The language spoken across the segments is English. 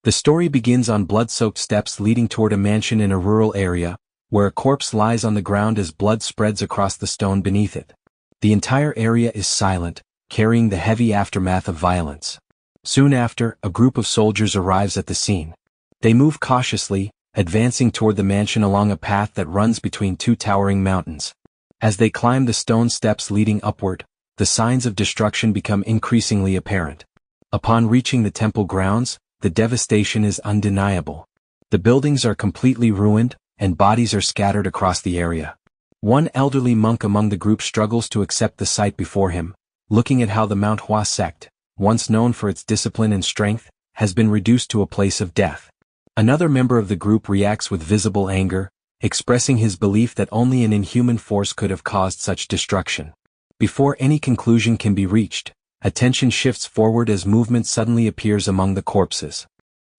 The story begins on blood-soaked steps leading toward a mansion in a rural area, where a corpse lies on the ground as blood spreads across the stone beneath it. The entire area is silent, carrying the heavy aftermath of violence. Soon after, a group of soldiers arrives at the scene. They move cautiously, advancing toward the mansion along a path that runs between two towering mountains. As they climb the stone steps leading upward, the signs of destruction become increasingly apparent. Upon reaching the temple grounds, the devastation is undeniable. The buildings are completely ruined, and bodies are scattered across the area. One elderly monk among the group struggles to accept the sight before him, looking at how the Manhwa sect, once known for its discipline and strength, has been reduced to a place of death. Another member of the group reacts with visible anger, expressing his belief that only an inhuman force could have caused such destruction. Before any conclusion can be reached, attention shifts forward as movement suddenly appears among the corpses.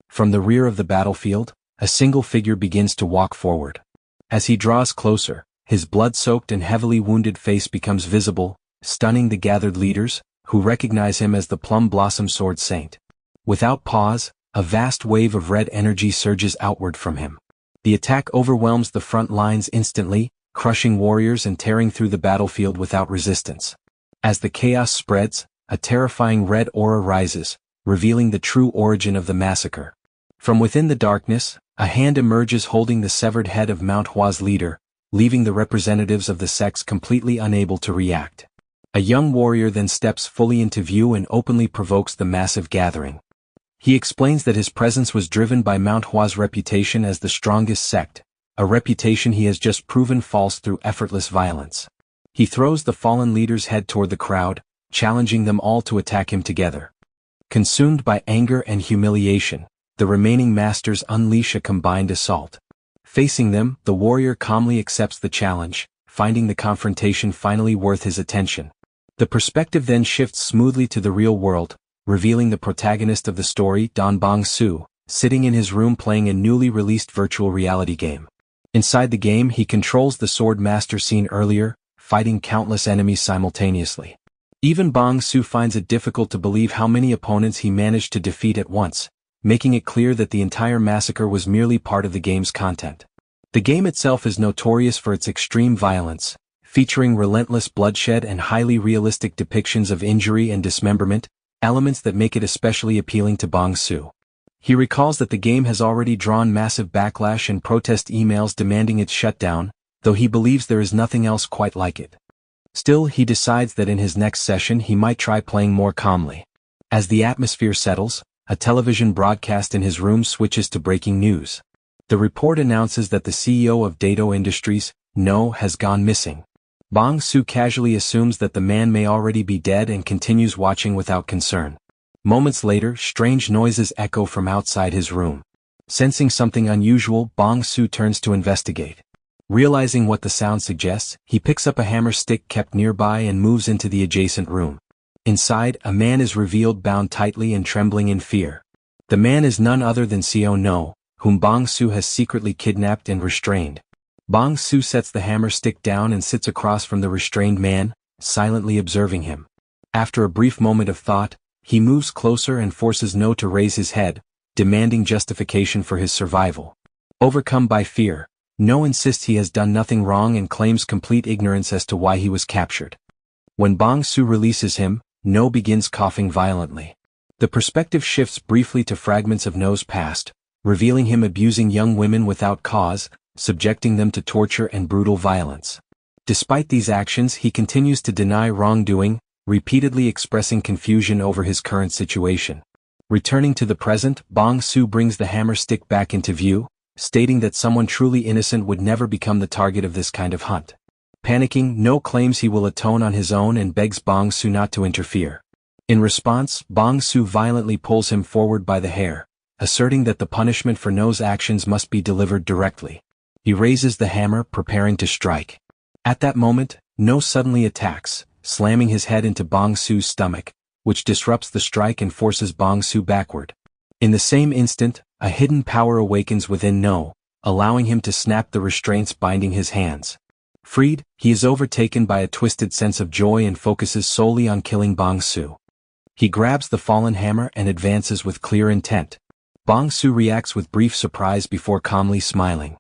From the rear of the battlefield, a single figure begins to walk forward. As he draws closer, his blood-soaked and heavily wounded face becomes visible, stunning the gathered leaders, who recognize him as the Plum Blossom Sword Saint. Without pause, a vast wave of red energy surges outward from him. The attack overwhelms the front lines instantly, crushing warriors and tearing through the battlefield without resistance. As the chaos spreads, a terrifying red aura rises, revealing the true origin of the massacre. From within the darkness, a hand emerges holding the severed head of Manhwa's leader, leaving the representatives of the sects completely unable to react. A young warrior then steps fully into view and openly provokes the massive gathering. He explains that his presence was driven by Manhwa's reputation as the strongest sect, a reputation he has just proven false through effortless violence. He throws the fallen leader's head toward the crowd, challenging them all to attack him together. Consumed by anger and humiliation, the remaining masters unleash a combined assault. Facing them, the warrior calmly accepts the challenge, finding the confrontation finally worth his attention. The perspective then shifts smoothly to the real world, revealing the protagonist of the story, Don Bong-soo, sitting in his room playing a newly released virtual reality game. Inside the game, he controls the sword master seen earlier, fighting countless enemies simultaneously. Even Bong-soo finds it difficult to believe how many opponents he managed to defeat at once, making it clear that the entire massacre was merely part of the game's content. The game itself is notorious for its extreme violence, featuring relentless bloodshed and highly realistic depictions of injury and dismemberment, elements that make it especially appealing to Bong-soo. He recalls that the game has already drawn massive backlash and protest emails demanding its shutdown, though he believes there is nothing else quite like it. Still, he decides that in his next session he might try playing more calmly. As the atmosphere settles, a television broadcast in his room switches to breaking news. The report announces that the CEO of Dato Industries, No, has gone missing. Bong-soo casually assumes that the man may already be dead and continues watching without concern. Moments later, strange noises echo from outside his room. Sensing something unusual, Bong-soo turns to investigate. Realizing what the sound suggests, he picks up a hammer stick kept nearby and moves into the adjacent room. Inside, a man is revealed bound tightly and trembling in fear. The man is none other than Seo No, whom Bong-soo has secretly kidnapped and restrained. Bong-soo sets the hammer stick down and sits across from the restrained man, silently observing him. After a brief moment of thought, he moves closer and forces No to raise his head, demanding justification for his survival. Overcome by fear, No insists he has done nothing wrong and claims complete ignorance as to why he was captured. When Bong-soo releases him, No begins coughing violently. The perspective shifts briefly to fragments of No's past, revealing him abusing young women without cause, subjecting them to torture and brutal violence. Despite these actions, he continues to deny wrongdoing, repeatedly expressing confusion over his current situation. Returning to the present, Bong-soo brings the hammer stick back into view, stating that someone truly innocent would never become the target of this kind of hunt. Panicking, No claims he will atone on his own and begs Bong-soo not to interfere. In response, Bong-soo violently pulls him forward by the hair, asserting that the punishment for No's actions must be delivered directly. He raises the hammer, preparing to strike. At that moment, No suddenly attacks, slamming his head into Bong-soo's stomach, which disrupts the strike and forces Bong-soo backward. In the same instant, a hidden power awakens within No, allowing him to snap the restraints binding his hands. Freed, he is overtaken by a twisted sense of joy and focuses solely on killing Bong-soo. He grabs the fallen hammer and advances with clear intent. Bong-soo reacts with brief surprise before calmly smiling.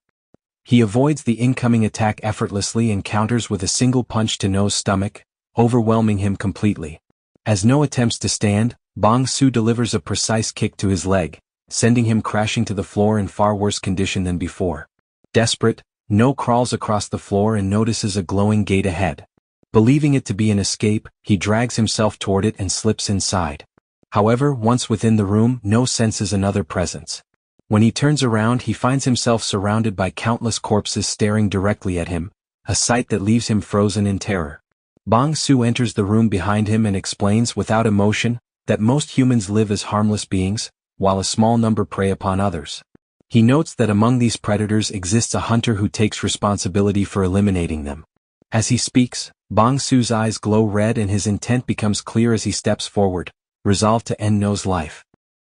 He avoids the incoming attack effortlessly and counters with a single punch to No's stomach, overwhelming him completely. As No attempts to stand, Bong-soo delivers a precise kick to his leg, sending him crashing to the floor in far worse condition than before. Desperate, No crawls across the floor and notices a glowing gate ahead. Believing it to be an escape, he drags himself toward it and slips inside. However, once within the room, No senses another presence. When he turns around, he finds himself surrounded by countless corpses staring directly at him, a sight that leaves him frozen in terror. Bong-soo enters the room behind him and explains without emotion that most humans live as harmless beings, while a small number prey upon others. He notes that among these predators exists a hunter who takes responsibility for eliminating them. As he speaks, Bong-soo's eyes glow red and his intent becomes clear as he steps forward, resolved to end No's life.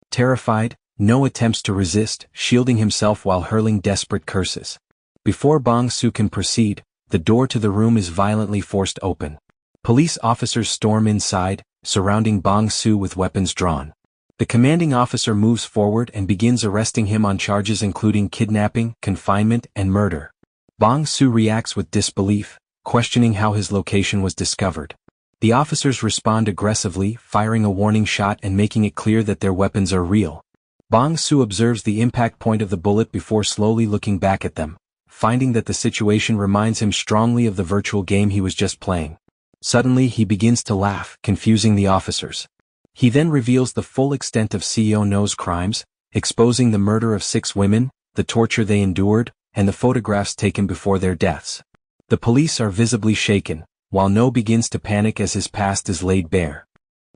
Terrified, No attempts to resist, shielding himself while hurling desperate curses. Before Bong-soo can proceed, the door to the room is violently forced open. Police officers storm inside, surrounding Bong-soo with weapons drawn. The commanding officer moves forward and begins arresting him on charges including kidnapping, confinement, and murder. Bong-soo reacts with disbelief, questioning how his location was discovered. The officers respond aggressively, firing a warning shot and making it clear that their weapons are real. Bong-soo observes the impact point of the bullet before slowly looking back at them, finding that the situation reminds him strongly of the virtual game he was just playing. Suddenly he begins to laugh, confusing the officers. He then reveals the full extent of CEO No's crimes, exposing the murder of 6 women, the torture they endured, and the photographs taken before their deaths. The police are visibly shaken, while No begins to panic as his past is laid bare.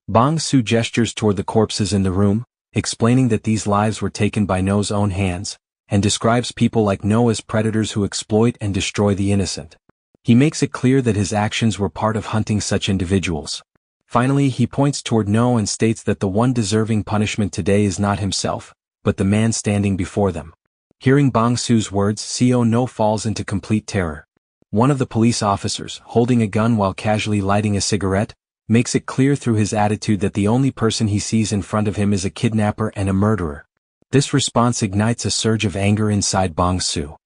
Bong-soo gestures toward the corpses in the room, explaining that these lives were taken by No's own hands, and describes people like No as predators who exploit and destroy the innocent. He makes it clear that his actions were part of hunting such individuals. Finally, he points toward No and states that the one deserving punishment today is not himself, but the man standing before them. Hearing Bong-soo's words, CEO No falls into complete terror. One of the police officers, holding a gun while casually lighting a cigarette, makes it clear through his attitude that the only person he sees in front of him is a kidnapper and a murderer. This response ignites a surge of anger inside Bong-soo.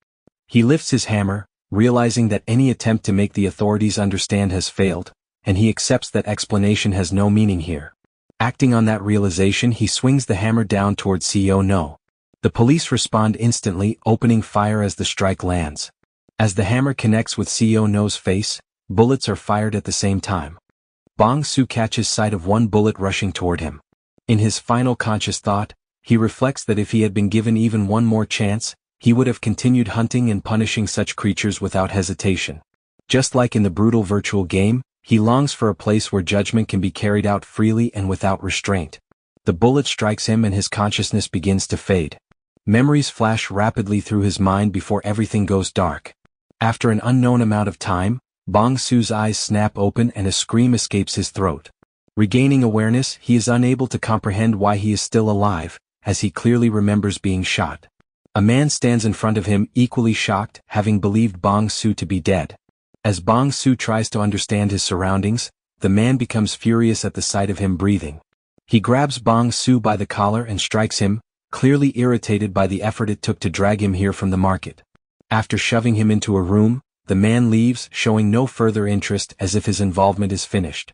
He lifts his hammer, realizing that any attempt to make the authorities understand has failed, and he accepts that explanation has no meaning here. Acting on that realization, he swings the hammer down towards CEO No. The police respond instantly, opening fire as the strike lands. As the hammer connects with CEO No's face, bullets are fired at the same time. Bong-soo catches sight of one bullet rushing toward him. In his final conscious thought, he reflects that if he had been given even one more chance, he would have continued hunting and punishing such creatures without hesitation. Just like in the brutal virtual game, he longs for a place where judgment can be carried out freely and without restraint. The bullet strikes him and his consciousness begins to fade. Memories flash rapidly through his mind before everything goes dark. After an unknown amount of time, Bong-soo's eyes snap open and a scream escapes his throat. Regaining awareness, he is unable to comprehend why he is still alive, as he clearly remembers being shot. A man stands in front of him, equally shocked, having believed Bong-soo to be dead. As Bong-soo tries to understand his surroundings, the man becomes furious at the sight of him breathing. He grabs Bong-soo by the collar and strikes him, clearly irritated by the effort it took to drag him here from the market. After shoving him into a room, the man leaves, showing no further interest, as if his involvement is finished.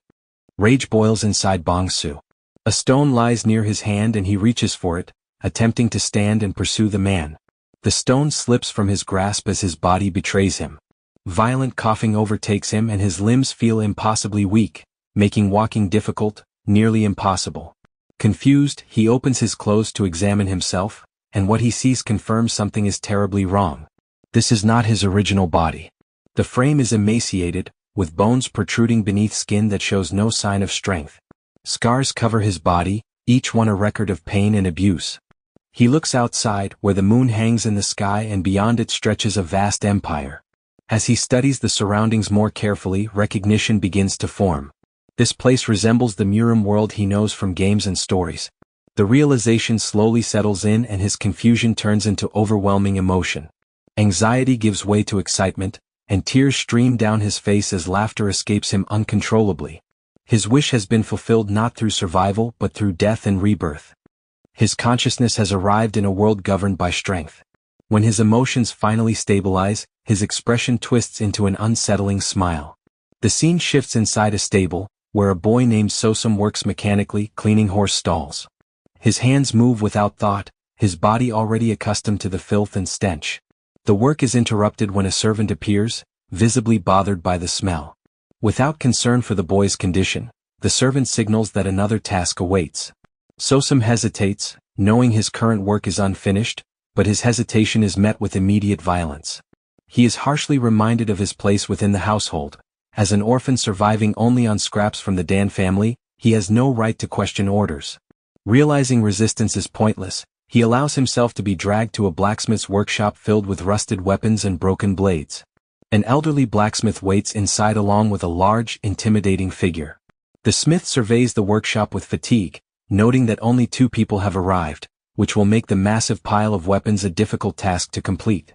Rage boils inside Bong-soo. A stone lies near his hand and he reaches for it, attempting to stand and pursue the man. The stone slips from his grasp as his body betrays him. Violent coughing overtakes him and his limbs feel impossibly weak, making walking difficult, nearly impossible. Confused, he opens his clothes to examine himself, and what he sees confirms something is terribly wrong. This is not his original body. The frame is emaciated, with bones protruding beneath skin that shows no sign of strength. Scars cover his body, each one a record of pain and abuse. He looks outside, where the moon hangs in the sky and beyond it stretches a vast empire. As he studies the surroundings more carefully, recognition begins to form. This place resembles the Murim world he knows from games and stories. The realization slowly settles in and his confusion turns into overwhelming emotion. Anxiety gives way to excitement, and tears stream down his face as laughter escapes him uncontrollably. His wish has been fulfilled not through survival but through death and rebirth. His consciousness has arrived in a world governed by strength. When his emotions finally stabilize, his expression twists into an unsettling smile. The scene shifts inside a stable, where a boy named Sosum works mechanically, cleaning horse stalls. His hands move without thought, his body already accustomed to the filth and stench. The work is interrupted when a servant appears, visibly bothered by the smell. Without concern for the boy's condition, the servant signals that another task awaits. Sosum hesitates, knowing his current work is unfinished, but his hesitation is met with immediate violence. He is harshly reminded of his place within the household. As an orphan surviving only on scraps from the Dan family, he has no right to question orders. Realizing resistance is pointless, he allows himself to be dragged to a blacksmith's workshop filled with rusted weapons and broken blades. An elderly blacksmith waits inside along with a large, intimidating figure. The smith surveys the workshop with fatigue, noting that only 2 people have arrived, which will make the massive pile of weapons a difficult task to complete.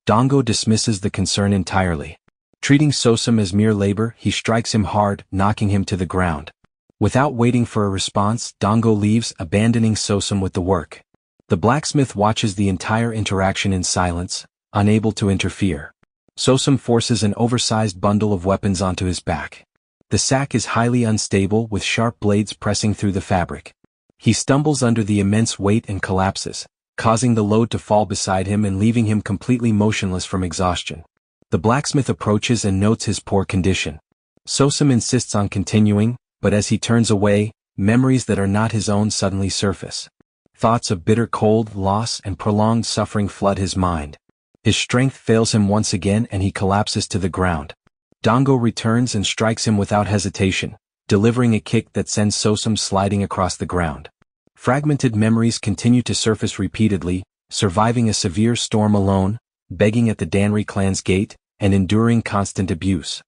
Dango dismisses the concern entirely. Treating Sosum as mere labor, he strikes him hard, knocking him to the ground. Without waiting for a response, Dango leaves, abandoning Sosum with the work. The blacksmith watches the entire interaction in silence, unable to interfere. Sosum forces an oversized bundle of weapons onto his back. The sack is highly unstable, with sharp blades pressing through the fabric. He stumbles under the immense weight and collapses, causing the load to fall beside him and leaving him completely motionless from exhaustion. The blacksmith approaches and notes his poor condition. Sosum insists on continuing, but as he turns away, memories that are not his own suddenly surface. Thoughts of bitter cold, loss, and prolonged suffering flood his mind. His strength fails him once again and he collapses to the ground. Dango returns and strikes him without hesitation, delivering a kick that sends Sosum sliding across the ground. Fragmented memories continue to surface repeatedly, surviving a severe storm alone, begging at the Danri clan's gate, and enduring constant abuse.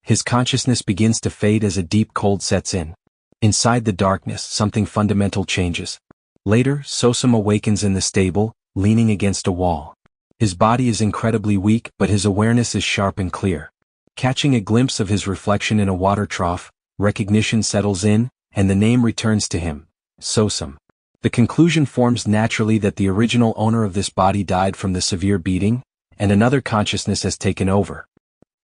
His consciousness begins to fade as a deep cold sets in. Inside the darkness, something fundamental changes. Later, Sosum awakens in the stable, leaning against a wall. His body is incredibly weak, but his awareness is sharp and clear. Catching a glimpse of his reflection in a water trough, recognition settles in, and the name returns to him, Sosum. The conclusion forms naturally that the original owner of this body died from the severe beating, and another consciousness has taken over.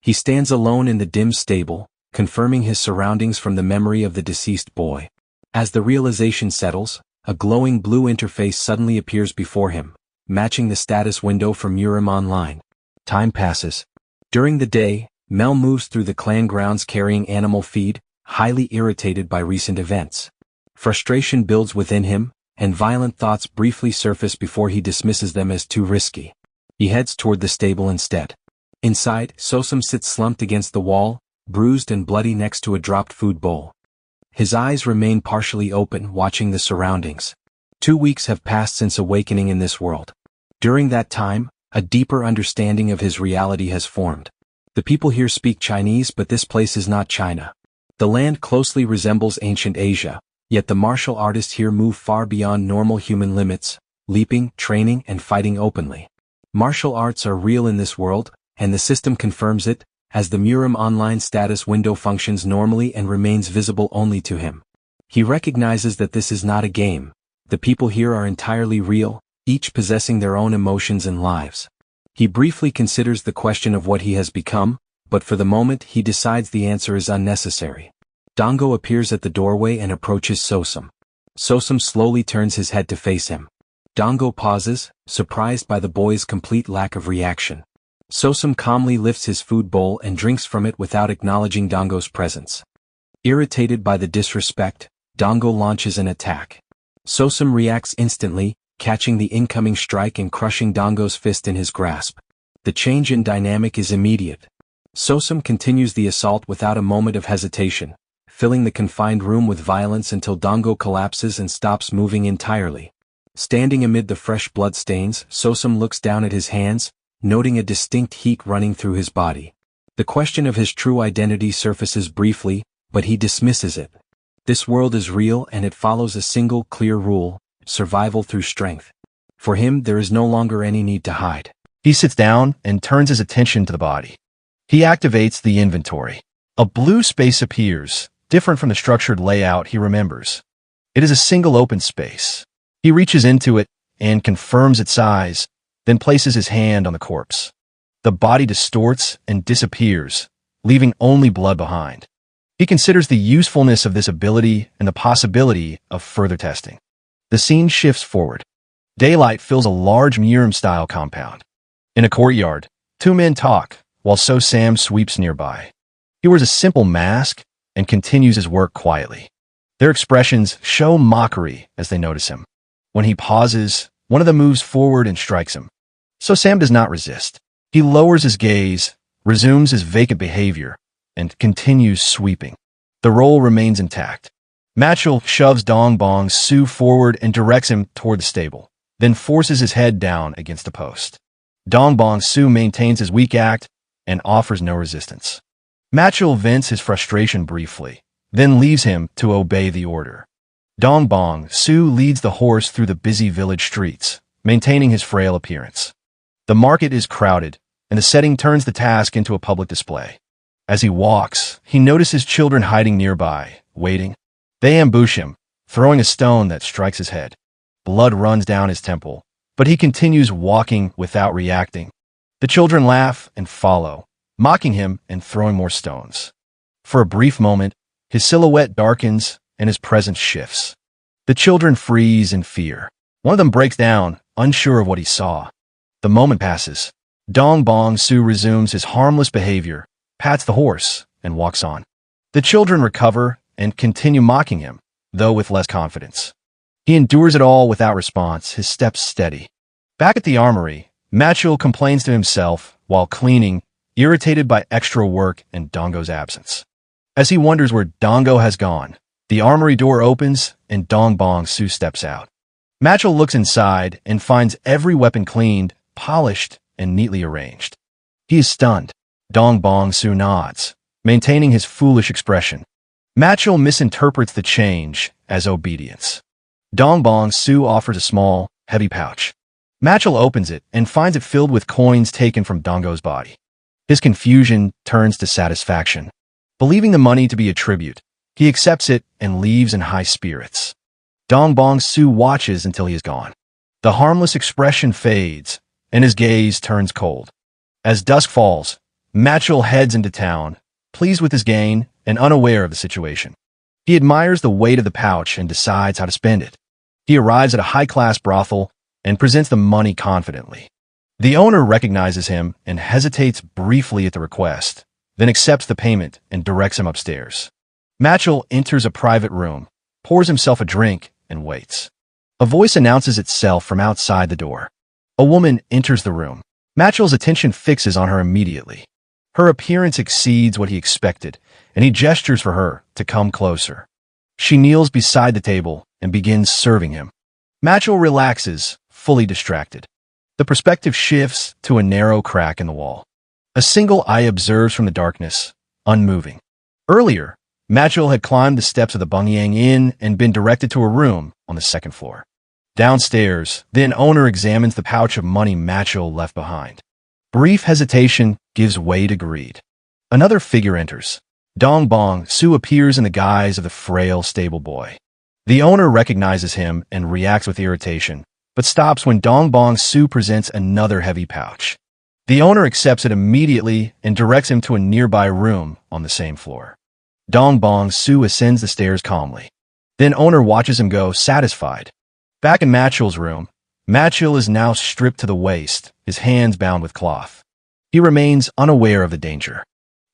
He stands alone in the dim stable, confirming his surroundings from the memory of the deceased boy. As the realization settles, a glowing blue interface suddenly appears before him, matching the status window from Murim Online. Time passes. During the day, Mel moves through the clan grounds carrying animal feed, highly irritated by recent events. Frustration builds within him, and violent thoughts briefly surface before he dismisses them as too risky. He heads toward the stable instead. Inside, Sosum sits slumped against the wall, bruised and bloody next to a dropped food bowl. His eyes remain partially open, watching the surroundings. 2 weeks have passed since awakening in this world. During that time, a deeper understanding of his reality has formed. The people here speak Chinese, but this place is not China. The land closely resembles ancient Asia, yet the martial artists here move far beyond normal human limits, leaping, training, and fighting openly. Martial arts are real in this world, and the system confirms it, as the Murim Online status window functions normally and remains visible only to him. He recognizes that this is not a game. The people here are entirely real, each possessing their own emotions and lives. He briefly considers the question of what he has become, but for the moment he decides the answer is unnecessary. Dango appears at the doorway and approaches Sosum. Sosum slowly turns his head to face him. Dango pauses, surprised by the boy's complete lack of reaction. Sosum calmly lifts his food bowl and drinks from it without acknowledging Dango's presence. Irritated by the disrespect, Dango launches an attack. Sosum reacts instantly, catching the incoming strike and crushing Dango's fist in his grasp. The change in dynamic is immediate. Sosum continues the assault without a moment of hesitation, filling the confined room with violence until Dango collapses and stops moving entirely. Standing amid the fresh blood stains, Sosum looks down at his hands, noting a distinct heat running through his body. The question of his true identity surfaces briefly, but he dismisses it. This world is real and it follows a single clear rule: survival through strength. For him, there is no longer any need to hide. He sits down and turns his attention to the body. He activates the inventory. A blue space appears, different from the structured layout he remembers. It is a single open space. He reaches into it and confirms its size, then places his hand on the corpse. The body distorts and disappears, leaving only blood behind. He considers the usefulness of this ability and the possibility of further testing. The scene shifts forward. Daylight fills a large Murim-style compound. In a courtyard, two men talk, while Sam sweeps nearby. He wears a simple mask and continues his work quietly. Their expressions show mockery as they notice him. When he pauses, one of them moves forward and strikes him. Sam does not resist. He lowers his gaze, resumes his vacant behavior, and continues sweeping. The role remains intact. Machel shoves Dongbong Su forward and directs him toward the stable, then forces his head down against a post. Dongbong Su maintains his weak act and offers no resistance. Machel vents his frustration briefly, then leaves him to obey the order. Dongbong Su leads the horse through the busy village streets, maintaining his frail appearance. The market is crowded, and the setting turns the task into a public display. As he walks, he notices children hiding nearby, waiting. They ambush him, throwing a stone that strikes his head. Blood runs down his temple, but he continues walking without reacting. The children laugh and follow, mocking him and throwing more stones. For a brief moment, his silhouette darkens and his presence shifts. The children freeze in fear. One of them breaks down, unsure of what he saw. The moment passes. Dongbong Su resumes his harmless behavior, pats the horse, and walks on. The children recover and continue mocking him, though with less confidence. He endures it all without response, his steps steady. Back at the armory, Machel complains to himself while cleaning, irritated by extra work and Dongo's absence. As he wonders where Dongo has gone, the armory door opens and Dongbong Su steps out. Machel looks inside and finds every weapon cleaned, polished, and neatly arranged. He is stunned. Dongbong Su nods, maintaining his foolish expression. Machel misinterprets the change as obedience. Dongbong Su offers a small, heavy pouch. Machel opens it and finds it filled with coins taken from Dongo's body. His confusion turns to satisfaction. Believing the money to be a tribute, he accepts it and leaves in high spirits. Dongbong Su watches until he is gone. The harmless expression fades, and his gaze turns cold. As dusk falls, Machel heads into town, pleased with his gain and unaware of the situation. He admires the weight of the pouch and decides how to spend it. He arrives at a high-class brothel and presents the money confidently. The owner recognizes him and hesitates briefly at the request, then accepts the payment and directs him upstairs. Machel enters a private room, pours himself a drink, and waits. A voice announces itself from outside the door. A woman enters the room. Machel's attention fixes on her immediately. Her appearance exceeds what he expected, and he gestures for her to come closer. She kneels beside the table and begins serving him. Machel relaxes, fully distracted. The perspective shifts to a narrow crack in the wall. A single eye observes from the darkness, unmoving. Earlier, Machel had climbed the steps of the Bungyang Inn and been directed to a room on the second floor. Downstairs, the owner examines the pouch of money Machel left behind. Brief hesitation gives way to greed. Another figure enters. Dongbong Su appears in the guise of the frail stable boy. The owner recognizes him and reacts with irritation, but stops when Dongbong Su presents another heavy pouch. The owner accepts it immediately and directs him to a nearby room on the same floor. Dongbong Su ascends the stairs calmly. Then owner watches him go, satisfied. Back in Machel's room, Machel is now stripped to the waist, his hands bound with cloth. He remains unaware of the danger.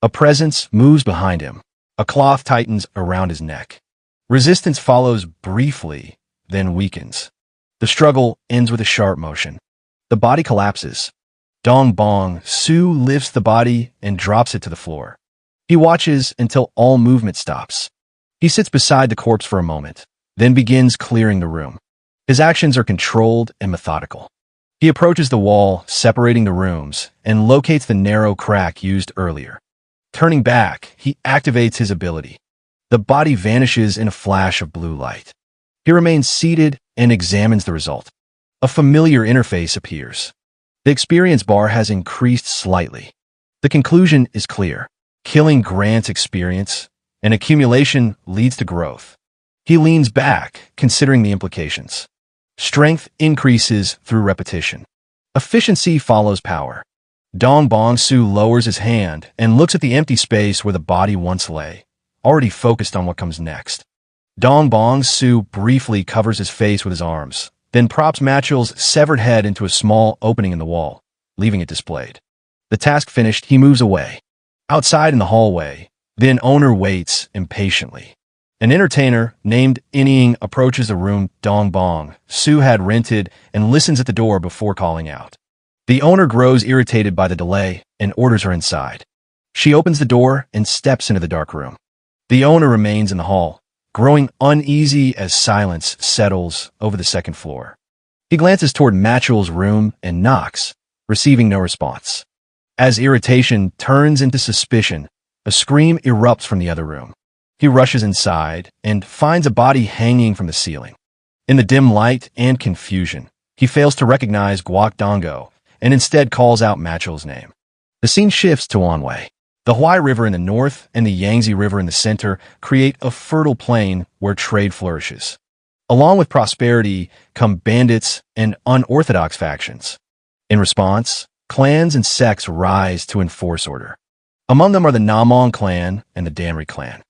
A presence moves behind him. A cloth tightens around his neck. Resistance follows briefly, then weakens. The struggle ends with a sharp motion. The body collapses. Dongbong Su lifts the body and drops it to the floor. He watches until all movement stops. He sits beside the corpse for a moment, then begins clearing the room. His actions are controlled and methodical. He approaches the wall, separating the rooms, and locates the narrow crack used earlier. Turning back, he activates his ability. The body vanishes in a flash of blue light. He remains seated and examines the result. A familiar interface appears. The experience bar has increased slightly. The conclusion is clear. Killing grants experience, and accumulation leads to growth. He leans back, considering the implications. Strength increases through repetition. Efficiency follows power. Dong Bong Su lowers his hand and looks at the empty space where the body once lay, already focused on what comes next. Dong Bong Su briefly covers his face with his arms, then props Matchell's severed head into a small opening in the wall, leaving it displayed. The task finished, he moves away. Outside in the hallway, the owner waits impatiently. An entertainer named Inying approaches the room Dong Bong Su had rented and listens at the door before calling out. The owner grows irritated by the delay and orders her inside. She opens the door and steps into the dark room. The owner remains in the hall, growing uneasy as silence settles over the second floor. He glances toward Matchell's room and knocks, receiving no response. As irritation turns into suspicion, a scream erupts from the other room. He rushes inside and finds a body hanging from the ceiling. In the dim light and confusion, he fails to recognize Guok Dongo and instead calls out Matchell's name. The scene shifts to Anhui. The Huai River in the north and the Yangtze River in the center create a fertile plain where trade flourishes. Along with prosperity come bandits and unorthodox factions. In response, clans and sects rise to enforce order. Among them are the Namong clan and the Danri clan.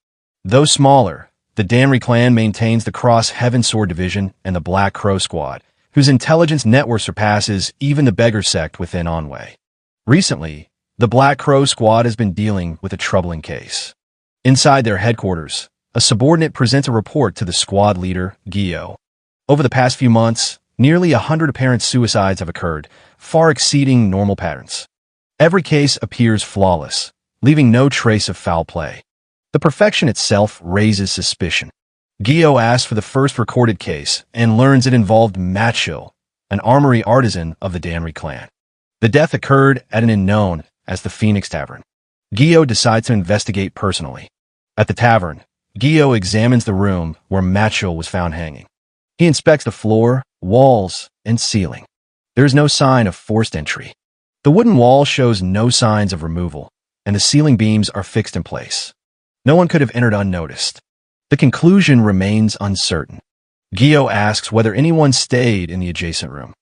Though smaller, the Danri clan maintains the Cross Heaven Sword Division and the Black Crow Squad, whose intelligence network surpasses even the beggar sect within Anhui. Recently, the Black Crow Squad has been dealing with a troubling case. Inside their headquarters, a subordinate presents a report to the squad leader, Gyo. Over the past few months, nearly 100 apparent suicides have occurred, far exceeding normal patterns. Every case appears flawless, leaving no trace of foul play. The perfection itself raises suspicion. Gyo asks for the first recorded case and learns it involved Matchell, an armory artisan of the Danri clan. The death occurred at an inn known as the Phoenix Tavern. Gyo decides to investigate personally. At the tavern, Gyo examines the room where Matchell was found hanging. He inspects the floor, walls, and ceiling. There is no sign of forced entry. The wooden wall shows no signs of removal, and the ceiling beams are fixed in place. No one could have entered unnoticed. The conclusion remains uncertain. Gyo asks whether anyone stayed in the adjacent room.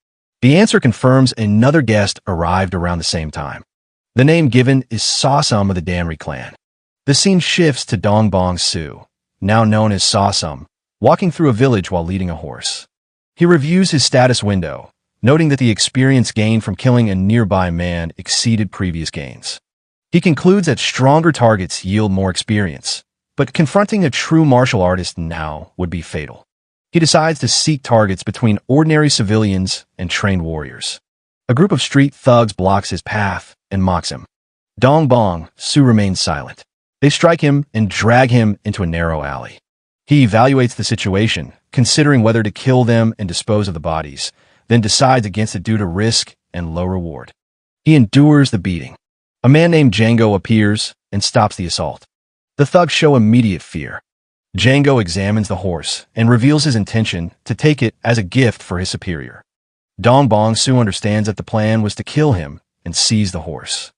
The answer confirms another guest arrived around the same time. The name given is Sawsum of the Danri clan. The scene shifts to Dong Bong Su, now known as Sawsum, walking through a village while leading a horse. He reviews his status window, noting that the experience gained from killing a nearby man exceeded previous gains. He concludes that stronger targets yield more experience, but confronting a true martial artist now would be fatal. He decides to seek targets between ordinary civilians and trained warriors. A group of street thugs blocks his path and mocks him. Dong Bong Su remains silent. They strike him and drag him into a narrow alley. He evaluates the situation, considering whether to kill them and dispose of the bodies, then decides against it due to risk and low reward. He endures the beating. A man named Django appears and stops the assault. The thugs show immediate fear. Django examines the horse and reveals his intention to take it as a gift for his superior. Dong Bong Su understands that the plan was to kill him and seize the horse.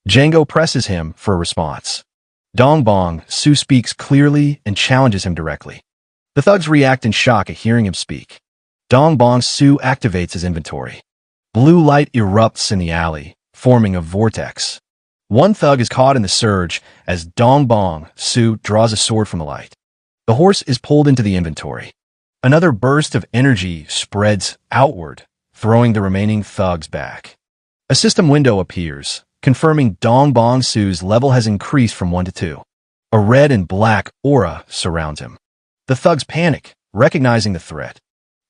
Django presses him for a response. Dong Bong Su speaks clearly and challenges him directly. The thugs react in shock at hearing him speak. Dong Bong Su activates his inventory. Blue light erupts in the alley, forming a vortex. One thug is caught in the surge as Dong Bong Su draws a sword from the light. The horse is pulled into the inventory. Another burst of energy spreads outward, throwing the remaining thugs back. A system window appears, confirming Dong Bong Su's level has increased from 1 to 2. A red and black aura surrounds him. The thugs panic, recognizing the threat.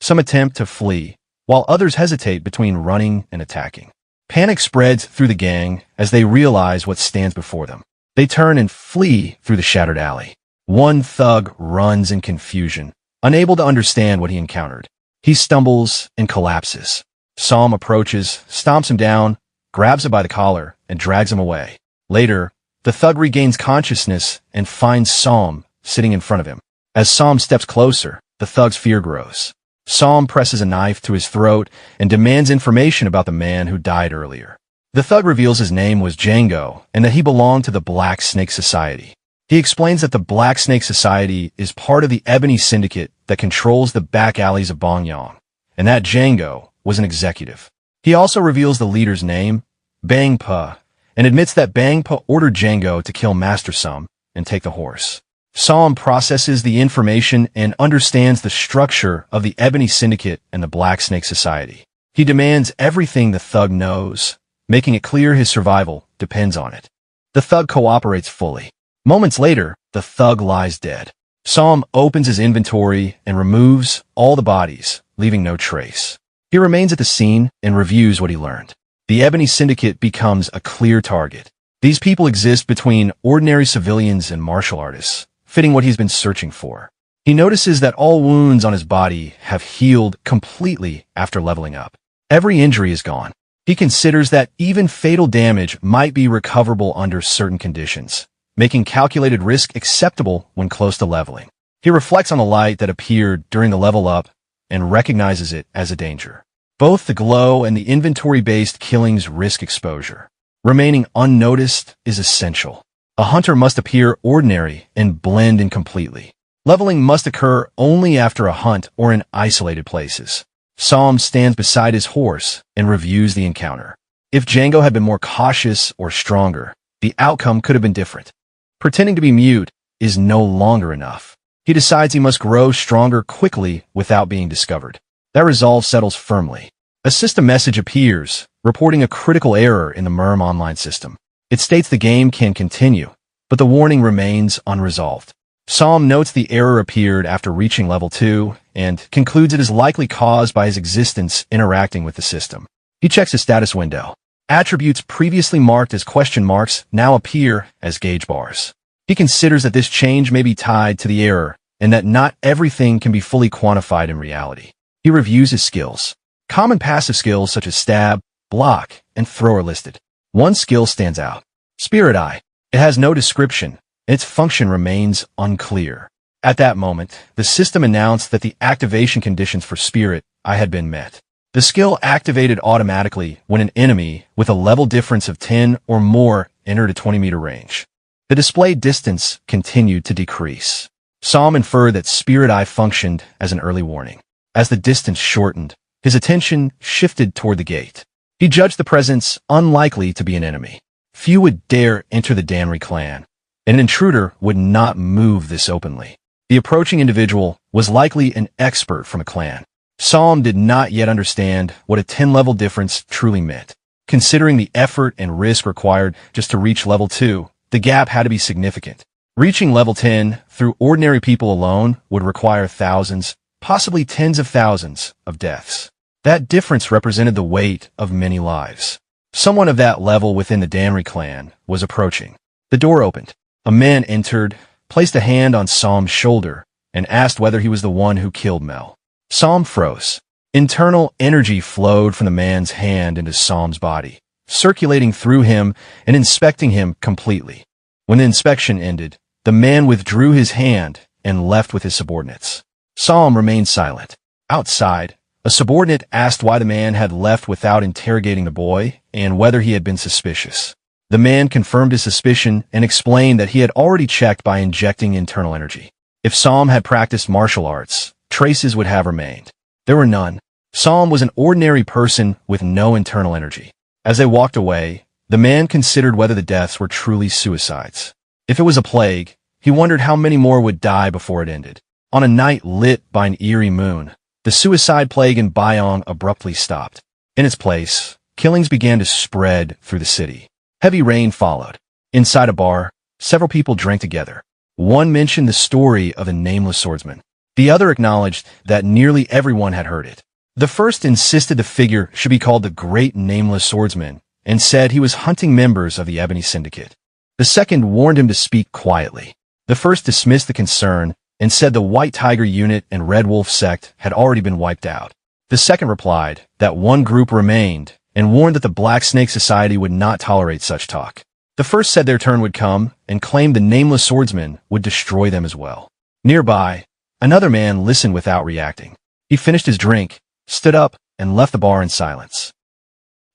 Some attempt to flee, while others hesitate between running and attacking. Panic spreads through the gang as they realize what stands before them. They turn and flee through the shattered alley. One thug runs in confusion, unable to understand what he encountered. He stumbles and collapses. Psalm approaches, stomps him down, grabs him by the collar, and drags him away. Later, the thug regains consciousness and finds Psalm sitting in front of him. As Psalm steps closer, the thug's fear grows. Psalm presses a knife to his throat and demands information about the man who died earlier. The thug reveals his name was Django and that he belonged to the Black Snake Society. He explains that the Black Snake Society is part of the Ebony Syndicate that controls the back alleys of Bongyang, and that Django was an executive. He also reveals the leader's name, Bang Pa, and admits that Bang Pa ordered Django to kill Master Sum and take the horse. Som processes the information and understands the structure of the Ebony Syndicate and the Black Snake Society. He demands everything the thug knows, making it clear his survival depends on it. The thug cooperates fully. Moments later, the thug lies dead. Som opens his inventory and removes all the bodies, leaving no trace. He remains at the scene and reviews what he learned. The Ebony Syndicate becomes a clear target. These people exist between ordinary civilians and martial artists, fitting what he's been searching for. He notices that all wounds on his body have healed completely after leveling up. Every injury is gone. He considers that even fatal damage might be recoverable under certain conditions, making calculated risk acceptable when close to leveling. He reflects on the light that appeared during the level up and recognizes it as a danger. Both the glow and the inventory-based killings risk exposure. Remaining unnoticed is essential. A hunter must appear ordinary and blend in completely. Leveling must occur only after a hunt or in isolated places. Som stands beside his horse and reviews the encounter. If Django had been more cautious or stronger, the outcome could have been different. Pretending to be mute is no longer enough. He decides he must grow stronger quickly without being discovered. That resolve settles firmly. A system message appears, reporting a critical error in the Murim online system. It states the game can continue, but the warning remains unresolved. Som notes the error appeared after reaching level 2 and concludes it is likely caused by his existence interacting with the system. He checks his status window. Attributes previously marked as question marks now appear as gauge bars. He considers that this change may be tied to the error and that not everything can be fully quantified in reality. He reviews his skills. Common passive skills such as stab, block, and throw are listed. One skill stands out. Spirit Eye. It has no description, and its function remains unclear. At that moment, the system announced that the activation conditions for Spirit Eye had been met. The skill activated automatically when an enemy with a level difference of 10 or more entered a 20-meter range. The displayed distance continued to decrease. Som inferred that Spirit Eye functioned as an early warning. As the distance shortened, his attention shifted toward the gate. He judged the presence unlikely to be an enemy. Few would dare enter the Danri clan, and an intruder would not move this openly. The approaching individual was likely an expert from a clan. Som did not yet understand what a 10-level difference truly meant. Considering the effort and risk required just to reach level 2, the gap had to be significant. Reaching level 10 through ordinary people alone would require thousands, possibly tens of thousands, of deaths. That difference represented the weight of many lives. Someone of that level within the Danri clan was approaching. The door opened. A man entered, placed a hand on Som's shoulder, and asked whether he was the one who killed Mel. Som froze. Internal energy flowed from the man's hand into Som's body, circulating through him and inspecting him completely. When the inspection ended, the man withdrew his hand and left with his subordinates. Som remained silent. Outside, a subordinate asked why the man had left without interrogating the boy and whether he had been suspicious. The man confirmed his suspicion and explained that he had already checked by injecting internal energy. If Som had practiced martial arts, traces would have remained. There were none. Som was an ordinary person with no internal energy. As they walked away, the man considered whether the deaths were truly suicides. If it was a plague, he wondered how many more would die before it ended. On a night lit by an eerie moon, the suicide plague in Bayong abruptly stopped. In its place, killings began to spread through the city. Heavy rain followed. Inside a bar, several people drank together. One mentioned the story of a nameless swordsman. The other acknowledged that nearly everyone had heard it. The first insisted the figure should be called the Great Nameless Swordsman and said he was hunting members of the Ebony Syndicate. The second warned him to speak quietly. The first dismissed the concern and said the White Tiger Unit and Red Wolf Sect had already been wiped out. The second replied that one group remained and warned that the Black Snake Society would not tolerate such talk. The first said their turn would come and claimed the Nameless Swordsman would destroy them as well. Nearby, another man listened without reacting. He finished his drink, stood up, and left the bar in silence.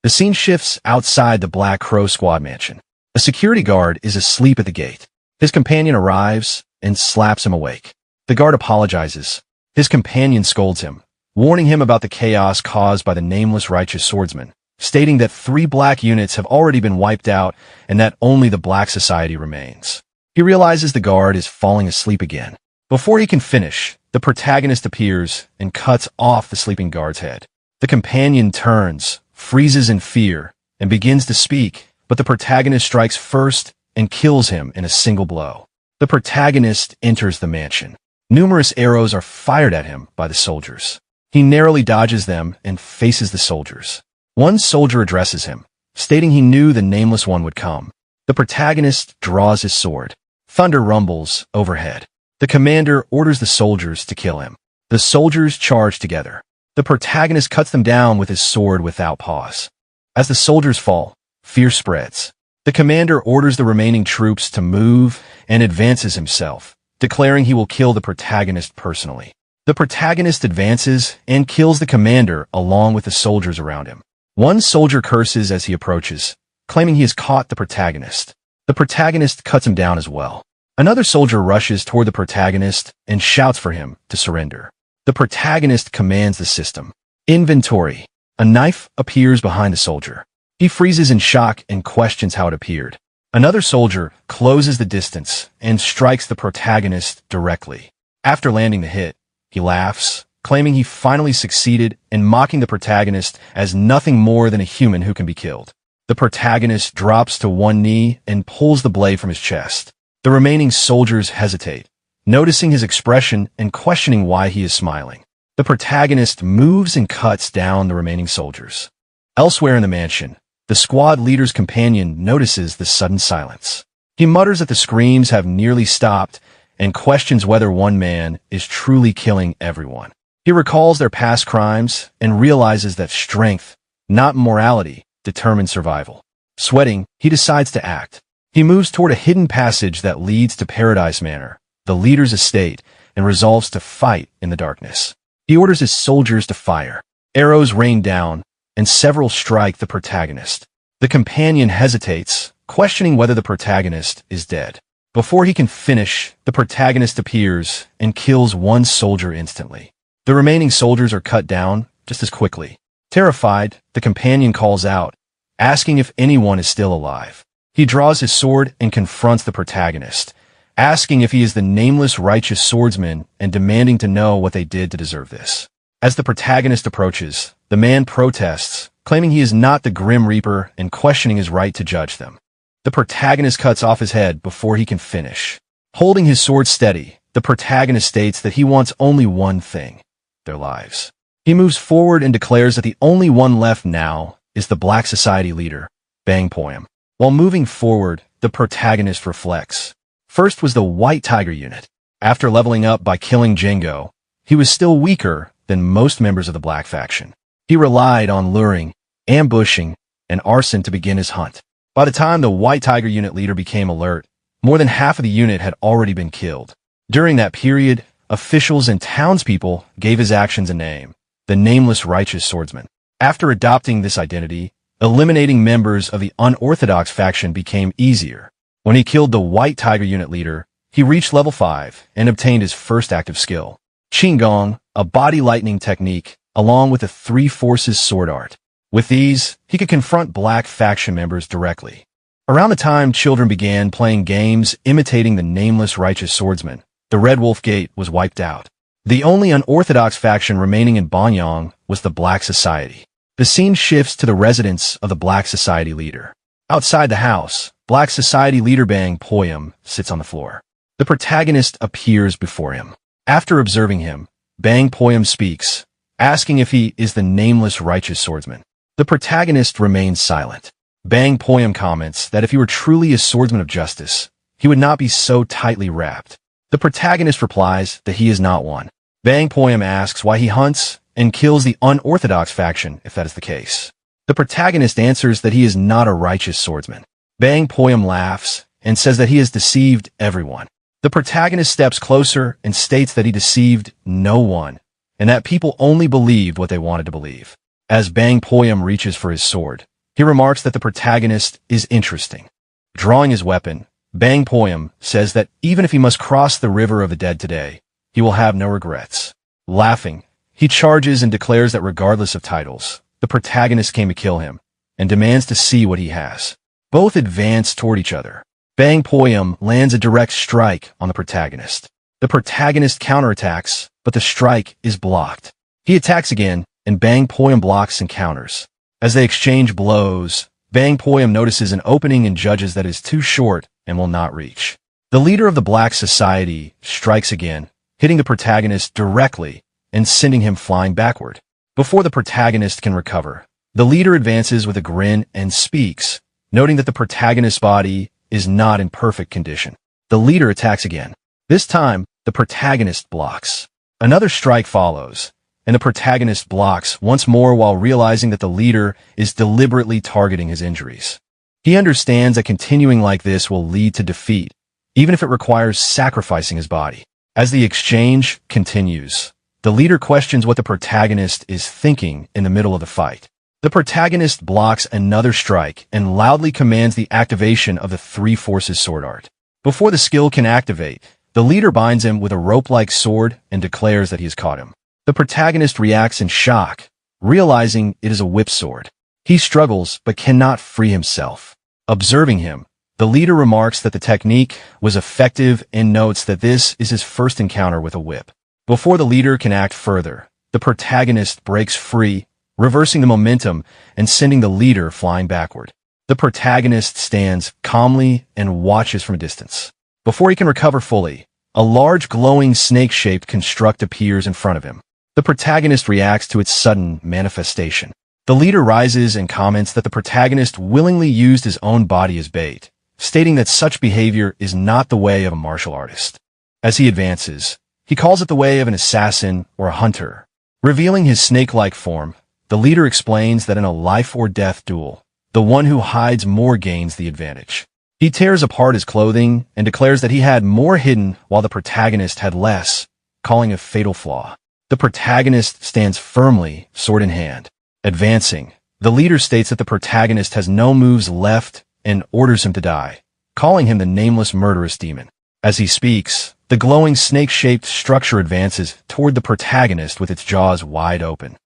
The scene shifts outside the Black Crow Squad mansion. A security guard is asleep at the gate. His companion arrives and slaps him awake. The guard apologizes. His companion scolds him. warning him about the chaos caused by the nameless righteous swordsman, stating that 3 black units have already been wiped out and that only the Black Society remains. He realizes the guard is falling asleep again. Before he can finish, the protagonist appears and cuts off the sleeping guard's head. The companion turns, freezes in fear, and begins to speak, but the protagonist strikes first and kills him in a single blow. The protagonist enters the mansion. Numerous arrows are fired at him by the soldiers. He narrowly dodges them and faces the soldiers. One soldier addresses him, stating he knew the Nameless One would come. The protagonist draws his sword. Thunder rumbles overhead. The commander orders the soldiers to kill him. The soldiers charge together. The protagonist cuts them down with his sword without pause. As the soldiers fall, fear spreads. The commander orders the remaining troops to move and advances himself, declaring he will kill the protagonist personally. The protagonist advances and kills the commander along with the soldiers around him. One soldier curses as he approaches, claiming he has caught the protagonist. The protagonist cuts him down as well. Another soldier rushes toward the protagonist and shouts for him to surrender. The protagonist commands the system. Inventory. A knife appears behind the soldier. He freezes in shock and questions how it appeared. Another soldier closes the distance and strikes the protagonist directly. After landing the hit, he laughs, claiming he finally succeeded and mocking the protagonist as nothing more than a human who can be killed. The protagonist drops to one knee and pulls the blade from his chest. The remaining soldiers hesitate, noticing his expression and questioning why he is smiling. The protagonist moves and cuts down the remaining soldiers. Elsewhere in the mansion, the squad leader's companion notices the sudden silence. He mutters that the screams have nearly stopped and questions whether one man is truly killing everyone. He recalls their past crimes and realizes that strength, not morality, determines survival. Sweating, he decides to act. He moves toward a hidden passage that leads to Paradise Manor, the leader's estate, and resolves to fight in the darkness. He orders his soldiers to fire. Arrows rain down, and several strike the protagonist. The companion hesitates, questioning whether the protagonist is dead. Before he can finish, the protagonist appears and kills one soldier instantly. The remaining soldiers are cut down just as quickly. Terrified, the companion calls out, asking if anyone is still alive. He draws his sword and confronts the protagonist, asking if he is the nameless righteous swordsman and demanding to know what they did to deserve this. As the protagonist approaches, the man protests, claiming he is not the Grim Reaper and questioning his right to judge them. The protagonist cuts off his head before he can finish. Holding his sword steady, the protagonist states that he wants only one thing: their lives. He moves forward and declares that the only one left now is the Black Society leader, Bang Poem. While moving forward, the protagonist reflects. First was the White Tiger unit. After leveling up by killing Django, he was still weaker than most members of the Black faction. He relied on luring, ambushing, and arson to begin his hunt. By the time the White Tiger unit leader became alert, more than half of the unit had already been killed. During that period, officials and townspeople gave his actions a name: the Nameless Righteous Swordsman. After adopting this identity, eliminating members of the unorthodox faction became easier. When he killed the White Tiger unit leader, he reached level 5 and obtained his first active skill, Qinggong, a body lightning technique, along with the 3 forces sword art. With these, he could confront Black faction members directly. Around the time children began playing games imitating the Nameless Righteous Swordsman, the Red Wolf Gate was wiped out. The only unorthodox faction remaining in Banyang was the Black Society. The scene shifts to the residence of the Black Society leader. Outside the house, Black Society leader Bang Poem sits on the floor. The protagonist appears before him. After observing him, Bang Poem speaks, asking if he is the Nameless Righteous Swordsman. The protagonist remains silent. Bang Poem comments that if he were truly a swordsman of justice, he would not be so tightly wrapped. The protagonist replies that he is not one. Bang Poem asks why he hunts and kills the unorthodox faction if that is the case. The protagonist answers that he is not a righteous swordsman. Bang Poem laughs and says that he has deceived everyone. The protagonist steps closer and states that he deceived no one, and that people only believed what they wanted to believe. As Bang Poem reaches for his sword, he remarks that the protagonist is interesting. Drawing his weapon, Bang Poem says that even if he must cross the river of the dead today, he will have no regrets. Laughing, he charges and declares that regardless of titles, the protagonist came to kill him, and demands to see what he has. Both advance toward each other. Bang Poyam lands a direct strike on the protagonist. The protagonist counterattacks, but the strike is blocked. He attacks again, and Bang Poyam blocks and counters. As they exchange blows, Bang Poyam notices an opening and judges that is too short and will not reach. The leader of the Black Society strikes again, hitting the protagonist directly and sending him flying backward. Before the protagonist can recover, the leader advances with a grin and speaks, noting that the protagonist's body is not in perfect condition. The leader attacks again. This time, the protagonist blocks. Another strike follows, and the protagonist blocks once more while realizing that the leader is deliberately targeting his injuries. He understands that continuing like this will lead to defeat, even if it requires sacrificing his body. As the exchange continues, the leader questions what the protagonist is thinking in the middle of the fight. The protagonist blocks another strike and loudly commands the activation of the Three Forces sword art. Before the skill can activate, the leader binds him with a rope-like sword and declares that he has caught him. The protagonist reacts in shock, realizing it is a whip sword. He struggles but cannot free himself. Observing him, the leader remarks that the technique was effective and notes that this is his first encounter with a whip. Before the leader can act further, the protagonist breaks free, reversing the momentum and sending the leader flying backward. The protagonist stands calmly and watches from a distance. Before he can recover fully, a large glowing snake-shaped construct appears in front of him. The protagonist reacts to its sudden manifestation. The leader rises and comments that the protagonist willingly used his own body as bait, stating that such behavior is not the way of a martial artist. As he advances, he calls it the way of an assassin or a hunter. Revealing his snake-like form, the leader explains that in a life-or-death duel, the one who hides more gains the advantage. He tears apart his clothing and declares that he had more hidden while the protagonist had less, calling a fatal flaw. The protagonist stands firmly, sword in hand. Advancing, the leader states that the protagonist has no moves left and orders him to die, calling him the nameless murderous demon. As he speaks, the glowing snake-shaped structure advances toward the protagonist with its jaws wide open.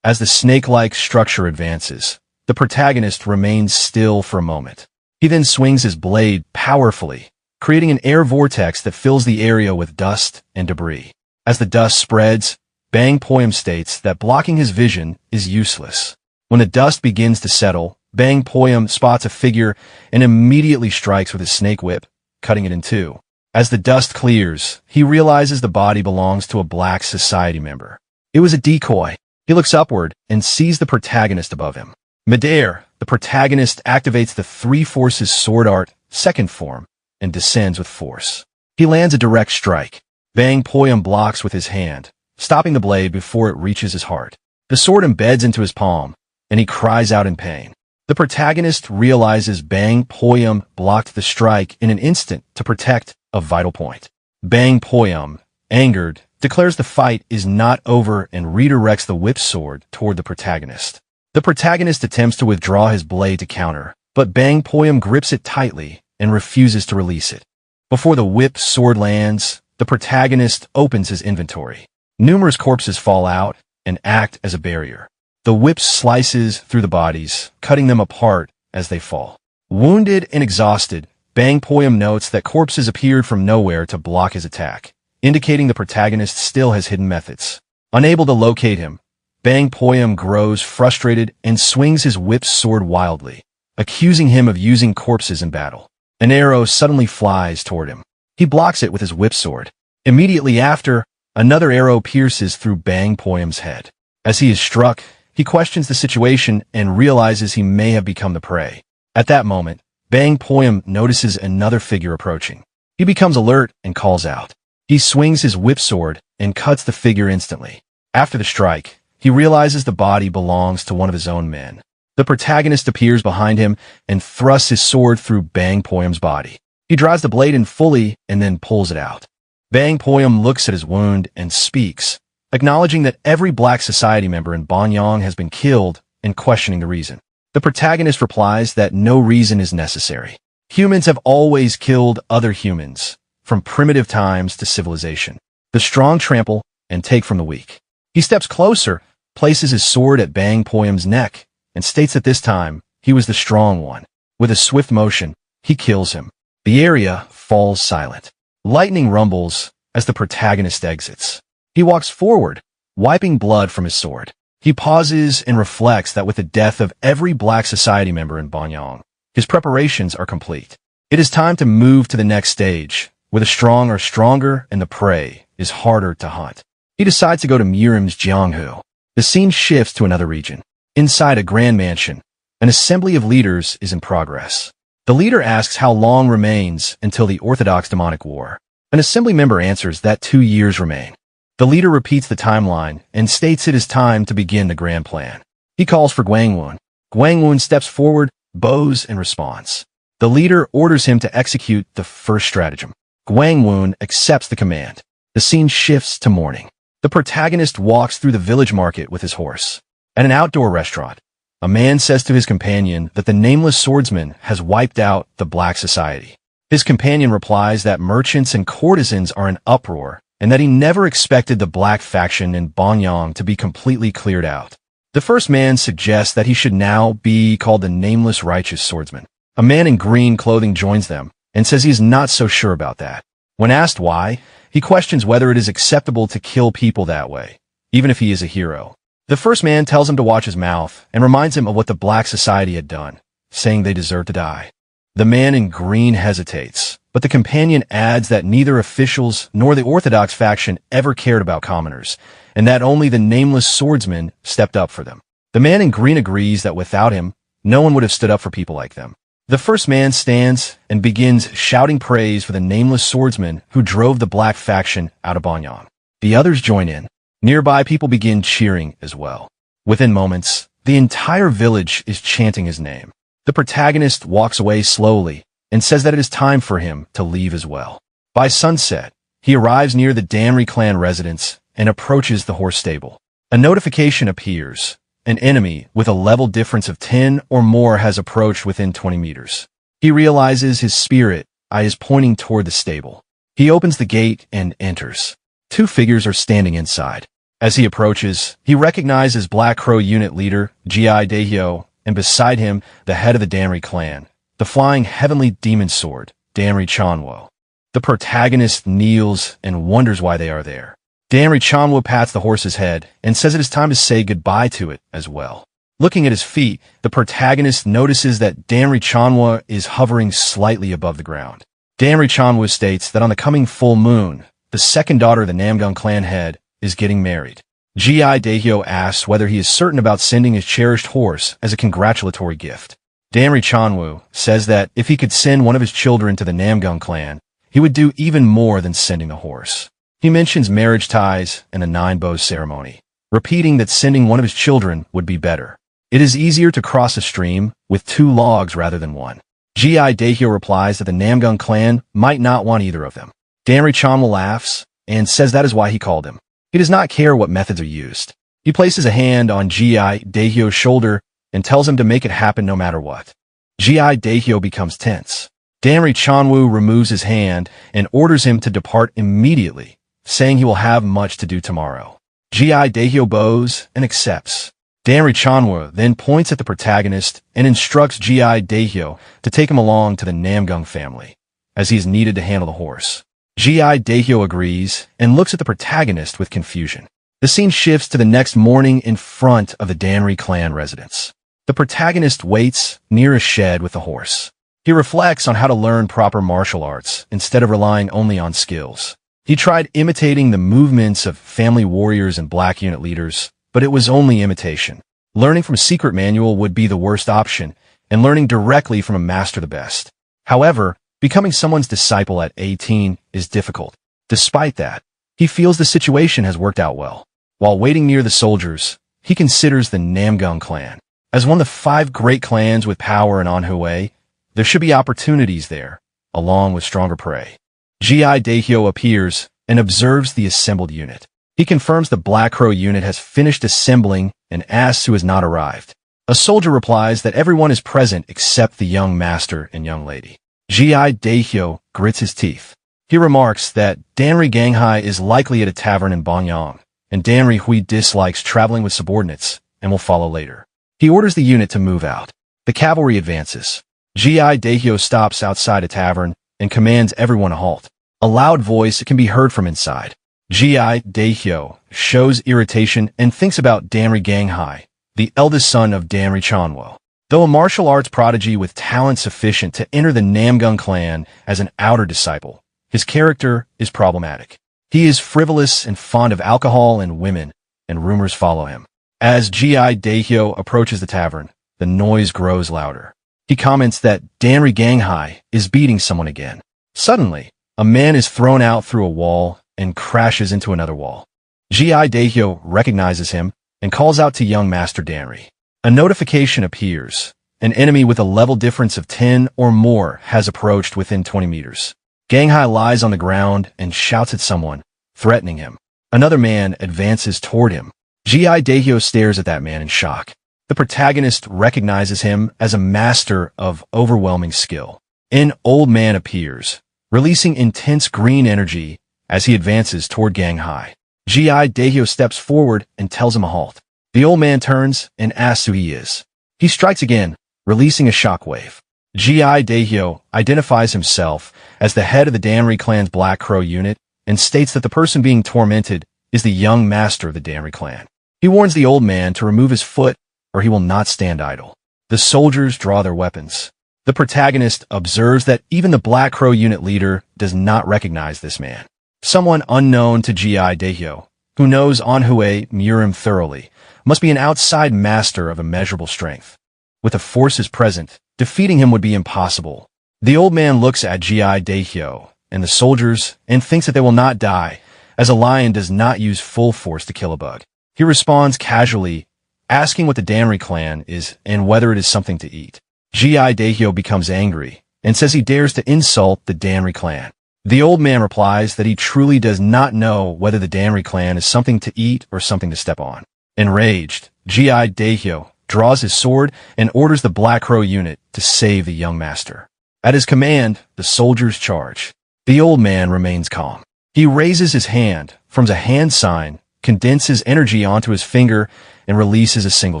As the snake-like structure advances, the protagonist remains still for a moment. He then swings his blade powerfully, creating an air vortex that fills the area with dust and debris. As the dust spreads, Bang Poyam states that blocking his vision is useless. When the dust begins to settle, Bang Poyam spots a figure and immediately strikes with his snake whip, cutting it in two. As the dust clears, he realizes the body belongs to a Black Society member. It was a decoy. He looks upward and sees the protagonist above him. Midair, the protagonist activates the Three Forces sword art, second form, and descends with force. He lands a direct strike. Bang Poyam blocks with his hand, stopping the blade before it reaches his heart. The sword embeds into his palm, and he cries out in pain. The protagonist realizes Bang Poyam blocked the strike in an instant to protect a vital point. Bang Poyam, angered, declares the fight is not over and redirects the whip sword toward the protagonist. The protagonist attempts to withdraw his blade to counter, but Bang Poyam grips it tightly and refuses to release it. Before the whip sword lands, the protagonist opens his inventory. Numerous corpses fall out and act as a barrier. The whip slices through the bodies, cutting them apart as they fall. Wounded and exhausted, Bang Poyam notes that corpses appeared from nowhere to block his attack, indicating the protagonist still has hidden methods. Unable to locate him, Bang Poyam grows frustrated and swings his whip sword wildly, accusing him of using corpses in battle. An arrow suddenly flies toward him. He blocks it with his whip sword. Immediately after, another arrow pierces through Bang Poyam's head. As he is struck, he questions the situation and realizes he may have become the prey. At that moment, Bang Poyam notices another figure approaching. He becomes alert and calls out. He swings his whip sword and cuts the figure instantly. After the strike, he realizes the body belongs to one of his own men. The protagonist appears behind him and thrusts his sword through Bang Poyam's body. He drives the blade in fully and then pulls it out. Bang Poyam looks at his wound and speaks, acknowledging that every Black Society member in Banyang has been killed and questioning the reason. The protagonist replies that no reason is necessary. Humans have always killed other humans, from primitive times to civilization. The strong trample and take from the weak. He steps closer, places his sword at Bang Poyam's neck, and states that this time, he was the strong one. With a swift motion, he kills him. The area falls silent. Lightning rumbles as the protagonist exits. He walks forward, wiping blood from his sword. He pauses and reflects that with the death of every Black Society member in Banyang, his preparations are complete. It is time to move to the next stage, where the strong are stronger and the prey is harder to hunt. He decides to go to Murim's Jianghu. The scene shifts to another region. Inside a grand mansion, an assembly of leaders is in progress. The leader asks how long remains until the Orthodox demonic war. An assembly member answers that 2 years remain. The leader repeats the timeline and states it is time to begin the grand plan. He calls for Guangwun. Guangwun steps forward, bows in response. The leader orders him to execute the first stratagem. Guangwun accepts the command. The scene shifts to morning. The protagonist walks through the village market with his horse. At an outdoor restaurant, a man says to his companion that the nameless swordsman has wiped out the Black Society. His companion replies that merchants and courtesans are in uproar and that he never expected the Black faction in Banyang to be completely cleared out. The first man suggests that he should now be called the Nameless Righteous Swordsman. A man in green clothing joins them and says he is not so sure about that. When asked why, he questions whether it is acceptable to kill people that way, even if he is a hero. The first man tells him to watch his mouth and reminds him of what the Black Society had done, saying they deserve to die. The man in green hesitates, but the companion adds that neither officials nor the Orthodox faction ever cared about commoners, and that only the Nameless Swordsman stepped up for them. The man in green agrees that without him, no one would have stood up for people like them. The first man stands and begins shouting praise for the Nameless Swordsman who drove the Black faction out of Banyang. The others join in. Nearby people begin cheering as well. Within moments, the entire village is chanting his name. The protagonist walks away slowly and says that it is time for him to leave as well. By sunset, he arrives near the Danri clan residence and approaches the horse stable. A notification appears. An enemy with a level difference of 10 or more has approached within 20 meters. He realizes his spirit eye is pointing toward the stable. He opens the gate and enters. 2 figures are standing inside. As he approaches, he recognizes Black Crow unit leader Gi Daehyo, and beside him, the head of the Danri clan, the flying heavenly demon sword, Danri Chanwo. The protagonist kneels and wonders why they are there. Danri Chanwo pats the horse's head and says it is time to say goodbye to it as well. Looking at his feet, the protagonist notices that Danri Chanwo is hovering slightly above the ground. Danri Chanwo states that on the coming full moon, the second daughter of the Namgung clan head is getting married. Gi Daehyo asks whether he is certain about sending his cherished horse as a congratulatory gift. Danri Chanwo says that if he could send one of his children to the Namgung clan, he would do even more than sending the horse. He mentions marriage ties and a 9-bow ceremony, repeating that sending one of his children would be better. It is easier to cross a stream with 2 logs rather than 1. Gi Daehyo replies that the Namgung clan might not want either of them. Danri Chanwo laughs and says that is why he called him. He does not care what methods are used. He places a hand on Gi Daehyo's shoulder and tells him to make it happen no matter what. Gi Daehyo becomes tense. Danri Chanwo removes his hand and orders him to depart immediately, saying he will have much to do tomorrow. Gi Daehyo bows and accepts. Danri Chanwo then points at the protagonist and instructs Gi Daehyo to take him along to the Namgung family, as he is needed to handle the horse. Gi Daehyo agrees and looks at the protagonist with confusion. The scene shifts to the next morning in front of the Danri clan residence. The protagonist waits near a shed with the horse. He reflects on how to learn proper martial arts instead of relying only on skills. He tried imitating the movements of family warriors and Black unit leaders, but it was only imitation. Learning from a secret manual would be the worst option, and learning directly from a master the best. However, becoming someone's disciple at 18 is difficult. Despite that, he feels the situation has worked out well. While waiting near the soldiers, he considers the Namgung clan. As one of the 5 great clans with power in Anhui, there should be opportunities there, along with stronger prey. Gi Daehyo appears and observes the assembled unit. He confirms the Black Crow unit has finished assembling and asks who has not arrived. A soldier replies that everyone is present except the young master and young lady. Gi Daehyo grits his teeth. He remarks that Danri Ganghai is likely at a tavern in Banyang, and Danri Hui dislikes traveling with subordinates and will follow later. He orders the unit to move out. The cavalry advances. G.I. Daehyo stops outside a tavern and commands everyone to halt. A loud voice can be heard from inside. G.I. Daehyo shows irritation and thinks about Danri Ganghai, the eldest son of Danri Chanwo. Though a martial arts prodigy with talent sufficient to enter the Namgung clan as an outer disciple, his character is problematic. He is frivolous and fond of alcohol and women, and rumors follow him. As G.I. Daehyo approaches the tavern, the noise grows louder. He comments that Danri Ganghai is beating someone again. Suddenly, a man is thrown out through a wall and crashes into another wall. G.I. Daehyo recognizes him and calls out to young Master Danri. A notification appears. An enemy with a level difference of 10 or more has approached within 20 meters. Ganghai lies on the ground and shouts at someone, threatening him. Another man advances toward him. G.I. Daehyo stares at that man in shock. The protagonist recognizes him as a master of overwhelming skill. An old man appears, releasing intense green energy as he advances toward Ganghai. G.I. Daehyo steps forward and tells him a halt. The old man turns and asks who he is. He strikes again, releasing a shockwave. G.I. Daehyo identifies himself as the head of the Danri clan's Black Crow unit and states that the person being tormented is the young master of the Danri clan. He warns the old man to remove his foot or he will not stand idle. The soldiers draw their weapons. The protagonist observes that even the Black Crow unit leader does not recognize this man. Someone unknown to G.I. Daehyo, who knows Anhwa Murim thoroughly, must be an outside master of immeasurable strength. With the forces present, defeating him would be impossible. The old man looks at G.I. Daehyo and the soldiers and thinks that they will not die, as a lion does not use full force to kill a bug. He responds casually, asking what the Danri clan is and whether it is something to eat. G.I. Daehyo becomes angry and says he dares to insult the Danri clan. The old man replies that he truly does not know whether the Danri clan is something to eat or something to step on. Enraged, G.I. Daehyo draws his sword and orders the Black Crow unit to save the young master. At his command, the soldiers charge. The old man remains calm. He raises his hand, forms a hand sign, condenses energy onto his finger, and releases a single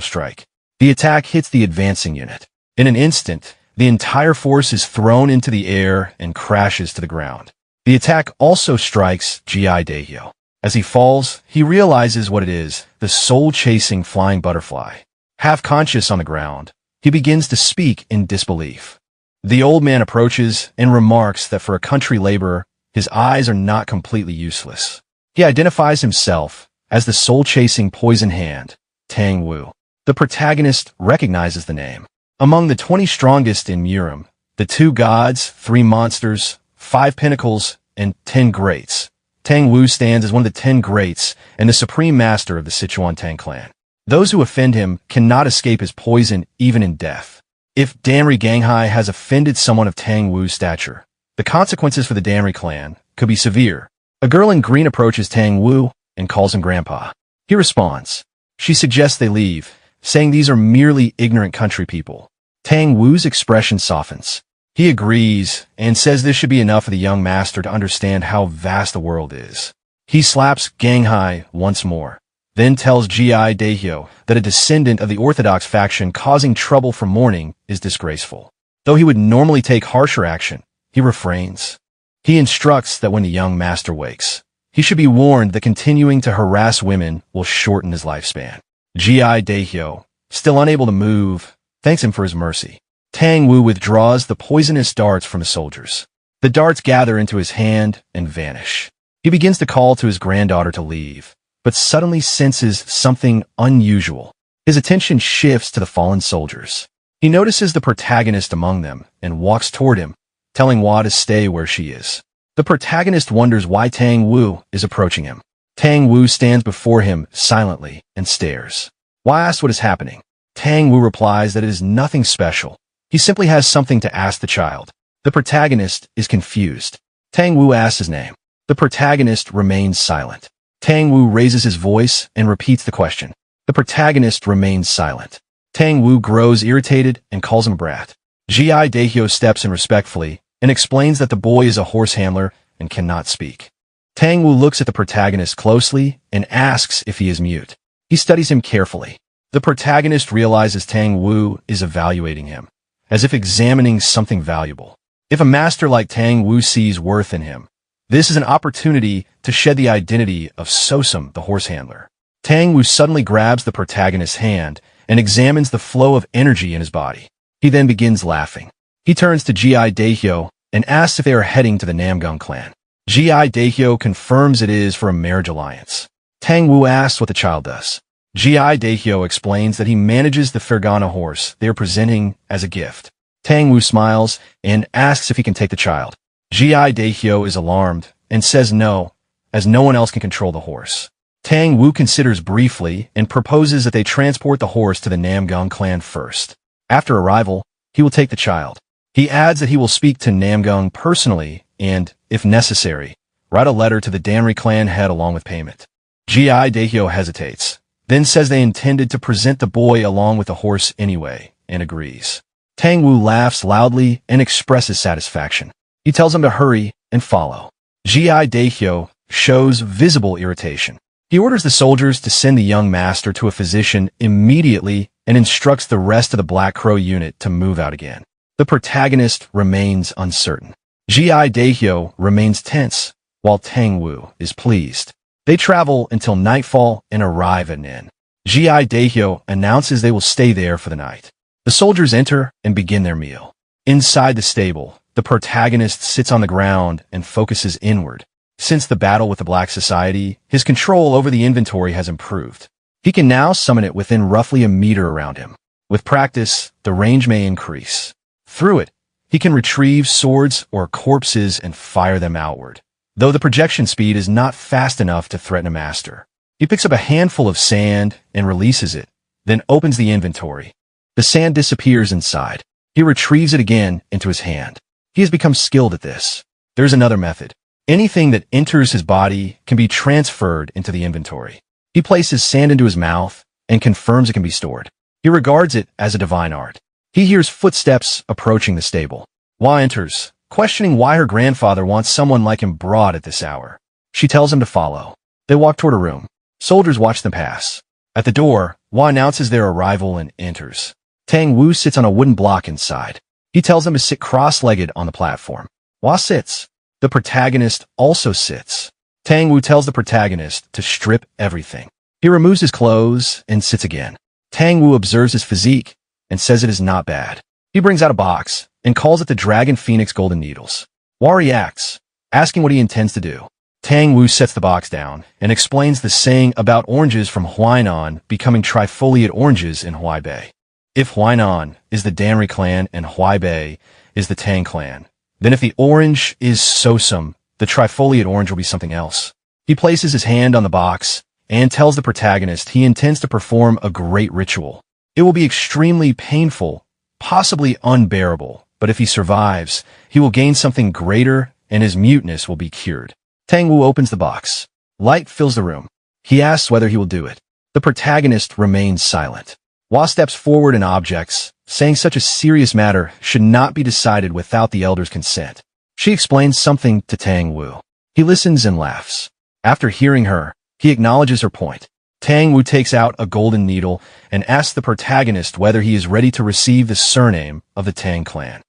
strike. The attack hits the advancing unit. In an instant, the entire force is thrown into the air and crashes to the ground. The attack also strikes G.I. Daehyo. As he falls, he realizes what it is, the soul-chasing flying butterfly. Half-conscious on the ground, he begins to speak in disbelief. The old man approaches and remarks that for a country laborer, his eyes are not completely useless. He identifies himself as the soul-chasing poison hand, Tang Wu. The protagonist recognizes the name. Among the 20 strongest in Murim, the 2 gods, 3 monsters, 5 pinnacles, and 10 greats, Tang Wu stands as one of the 10 greats and the supreme master of the Sichuan Tang clan. Those who offend him cannot escape his poison even in death. If Danri Ganghai has offended someone of Tang Wu's stature, the consequences for the Danri clan could be severe. A girl in green approaches Tang Wu and calls him grandpa. He responds. She suggests they leave, saying these are merely ignorant country people. Tang Wu's expression softens. He agrees and says this should be enough for the young master to understand how vast the world is. He slaps Ganghai once more, then tells G.I. Daehyo that a descendant of the Orthodox faction causing trouble for mourning is disgraceful. Though he would normally take harsher action, he refrains. He instructs that when the young master wakes, he should be warned that continuing to harass women will shorten his lifespan. G.I. Daehyo, still unable to move, thanks him for his mercy. Tang Wu withdraws the poisonous darts from his soldiers. The darts gather into his hand and vanish. He begins to call to his granddaughter to leave, but suddenly senses something unusual. His attention shifts to the fallen soldiers. He notices the protagonist among them and walks toward him, telling Hua to stay where she is. The protagonist wonders why Tang Wu is approaching him. Tang Wu stands before him silently and stares. Hua asks what is happening. Tang Wu replies that it is nothing special. He simply has something to ask the child. The protagonist is confused. Tang Wu asks his name. The protagonist remains silent. Tang Wu raises his voice and repeats the question. The protagonist remains silent. Tang Wu grows irritated and calls him a brat. G.I. Daehyo steps in respectfully and explains that the boy is a horse handler and cannot speak. Tang Wu looks at the protagonist closely and asks if he is mute. He studies him carefully. The protagonist realizes Tang Wu is evaluating him, as if examining something valuable. If a master like Tang Wu sees worth in him, this is an opportunity to shed the identity of Sosum, the horse handler. Tang Wu suddenly grabs the protagonist's hand and examines the flow of energy in his body. He then begins laughing. He turns to Gi Daehyo and asks if they are heading to the Namgung clan. Gi Daehyo confirms it is for a marriage alliance. Tang Wu asks what the child does. Gi Daehyo explains that he manages the Fergana horse they are presenting as a gift. Tang Wu smiles and asks if he can take the child. Gi Daehyo is alarmed and says no, as no one else can control the horse. Tang Wu considers briefly and proposes that they transport the horse to the Namgung clan first. After arrival, he will take the child. He adds that he will speak to Namgung personally and, if necessary, write a letter to the Danri clan head along with payment. Gi Daehyo hesitates, then says they intended to present the boy along with the horse anyway, and agrees. Tang Wu laughs loudly and expresses satisfaction. He tells him to hurry and follow. Gi Daehyo shows visible irritation. He orders the soldiers to send the young master to a physician immediately and instructs the rest of the Black Crow unit to move out again. The protagonist remains uncertain. Gi Daehyo remains tense, while Tang Wu is pleased. They travel until nightfall and arrive at an inn. Gi Daehyo announces they will stay there for the night. The soldiers enter and begin their meal. Inside the stable, the protagonist sits on the ground and focuses inward. Since the battle with the Black Society, his control over the inventory has improved. He can now summon it within roughly a meter around him. With practice, the range may increase. Through it, he can retrieve swords or corpses and fire them outward, though the projection speed is not fast enough to threaten a master. He picks up a handful of sand and releases it, then opens the inventory. The sand disappears inside. He retrieves it again into his hand. He has become skilled at this. There's another method. Anything that enters his body can be transferred into the inventory. He places sand into his mouth and confirms it can be stored. He regards it as a divine art. He hears footsteps approaching the stable. Hua enters, questioning why her grandfather wants someone like him brought at this hour. She tells him to follow. They walk toward a room. Soldiers watch them pass. At the door, Hua announces their arrival and enters. Tang Wu sits on a wooden block inside. He tells them to sit cross-legged on the platform. Hua sits. The protagonist also sits. Tang Wu tells the protagonist to strip everything. He removes his clothes and sits again. Tang Wu observes his physique and says it is not bad. He brings out a box and calls it the Dragon Phoenix Golden Needles. Hua reacts, asking what he intends to do. Tang Wu sets the box down and explains the saying about oranges from Huainan becoming trifoliate oranges in Huaibei. If Huainan is the Danri clan and Huaibei is the Tang clan, then if the orange is Sosum, the trifoliate orange will be something else. He places his hand on the box and tells the protagonist he intends to perform a great ritual. It will be extremely painful, possibly unbearable, but if he survives, he will gain something greater and his muteness will be cured. Tang Wu opens the box. Light fills the room. He asks whether he will do it. The protagonist remains silent. Hua steps forward and objects, saying such a serious matter should not be decided without the elder's consent. She explains something to Tang Wu. He listens and laughs. After hearing her, he acknowledges her point. Tang Wu takes out a golden needle and asks the protagonist whether he is ready to receive the surname of the Tang clan.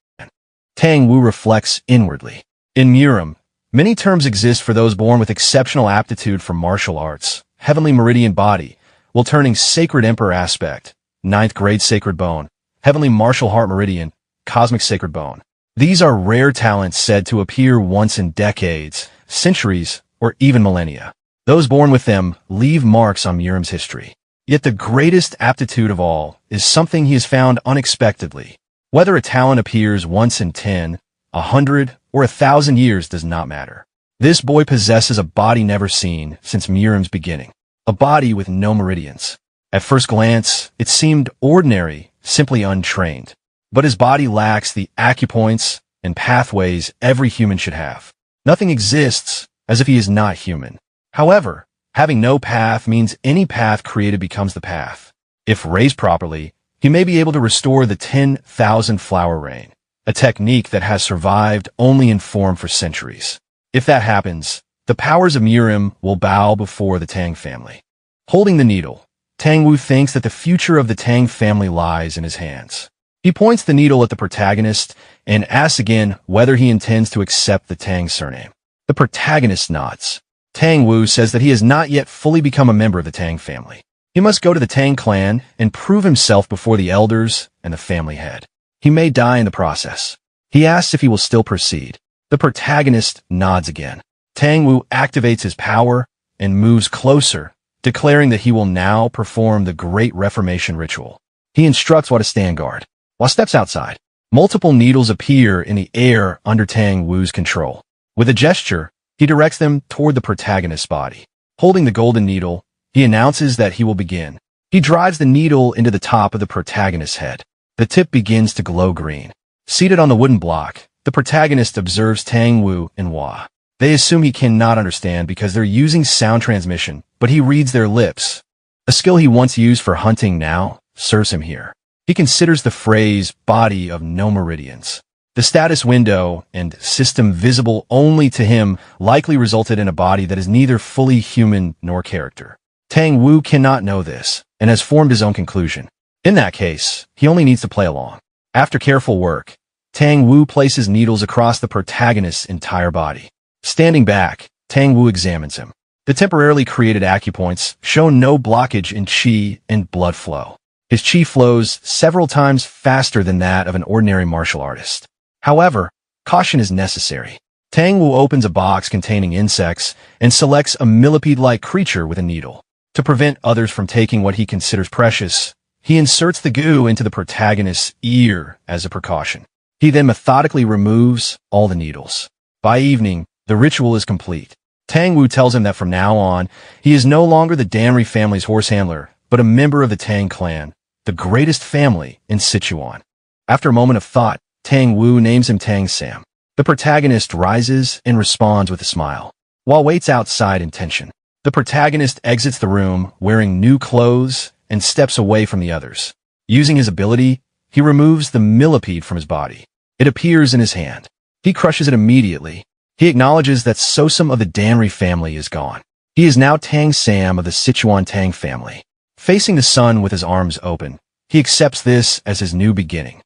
Tang Wu reflects inwardly. In Murim, many terms exist for those born with exceptional aptitude for martial arts, heavenly meridian body, while turning sacred emperor aspect, 9th grade sacred bone, heavenly martial heart meridian, cosmic sacred bone. These are rare talents said to appear once in decades, centuries, or even millennia. Those born with them leave marks on Murim's history. Yet the greatest aptitude of all is something he has found unexpectedly. Whether a talent appears once in 10, 100, or 1,000 years does not matter. This boy possesses a body never seen since Murim's beginning. A body with no meridians. At first glance, it seemed ordinary, simply untrained. But his body lacks the acupoints and pathways every human should have. Nothing exists as if he is not human. However, having no path means any path created becomes the path. If raised properly, he may be able to restore the 10,000 flower rain, a technique that has survived only in form for centuries. If that happens, the powers of Murim will bow before the Tang family. Holding the needle, Tang Wu thinks that the future of the Tang family lies in his hands. He points the needle at the protagonist and asks again whether he intends to accept the Tang surname. The protagonist nods. Tang Wu says that he has not yet fully become a member of the Tang family. He must go to the Tang clan and prove himself before the elders and the family head. He may die in the process. He asks if he will still proceed. The protagonist nods again. Tang Wu activates his power and moves closer, declaring that he will now perform the Great Reformation ritual. He instructs Hua to stand guard. Hua steps outside. Multiple needles appear in the air under Tang Wu's control. With a gesture, he directs them toward the protagonist's body. Holding the golden needle, he announces that he will begin. He drives the needle into the top of the protagonist's head. The tip begins to glow green. Seated on the wooden block, the protagonist observes Tang Wu and Hua. They assume he cannot understand because they're using sound transmission, but he reads their lips. A skill he once used for hunting now serves him here. He considers the phrase body of no meridians. The status window and system visible only to him likely resulted in a body that is neither fully human nor character. Tang Wu cannot know this and has formed his own conclusion. In that case, he only needs to play along. After careful work, Tang Wu places needles across the protagonist's entire body. Standing back, Tang Wu examines him. The temporarily created acupoints show no blockage in qi and blood flow. His qi flows several times faster than that of an ordinary martial artist. However, caution is necessary. Tang Wu opens a box containing insects and selects a millipede-like creature with a needle. To prevent others from taking what he considers precious, he inserts the goo into the protagonist's ear as a precaution. He then methodically removes all the needles. By evening, the ritual is complete. Tang Wu tells him that from now on, he is no longer the Danri family's horse handler, but a member of the Tang clan, the greatest family in Sichuan. After a moment of thought, Tang Wu names him Tang Sam. The protagonist rises and responds with a smile. While waits outside in tension, the protagonist exits the room wearing new clothes and steps away from the others. Using his ability, he removes the millipede from his body. It appears in his hand. He crushes it immediately. He acknowledges that Sosum of the Danri family is gone. He is now Tang Sam of the Sichuan Tang family. Facing the sun with his arms open, he accepts this as his new beginning.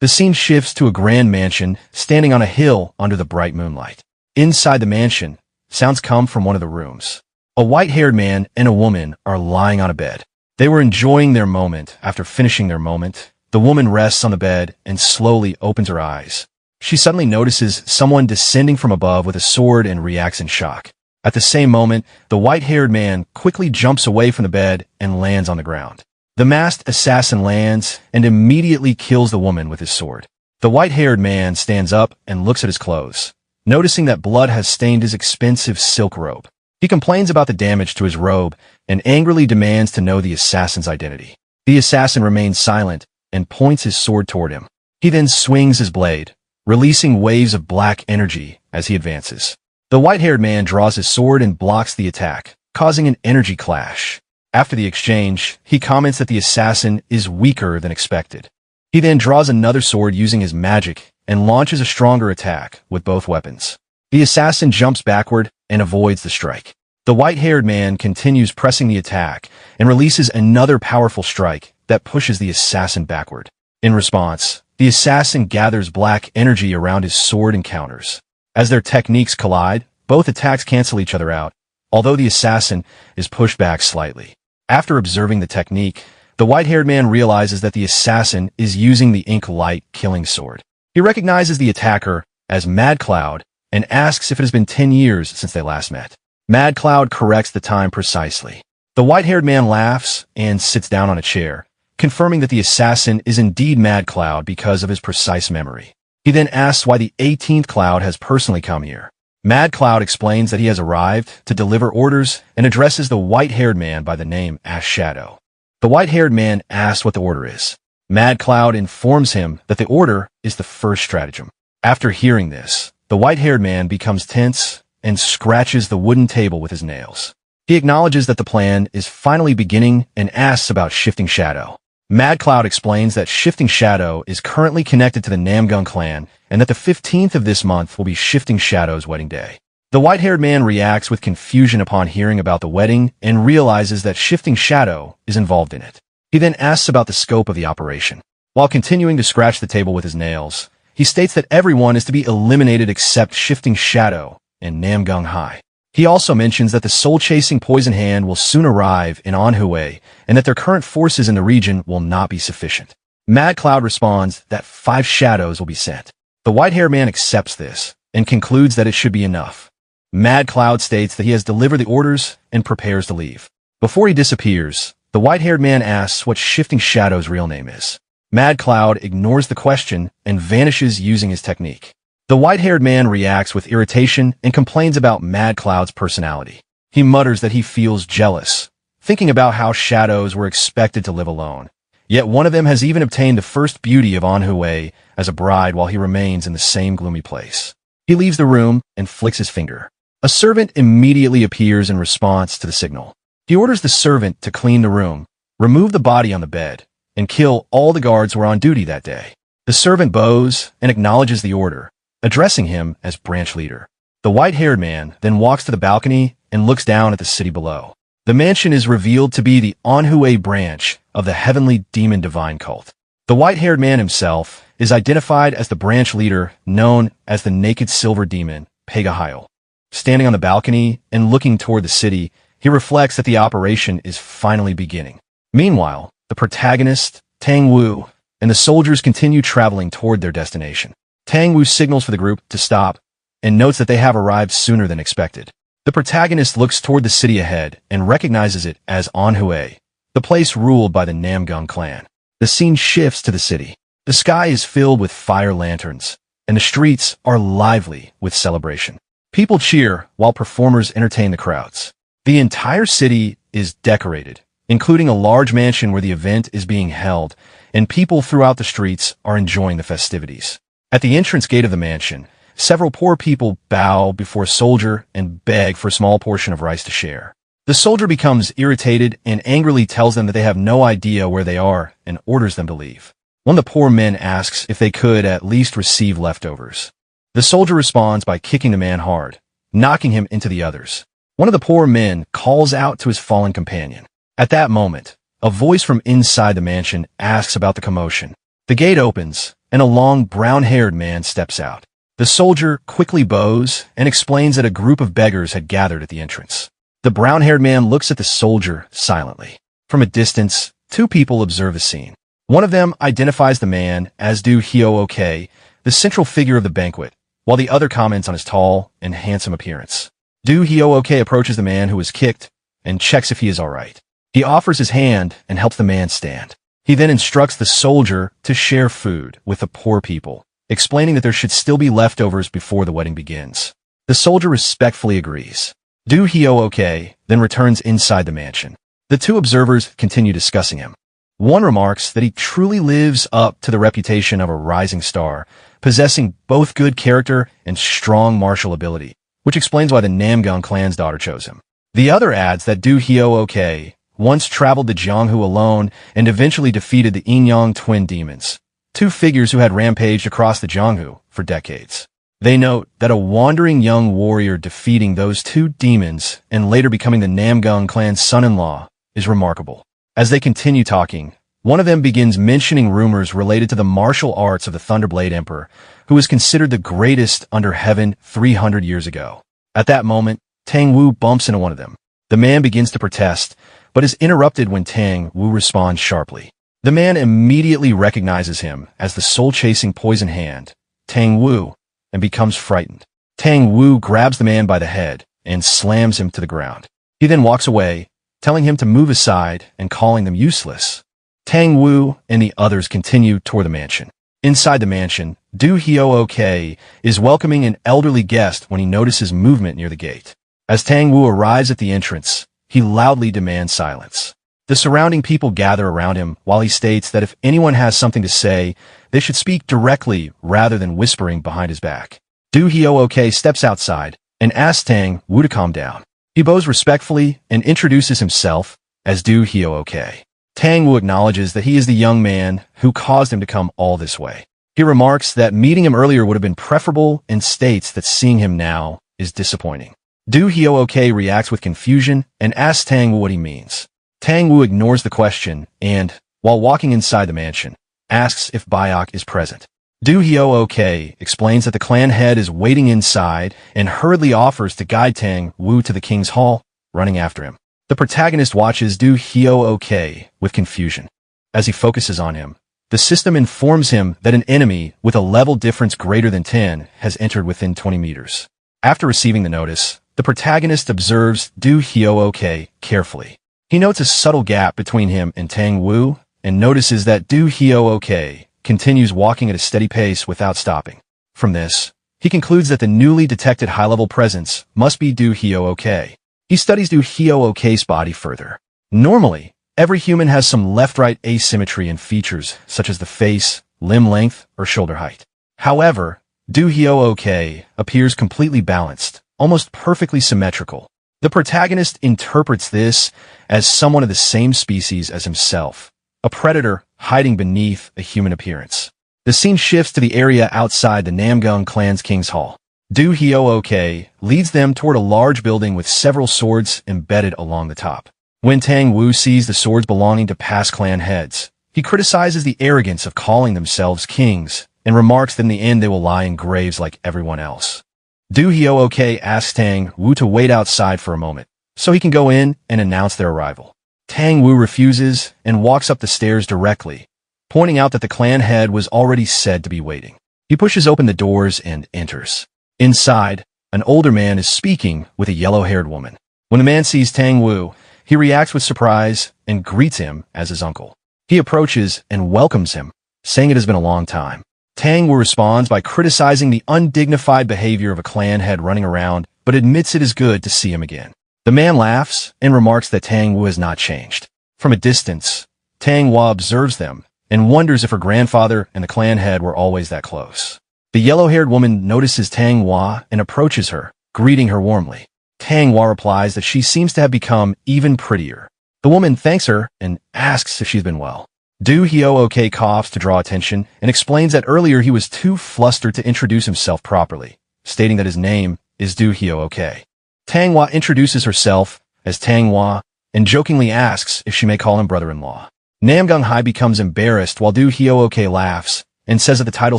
The scene shifts to a grand mansion standing on a hill under the bright moonlight. Inside the mansion, sounds come from one of the rooms. A white-haired man and a woman are lying on a bed. They were enjoying their moment. After finishing their moment, the woman rests on the bed and slowly opens her eyes. She suddenly notices someone descending from above with a sword and reacts in shock. At the same moment, the white-haired man quickly jumps away from the bed and lands on the ground. The masked assassin lands and immediately kills the woman with his sword. The white-haired man stands up and looks at his clothes, noticing that blood has stained his expensive silk robe. He complains about the damage to his robe and angrily demands to know the assassin's identity. The assassin remains silent and points his sword toward him. He then swings his blade, releasing waves of black energy as he advances. The white-haired man draws his sword and blocks the attack, causing an energy clash. After the exchange, he comments that the assassin is weaker than expected. He then draws another sword using his magic and launches a stronger attack with both weapons. The assassin jumps backward and avoids the strike. The white-haired man continues pressing the attack and releases another powerful strike that pushes the assassin backward. In response, the assassin gathers black energy around his sword and counters. As their techniques collide, both attacks cancel each other out, although the assassin is pushed back slightly. After observing the technique, the white-haired man realizes that the assassin is using the ink light killing sword. He recognizes the attacker as Mad Cloud and asks if it has been 10 years since they last met. Mad Cloud corrects the time precisely. The white-haired man laughs and sits down on a chair, confirming that the assassin is indeed Mad Cloud because of his precise memory. He then asks why the 18th Cloud has personally come here. Mad Cloud explains that he has arrived to deliver orders and addresses the white-haired man by the name Ash Shadow. The white-haired man asks what the order is. Mad Cloud informs him that the order is the first stratagem. After hearing this, the white-haired man becomes tense and scratches the wooden table with his nails. He acknowledges that the plan is finally beginning and asks about Shifting Shadow. Mad Cloud explains that Shifting Shadow is currently connected to the Namgung clan and that the 15th of this month will be Shifting Shadow's wedding day. The white-haired man reacts with confusion upon hearing about the wedding and realizes that Shifting Shadow is involved in it. He then asks about the scope of the operation. While continuing to scratch the table with his nails, he states that everyone is to be eliminated except Shifting Shadow and Namgung-hai. He also mentions that the soul-chasing poison hand will soon arrive in Anhui and that their current forces in the region will not be sufficient. Mad Cloud responds that 5 shadows will be sent. The white-haired man accepts this and concludes that it should be enough. Mad Cloud states that he has delivered the orders and prepares to leave. Before he disappears, the white-haired man asks what Shifting Shadow's real name is. Mad Cloud ignores the question and vanishes using his technique. The white-haired man reacts with irritation and complains about Mad Cloud's personality. He mutters that he feels jealous, thinking about how shadows were expected to live alone. Yet one of them has even obtained the first beauty of Anhui as a bride while he remains in the same gloomy place. He leaves the room and flicks his finger. A servant immediately appears in response to the signal. He orders the servant to clean the room, remove the body on the bed, and kill all the guards who were on duty that day. The servant bows and acknowledges the order, addressing him as branch leader. The white-haired man then walks to the balcony and looks down at the city below. The mansion is revealed to be the Anhui branch of the heavenly demon divine cult. The white-haired man himself is identified as the branch leader known as the naked silver demon, Pegahile. Standing on the balcony and looking toward the city, he reflects that the operation is finally beginning. Meanwhile, the protagonist, Tang Wu, and the soldiers continue traveling toward their destination. Tang Wu signals for the group to stop and notes that they have arrived sooner than expected. The protagonist looks toward the city ahead and recognizes it as Anhui, the place ruled by the Namgung clan. The scene shifts to the city. The sky is filled with fire lanterns, and the streets are lively with celebration. People cheer while performers entertain the crowds. The entire city is decorated, including a large mansion where the event is being held, and people throughout the streets are enjoying the festivities. At the entrance gate of the mansion, several poor people bow before a soldier and beg for a small portion of rice to share. The soldier becomes irritated and angrily tells them that they have no idea where they are and orders them to leave. One of the poor men asks if they could at least receive leftovers. The soldier responds by kicking the man hard, knocking him into the others. One of the poor men calls out to his fallen companion. At that moment, a voice from inside the mansion asks about the commotion. The gate opens, and a long brown-haired man steps out. The soldier quickly bows and explains that a group of beggars had gathered at the entrance. The brown-haired man looks at the soldier silently. From a distance, 2 people observe the scene. One of them identifies the man as Du Hyo-ok, the central figure of the banquet, while the other comments on his tall and handsome appearance. Du Hyo-ok approaches the man who was kicked and checks if he is all right. He offers his hand and helps the man stand. He then instructs the soldier to share food with the poor people, explaining that there should still be leftovers before the wedding begins. The soldier respectfully agrees. Du Hyo-ok then returns inside the mansion. The 2 observers continue discussing him. One remarks that he truly lives up to the reputation of a rising star, possessing both good character and strong martial ability, which explains why the Namgung clan's daughter chose him. The other adds that Du Hyo-ok once traveled to Jianghu alone and eventually defeated the Yin-Yang twin demons, 2 figures who had rampaged across the Jianghu for decades. They note that a wandering young warrior defeating those 2 demons and later becoming the Namgung clan's son-in-law is remarkable. As they continue talking, one of them begins mentioning rumors related to the martial arts of the Thunderblade Emperor, who was considered the greatest under heaven 300 years ago. At that moment, Tang Wu bumps into one of them. The man begins to protest, but is interrupted when Tang Wu responds sharply. The man immediately recognizes him as the soul-chasing poison hand, Tang Wu, and becomes frightened. Tang Wu grabs the man by the head and slams him to the ground. He then walks away, telling him to move aside and calling them useless. Tang Wu and the others continue toward the mansion. Inside the mansion, Du Hyo-ok is welcoming an elderly guest when he notices movement near the gate. As Tang Wu arrives at the entrance, he loudly demands silence. The surrounding people gather around him while he states that if anyone has something to say, they should speak directly rather than whispering behind his back. Du Hyo-ok steps outside and asks Tang Wu to calm down. He bows respectfully and introduces himself as Du Hyo-ok. Tang Wu acknowledges that he is the young man who caused him to come all this way. He remarks that meeting him earlier would have been preferable and states that seeing him now is disappointing. Du Hyo-ok reacts with confusion and asks Tang Wu what he means. Tang Wu ignores the question and, while walking inside the mansion, asks if Byok is present. Du Hyo-ok explains that the clan head is waiting inside and hurriedly offers to guide Tang Wu to the king's hall, running after him. The protagonist watches Du Hyo-ok with confusion. As he focuses on him, the system informs him that an enemy with a level difference greater than 10 has entered within 20 meters. After receiving the notice, the protagonist observes Du Hyo-ok carefully. He notes a subtle gap between him and Tang Wu and notices that Du Hyo-ok continues walking at a steady pace without stopping. From this, he concludes that the newly detected high-level presence must be Du Hyo-ok. He studies Du Hyo-ok's body further. Normally, every human has some left-right asymmetry in features such as the face, limb length, or shoulder height. However, Du Hyo-ok appears completely balanced, almost perfectly symmetrical. The protagonist interprets this as someone of the same species as himself, a predator hiding beneath a human appearance. The scene shifts to the area outside the Namgung clan's King's Hall. Du Hyo-ok leads them toward a large building with several swords embedded along the top. When Tang Wu sees the swords belonging to past clan heads, he criticizes the arrogance of calling themselves kings and remarks that in the end they will lie in graves like everyone else. Du Hyo-ok asks Tang Wu to wait outside for a moment, so he can go in and announce their arrival. Tang Wu refuses and walks up the stairs directly, pointing out that the clan head was already said to be waiting. He pushes open the doors and enters. Inside, an older man is speaking with a yellow-haired woman. When the man sees Tang Wu, he reacts with surprise and greets him as his uncle. He approaches and welcomes him, saying it has been a long time. Tang Wu responds by criticizing the undignified behavior of a clan head running around, but admits it is good to see him again. The man laughs and remarks that Tang Wu has not changed. From a distance, Tang Wu observes them and wonders if her grandfather and the clan head were always that close. The yellow-haired woman notices Tang Wu and approaches her, greeting her warmly. Tang Wu replies that she seems to have become even prettier. The woman thanks her and asks if she's been well. Du Hyo-ok coughs to draw attention and explains that earlier he was too flustered to introduce himself properly, stating that his name is Du Hyo-ok. Tang Wu introduces herself as Tang Wu and jokingly asks if she may call him brother-in-law. Namgung Hai becomes embarrassed while Du Hyo-ok laughs and says that the title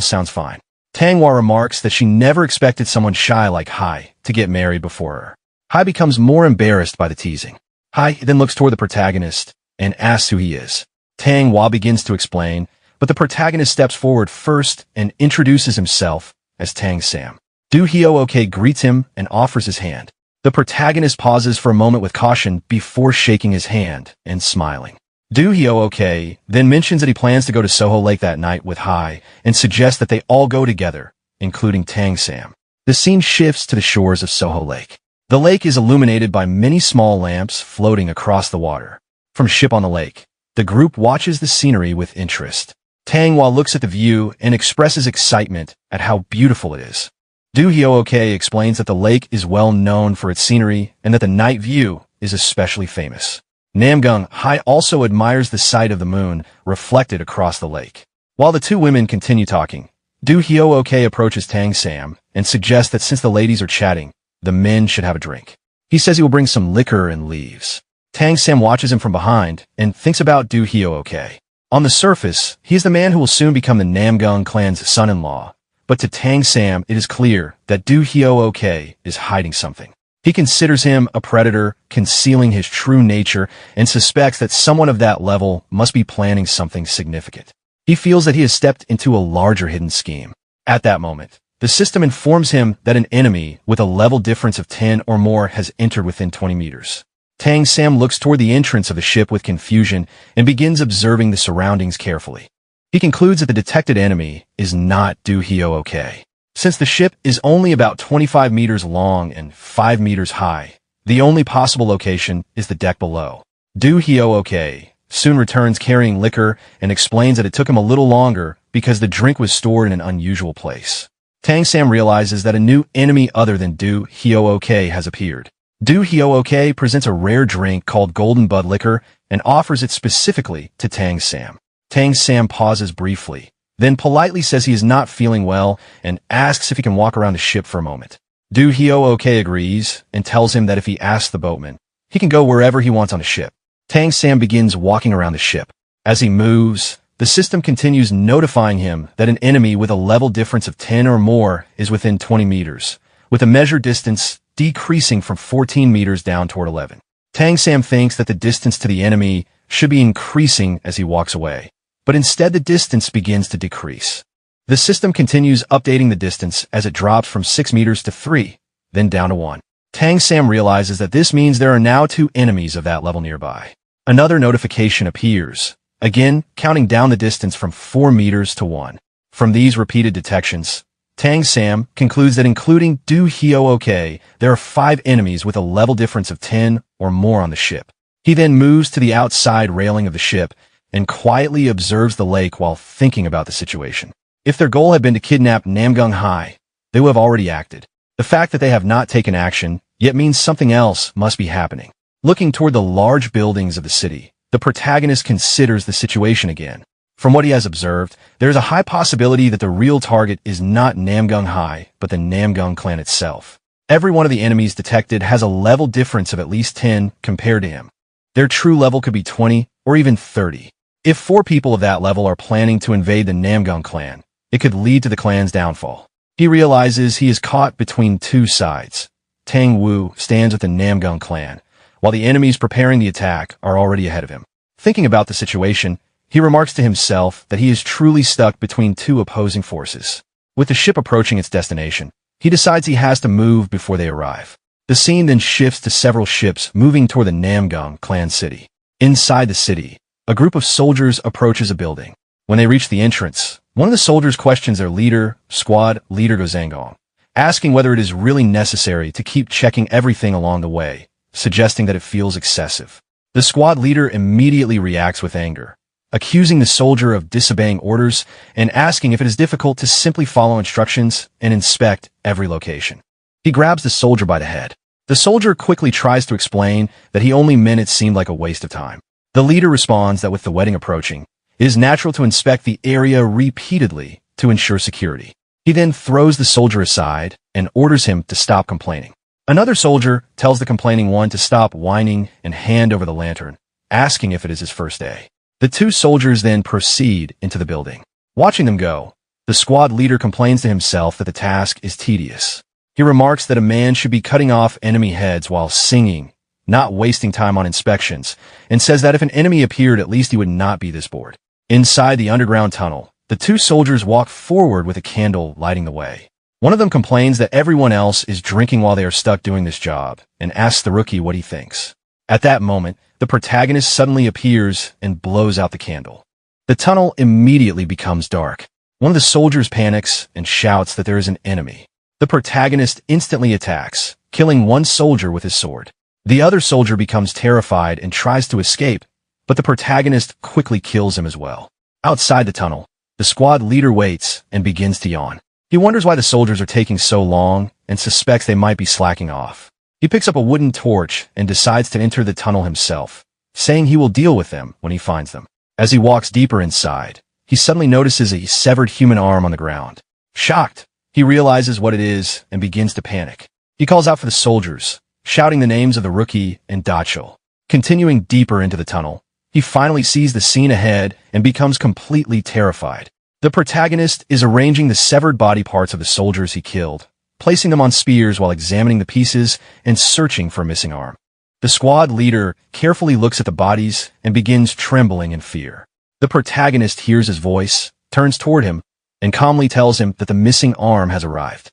sounds fine. Tang Wu remarks that she never expected someone shy like Hai to get married before her. Hai becomes more embarrassed by the teasing. Hai then looks toward the protagonist and asks who he is. Tang Wu begins to explain, but the protagonist steps forward first and introduces himself as Tang Sam. Du Hyo-ok greets him and offers his hand. The protagonist pauses for a moment with caution before shaking his hand and smiling. Du Hyo-ok then mentions that he plans to go to Soho Lake that night with Hai and suggests that they all go together, including Tang Sam. The scene shifts to the shores of Soho Lake. The lake is illuminated by many small lamps floating across the water. From a ship on the lake, the group watches the scenery with interest. Tang Wu looks at the view and expresses excitement at how beautiful it is. Du Hyo-ok explains that the lake is well known for its scenery and that the night view is especially famous. Namgung Hai also admires the sight of the moon reflected across the lake. While the two women continue talking, Du Hyo-ok approaches Tang Sam and suggests that since the ladies are chatting, the men should have a drink. He says he will bring some liquor and leaves. Tang Sam watches him from behind and thinks about Du Hyo-ok. On the surface, he is the man who will soon become the Namgung clan's son-in-law, but to Tang Sam it is clear that Du Hyo-ok is hiding something. He considers him a predator, concealing his true nature, and suspects that someone of that level must be planning something significant. He feels that he has stepped into a larger hidden scheme. At that moment, the system informs him that an enemy with a level difference of 10 or more has entered within 20 meters. Tang Sam looks toward the entrance of the ship with confusion and begins observing the surroundings carefully. He concludes that the detected enemy is not Du Hyo-ok. Since the ship is only about 25 meters long and 5 meters high, the only possible location is the deck below. Du Hyo-ok soon returns carrying liquor and explains that it took him a little longer because the drink was stored in an unusual place. Tang Sam realizes that a new enemy other than Du Hyo-ok has appeared. Du Hyo-ok presents a rare drink called Golden Bud Liquor and offers it specifically to Tang Sam. Tang Sam pauses briefly, then politely says he is not feeling well and asks if he can walk around the ship for a moment. Du Hyo-ok agrees and tells him that if he asks the boatman, he can go wherever he wants on the ship. Tang Sam begins walking around the ship. As he moves, the system continues notifying him that an enemy with a level difference of 10 or more is within 20 meters, with a measured distance decreasing from 14 meters down toward 11. Tang Sam thinks that the distance to the enemy should be increasing as he walks away, but instead the distance begins to decrease. The system continues updating the distance as it drops from 6 meters to 3, then down to 1. Tang Sam realizes that this means there are now 2 enemies of that level nearby. Another notification appears, again counting down the distance from 4 meters to 1. From these repeated detections, Tang Sam concludes that including Du Hyo-ok, there are 5 enemies with a level difference of 10 or more on the ship. He then moves to the outside railing of the ship and quietly observes the lake while thinking about the situation. If their goal had been to kidnap Namgung Hai, they would have already acted. The fact that they have not taken action yet means something else must be happening. Looking toward the large buildings of the city, the protagonist considers the situation again. From what he has observed, there is a high possibility that the real target is not Namgung Hai, but the Namgung clan itself. Every one of the enemies detected has a level difference of at least 10 compared to him. Their true level could be 20 or even 30. If 4 people of that level are planning to invade the Namgung clan, it could lead to the clan's downfall. He realizes he is caught between 2 sides. Tang Wu stands with the Namgung clan, while the enemies preparing the attack are already ahead of him. Thinking about the situation, he remarks to himself that he is truly stuck between 2 opposing forces. With the ship approaching its destination, he decides he has to move before they arrive. The scene then shifts to several ships moving toward the Namgung clan city. Inside the city, a group of soldiers approaches a building. When they reach the entrance, one of the soldiers questions their leader, squad leader Gozangong, asking whether it is really necessary to keep checking everything along the way, suggesting that it feels excessive. The squad leader immediately reacts with anger, accusing the soldier of disobeying orders and asking if it is difficult to simply follow instructions and inspect every location. He grabs the soldier by the head. The soldier quickly tries to explain that he only meant it seemed like a waste of time. The leader responds that with the wedding approaching, it is natural to inspect the area repeatedly to ensure security. He then throws the soldier aside and orders him to stop complaining. Another soldier tells the complaining one to stop whining and hand over the lantern, asking if it is his first day. The 2 soldiers then proceed into the building. Watching them go, the squad leader complains to himself that the task is tedious. He remarks that a man should be cutting off enemy heads while singing, not wasting time on inspections, and says that if an enemy appeared, at least he would not be this bored. Inside the underground tunnel, the 2 soldiers walk forward with a candle lighting the way. One of them complains that everyone else is drinking while they are stuck doing this job, and asks the rookie what he thinks. At that moment, the protagonist suddenly appears and blows out the candle. The tunnel immediately becomes dark. One of the soldiers panics and shouts that there is an enemy. The protagonist instantly attacks, killing one soldier with his sword. The other soldier becomes terrified and tries to escape, but the protagonist quickly kills him as well. Outside the tunnel, the squad leader waits and begins to yawn. He wonders why the soldiers are taking so long and suspects they might be slacking off. He picks up a wooden torch and decides to enter the tunnel himself, saying he will deal with them when he finds them. As he walks deeper inside, he suddenly notices a severed human arm on the ground. Shocked, he realizes what it is and begins to panic. He calls out for the soldiers, shouting the names of the rookie and Dachel. Continuing deeper into the tunnel, he finally sees the scene ahead and becomes completely terrified. The protagonist is arranging the severed body parts of the soldiers he killed, placing them on spears while examining the pieces and searching for a missing arm. The squad leader carefully looks at the bodies and begins trembling in fear. The protagonist hears his voice, turns toward him, and calmly tells him that the missing arm has arrived.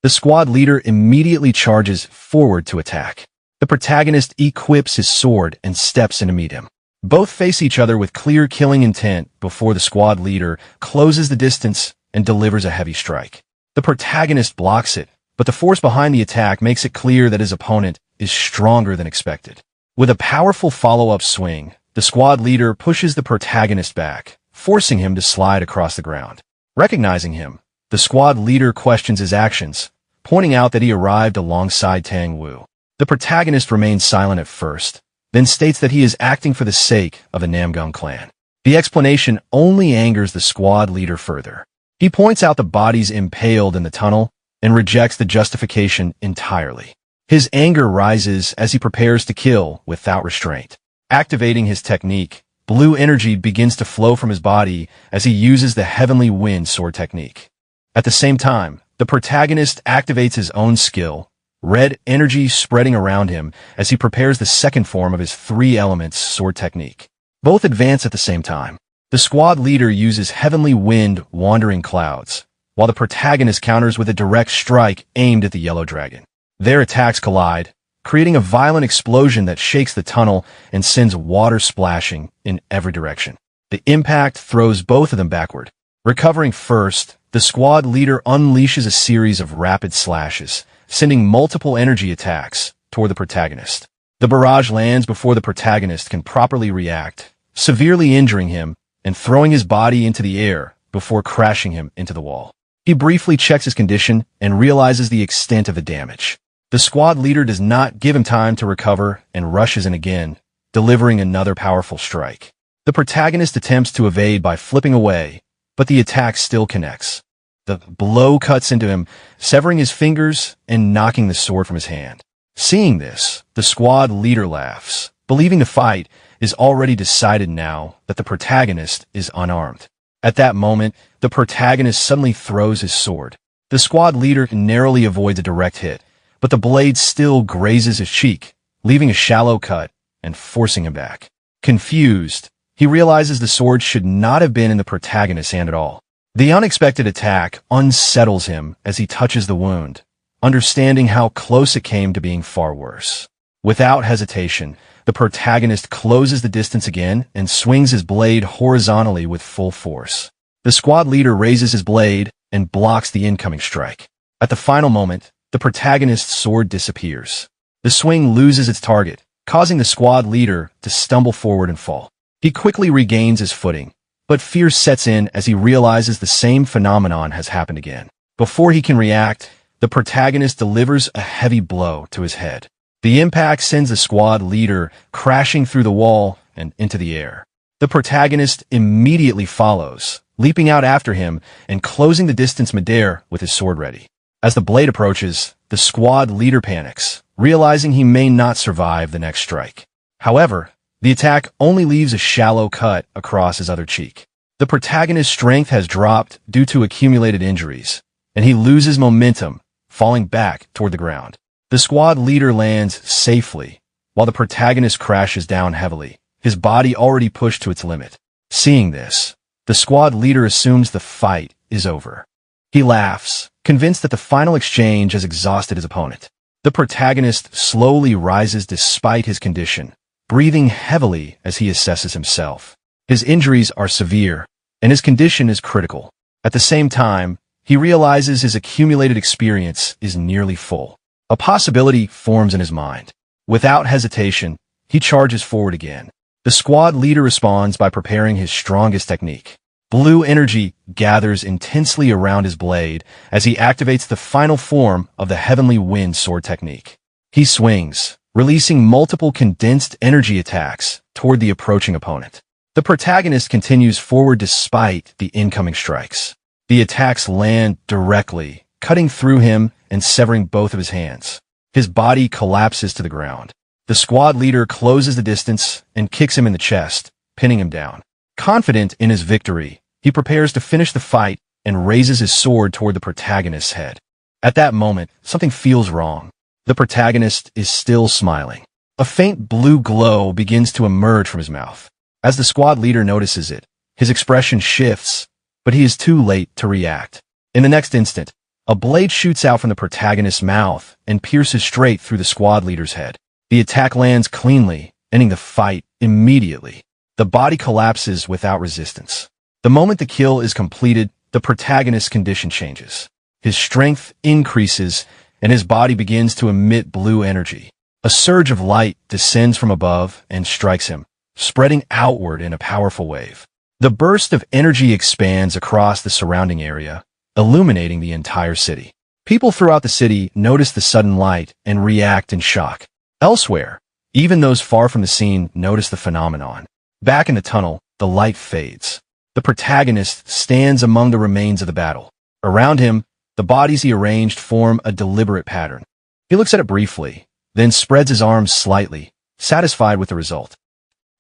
The squad leader immediately charges forward to attack. The protagonist equips his sword and steps in to meet him. Both face each other with clear killing intent before the squad leader closes the distance and delivers a heavy strike. The protagonist blocks it, but the force behind the attack makes it clear that his opponent is stronger than expected. With a powerful follow-up swing, the squad leader pushes the protagonist back, forcing him to slide across the ground. Recognizing him, the squad leader questions his actions, pointing out that he arrived alongside Tang Wu. The protagonist remains silent at first, then states that he is acting for the sake of the Namgung clan. The explanation only angers the squad leader further. He points out the bodies impaled in the tunnel and rejects the justification entirely. His anger rises as he prepares to kill without restraint. Activating his technique, blue energy begins to flow from his body as he uses the Heavenly Wind sword technique. At the same time, the protagonist activates his own skill, red energy spreading around him as he prepares the second form of his three elements sword technique. Both advance at the same time. The squad leader uses Heavenly Wind wandering clouds, while the protagonist counters with a direct strike aimed at the yellow dragon. Their attacks collide, creating a violent explosion that shakes the tunnel and sends water splashing in every direction. The impact throws both of them backward. Recovering first, the squad leader unleashes a series of rapid slashes, sending multiple energy attacks toward the protagonist. The barrage lands before the protagonist can properly react, severely injuring him and throwing his body into the air before crashing him into the wall. He briefly checks his condition and realizes the extent of the damage. The squad leader does not give him time to recover and rushes in again, delivering another powerful strike. The protagonist attempts to evade by flipping away, but the attack still connects. The blow cuts into him, severing his fingers and knocking the sword from his hand. Seeing this, the squad leader laughs, believing the fight is already decided now that the protagonist is unarmed. At that moment, the protagonist suddenly throws his sword. The squad leader narrowly avoids a direct hit, but the blade still grazes his cheek, leaving a shallow cut and forcing him back. Confused, he realizes the sword should not have been in the protagonist's hand at all. The unexpected attack unsettles him as he touches the wound, understanding how close it came to being far worse. Without hesitation, the protagonist closes the distance again and swings his blade horizontally with full force. The squad leader raises his blade and blocks the incoming strike. At the final moment, the protagonist's sword disappears. The swing loses its target, causing the squad leader to stumble forward and fall. He quickly regains his footing, but fear sets in as he realizes the same phenomenon has happened again. Before he can react, the protagonist delivers a heavy blow to his head. The impact sends the squad leader crashing through the wall and into the air. The protagonist immediately follows, leaping out after him and closing the distance midair with his sword ready. As the blade approaches, the squad leader panics, realizing he may not survive the next strike. However, the attack only leaves a shallow cut across his other cheek. The protagonist's strength has dropped due to accumulated injuries, and he loses momentum, falling back toward the ground. The squad leader lands safely, while the protagonist crashes down heavily, his body already pushed to its limit. Seeing this, the squad leader assumes the fight is over. He laughs, convinced that the final exchange has exhausted his opponent. The protagonist slowly rises despite his condition, breathing heavily as he assesses himself. His injuries are severe, and his condition is critical. At the same time, he realizes his accumulated experience is nearly full. A possibility forms in his mind. Without hesitation, he charges forward again. The squad leader responds by preparing his strongest technique. Blue energy gathers intensely around his blade as he activates the final form of the Heavenly Wind sword technique. He swings, releasing multiple condensed energy attacks toward the approaching opponent. The protagonist continues forward despite the incoming strikes. The attacks land directly, cutting through him and severing both of his hands. His body collapses to the ground. The squad leader closes the distance and kicks him in the chest, pinning him down. Confident in his victory, he prepares to finish the fight and raises his sword toward the protagonist's head. At that moment, something feels wrong. The protagonist is still smiling. A faint blue glow begins to emerge from his mouth. As the squad leader notices it, his expression shifts, but he is too late to react. In the next instant, a blade shoots out from the protagonist's mouth and pierces straight through the squad leader's head. The attack lands cleanly, ending the fight immediately. The body collapses without resistance. The moment the kill is completed, the protagonist's condition changes. His strength increases, and his body begins to emit blue energy. A surge of light descends from above and strikes him, spreading outward in a powerful wave. The burst of energy expands across the surrounding area, illuminating the entire city. People throughout the city notice the sudden light and react in shock. Elsewhere, even those far from the scene notice the phenomenon. Back in the tunnel, the light fades. The protagonist stands among the remains of the battle. Around him, the The bodies he arranged form a deliberate pattern. He looks at it briefly, then spreads his arms slightly, satisfied with the result.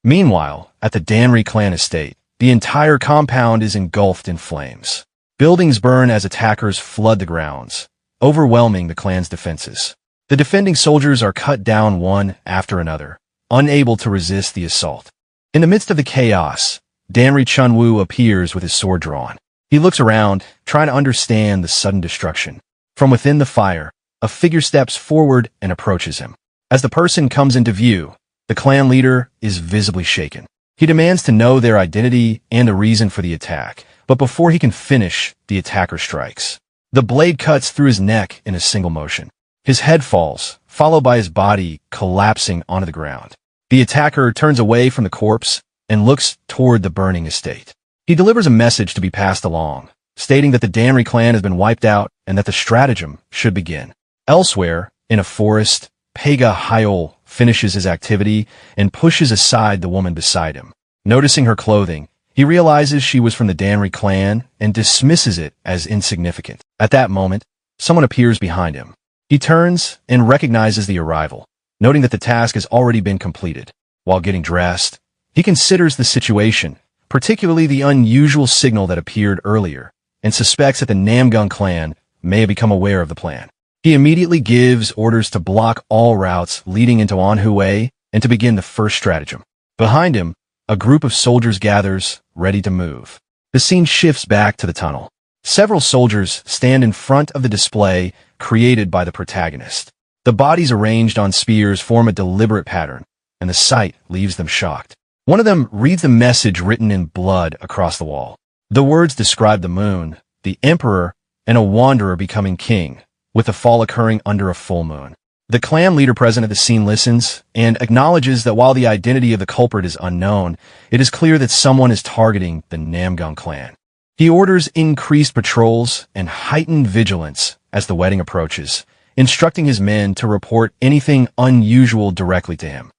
Meanwhile, at the Danri clan estate, the entire compound is engulfed in flames. Buildings burn as attackers flood the grounds, overwhelming the clan's defenses. The defending soldiers are cut down one after another, unable to resist the assault. In the midst of the chaos, Danri Chunwoo appears with his sword drawn. He looks around, trying to understand the sudden destruction. From within the fire, a figure steps forward and approaches him. As the person comes into view, the clan leader is visibly shaken. He demands to know their identity and the reason for the attack, but before he can finish, the attacker strikes. The blade cuts through his neck in a single motion. His head falls, followed by his body collapsing onto the ground. The attacker turns away from the corpse and looks toward the burning estate. He delivers a message to be passed along, stating that the Danri clan has been wiped out and that the stratagem should begin. Elsewhere, in a forest, Pega Hyol finishes his activity and pushes aside the woman beside him. Noticing her clothing, he realizes she was from the Danri clan and dismisses it as insignificant. At that moment, someone appears behind him. He turns and recognizes the arrival, noting that the task has already been completed. While getting dressed, he considers the situation, particularly the unusual signal that appeared earlier, and suspects that the Namgung clan may have become aware of the plan. He immediately gives orders to block all routes leading into Anhui and to begin the first stratagem. Behind him, a group of soldiers gathers, ready to move. The scene shifts back to the tunnel. Several soldiers stand in front of the display created by the protagonist. The bodies arranged on spears form a deliberate pattern, and the sight leaves them shocked. One of them reads the message written in blood across the wall. The words describe the moon, the emperor, and a wanderer becoming king, with the fall occurring under a full moon. The clan leader present at the scene listens and acknowledges that while the identity of the culprit is unknown, it is clear that someone is targeting the Namgung clan. He orders increased patrols and heightened vigilance as the wedding approaches, instructing his men to report anything unusual directly to him.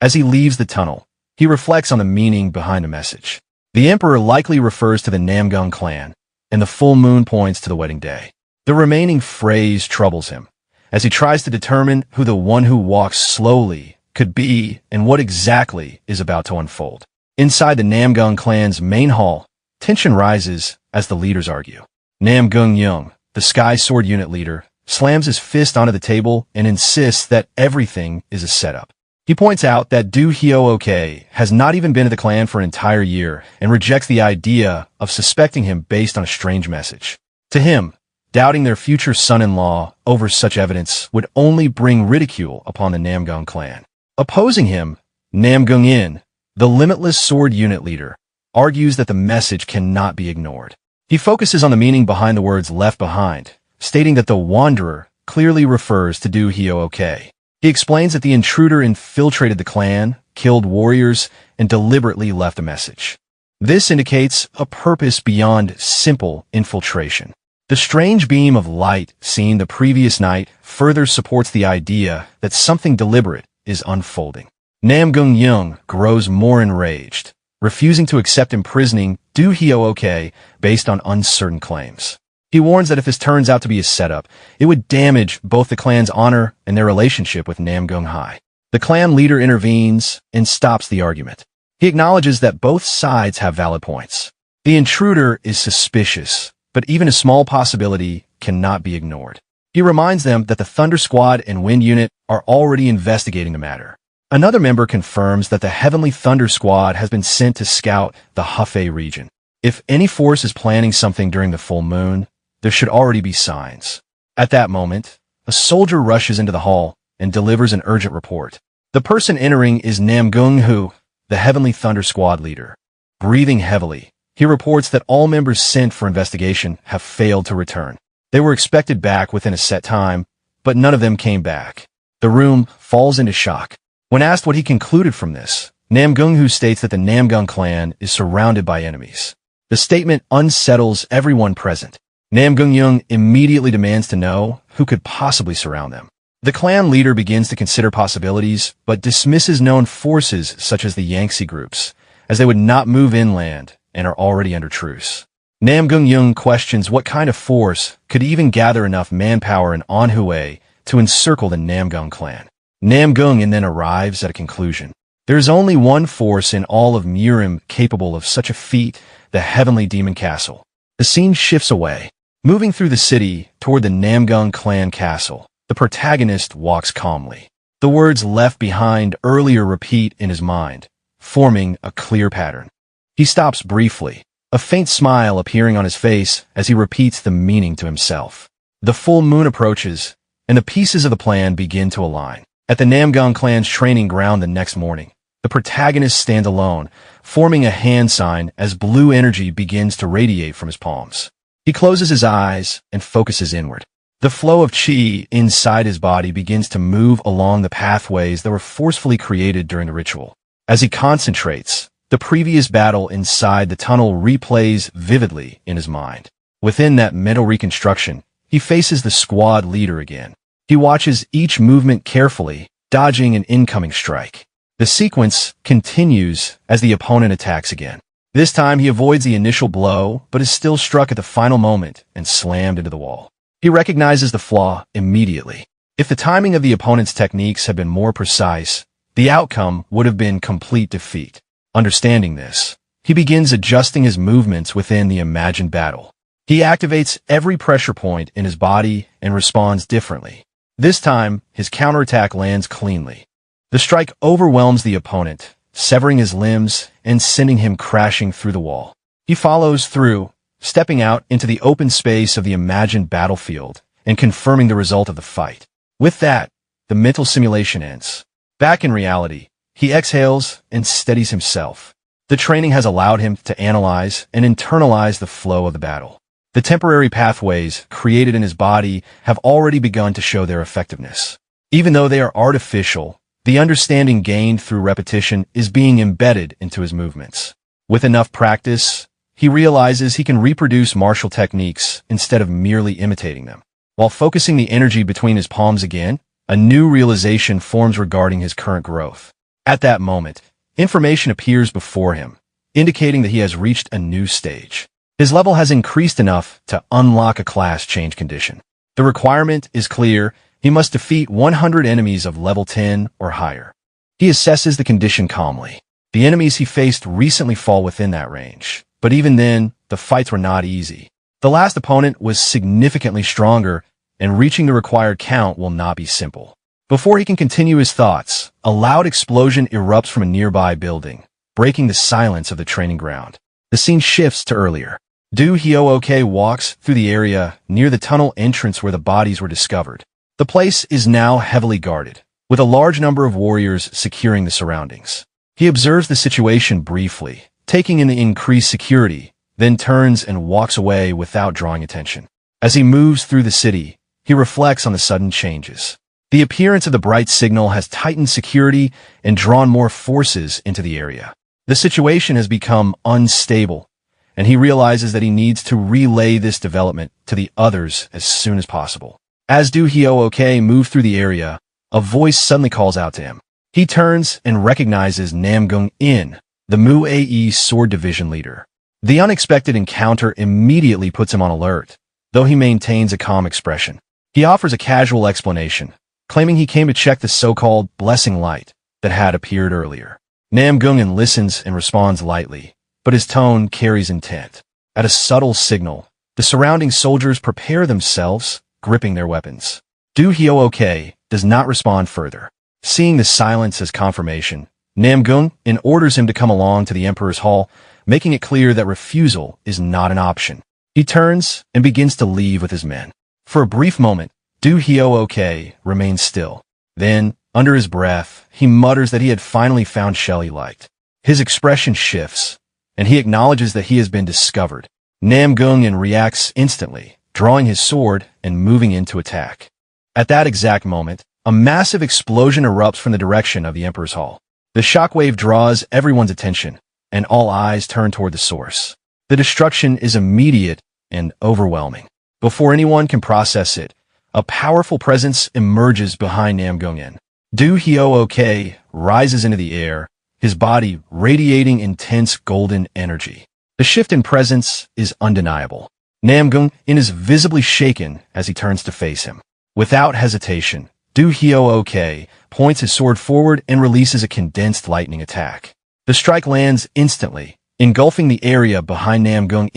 As he leaves the tunnel, he reflects on the meaning behind the message. The emperor likely refers to the Namgung clan, and the full moon points to the wedding day. The remaining phrase troubles him, as he tries to determine who the one who walks slowly could be and what exactly is about to unfold. Inside the Namgung clan's main hall, tension rises as the leaders argue. Namgung Young, the Sky Sword Unit leader, slams his fist onto the table and insists that everything is a setup. He points out that Du Hyo-ok has not even been at the clan for an entire year and rejects the idea of suspecting him based on a strange message. To him, doubting their future son-in-law over such evidence would only bring ridicule upon the Namgung clan. Opposing him, Namgung In, the Limitless Sword Unit leader, argues that the message cannot be ignored. He focuses on the meaning behind the words left behind, stating that the Wanderer clearly refers to Du Hyo-ok. He explains that the intruder infiltrated the clan, killed warriors, and deliberately left a message. This indicates a purpose beyond simple infiltration. The strange beam of light seen the previous night further supports the idea that something deliberate is unfolding. Namgung Young grows more enraged, refusing to accept imprisoning Du Hyo-ok based on uncertain claims. He warns that if this turns out to be a setup, it would damage both the clan's honor and their relationship with Namgung Hai. The clan leader intervenes and stops the argument. He acknowledges that both sides have valid points. The intruder is suspicious, but even a small possibility cannot be ignored. He reminds them that the Thunder Squad and Wind Unit are already investigating the matter. Another member confirms that the Heavenly Thunder Squad has been sent to scout the Hefei region. If any force is planning something during the full moon, there should already be signs. At that moment, a soldier rushes into the hall and delivers an urgent report. The person entering is Namgung Hu, the Heavenly Thunder Squad leader. Breathing heavily, he reports that all members sent for investigation have failed to return. They were expected back within a set time, but none of them came back. The room falls into shock. When asked what he concluded from this, Namgung Hu states that the Namgung clan is surrounded by enemies. The statement unsettles everyone present. Namgung Young immediately demands to know who could possibly surround them. The clan leader begins to consider possibilities, but dismisses known forces such as the Yangtze groups, as they would not move inland and are already under truce. Nam Gung-yung questions what kind of force could even gather enough manpower in Anhui to encircle the Namgung clan. Nam Gung then arrives at a conclusion. There is only one force in all of Murim capable of such a feat, the Heavenly Demon Castle. The scene shifts away. Moving through the city toward the Namgung clan castle, the protagonist walks calmly. The words left behind earlier repeat in his mind, forming a clear pattern. He stops briefly, a faint smile appearing on his face as he repeats the meaning to himself. The full moon approaches, and the pieces of the plan begin to align. At the Namgung clan's training ground the next morning, the protagonist stands alone, forming a hand sign as blue energy begins to radiate from his palms. He closes his eyes and focuses inward. The flow of chi inside his body begins to move along the pathways that were forcefully created during the ritual. As he concentrates, the previous battle inside the tunnel replays vividly in his mind. Within that mental reconstruction, he faces the squad leader again. He watches each movement carefully, dodging an incoming strike. The sequence continues as the opponent attacks again. This time he avoids the initial blow, but is still struck at the final moment and slammed into the wall. He recognizes the flaw immediately. If the timing of the opponent's techniques had been more precise, the outcome would have been complete defeat. Understanding this, he begins adjusting his movements within the imagined battle. He activates every pressure point in his body and responds differently. This time, his counterattack lands cleanly. The strike overwhelms the opponent, severing his limbs and sending him crashing through the wall. He follows through, stepping out into the open space of the imagined battlefield and confirming the result of the fight. With that, the mental simulation ends. Back in reality, he exhales and steadies himself. The training has allowed him to analyze and internalize the flow of the battle. The temporary pathways created in his body have already begun to show their effectiveness. Even though they are artificial, the understanding gained through repetition is being embedded into his movements. With enough practice, he realizes he can reproduce martial techniques instead of merely imitating them. While focusing the energy between his palms again, a new realization forms regarding his current growth. At that moment, information appears before him, indicating that he has reached a new stage. His level has increased enough to unlock a class change condition. The requirement is clear. He must defeat 100 enemies of level 10 or higher. He assesses the condition calmly. The enemies he faced recently fall within that range, but even then, the fights were not easy. The last opponent was significantly stronger, and reaching the required count will not be simple. Before he can continue his thoughts, a loud explosion erupts from a nearby building, breaking the silence of the training ground. The scene shifts to earlier. Du Hyo-ok walks through the area near the tunnel entrance where the bodies were discovered. The place is now heavily guarded, with a large number of warriors securing the surroundings. He observes the situation briefly, taking in the increased security, then turns and walks away without drawing attention. As he moves through the city, he reflects on the sudden changes. The appearance of the bright signal has tightened security and drawn more forces into the area. The situation has become unstable, and he realizes that he needs to relay this development to the others as soon as possible. As Du Hyo-ok moves through the area, a voice suddenly calls out to him. He turns and recognizes Nam Gung-in, the Mu-ae Sword Division leader. The unexpected encounter immediately puts him on alert, though he maintains a calm expression. He offers a casual explanation, claiming he came to check the so-called blessing light that had appeared earlier. Nam Gung-in listens and responds lightly, but his tone carries intent. At a subtle signal, the surrounding soldiers prepare themselves, gripping their weapons. Du Hyo-ok does not respond further. Seeing the silence as confirmation, Nam Gung-in orders him to come along to the Emperor's Hall, making it clear that refusal is not an option. He turns and begins to leave with his men. For a brief moment, Du Hyo-ok remains still. Then, under his breath, he mutters that he had finally found Shell he liked. His expression shifts, and he acknowledges that he has been discovered. Nam Gung-in reacts instantly, drawing his sword and moving in to attack. At that exact moment, a massive explosion erupts from the direction of the Emperor's Hall. The shockwave draws everyone's attention, and all eyes turn toward the source. The destruction is immediate and overwhelming. Before anyone can process it, a powerful presence emerges behind Nam Gung-in. Du Hyo-ok rises into the air, his body radiating intense golden energy. The shift in presence is undeniable. Namgung is visibly shaken as he turns to face him. Without hesitation, Du Hyo-ok points his sword forward and releases a condensed lightning attack. The strike lands instantly, engulfing the area behind Namgung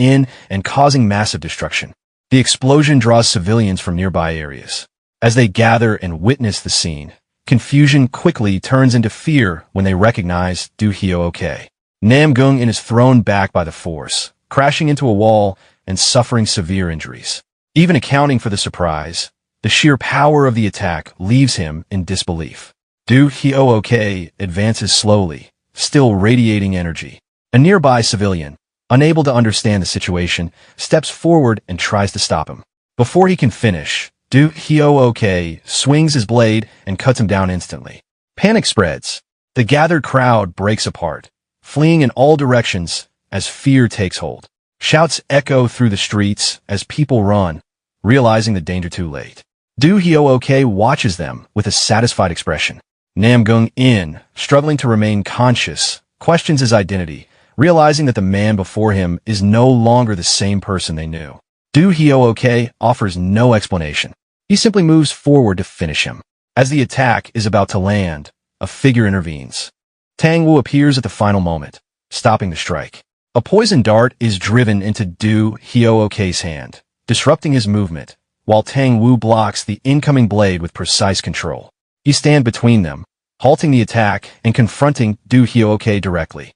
and causing massive destruction. The explosion draws civilians from nearby areas. As they gather and witness the scene, confusion quickly turns into fear when they recognize Du Hyo-ok. Namgung is thrown back by the force, crashing into a wall and suffering severe injuries. Even accounting for the surprise, the sheer power of the attack leaves him in disbelief. Du Hyo-ok advances slowly, still radiating energy. A nearby civilian, unable to understand the situation, steps forward and tries to stop him. Before he can finish, Du Hyo-ok swings his blade and cuts him down instantly. Panic spreads. The gathered crowd breaks apart, fleeing in all directions as fear takes hold. Shouts echo through the streets as people run, realizing the danger too late. Du Hyo-ok watches them with a satisfied expression. Namgung, struggling to remain conscious, questions his identity, realizing that the man before him is no longer the same person they knew. Du Hyo-ok offers no explanation. He simply moves forward to finish him. As the attack is about to land, a figure intervenes. Tang Wu appears at the final moment, stopping the strike. A poison dart is driven into Du Hyo-ok's hand, disrupting his movement, while Tang Wu blocks the incoming blade with precise control. He stands between them, halting the attack and confronting Du Hyo-ok directly.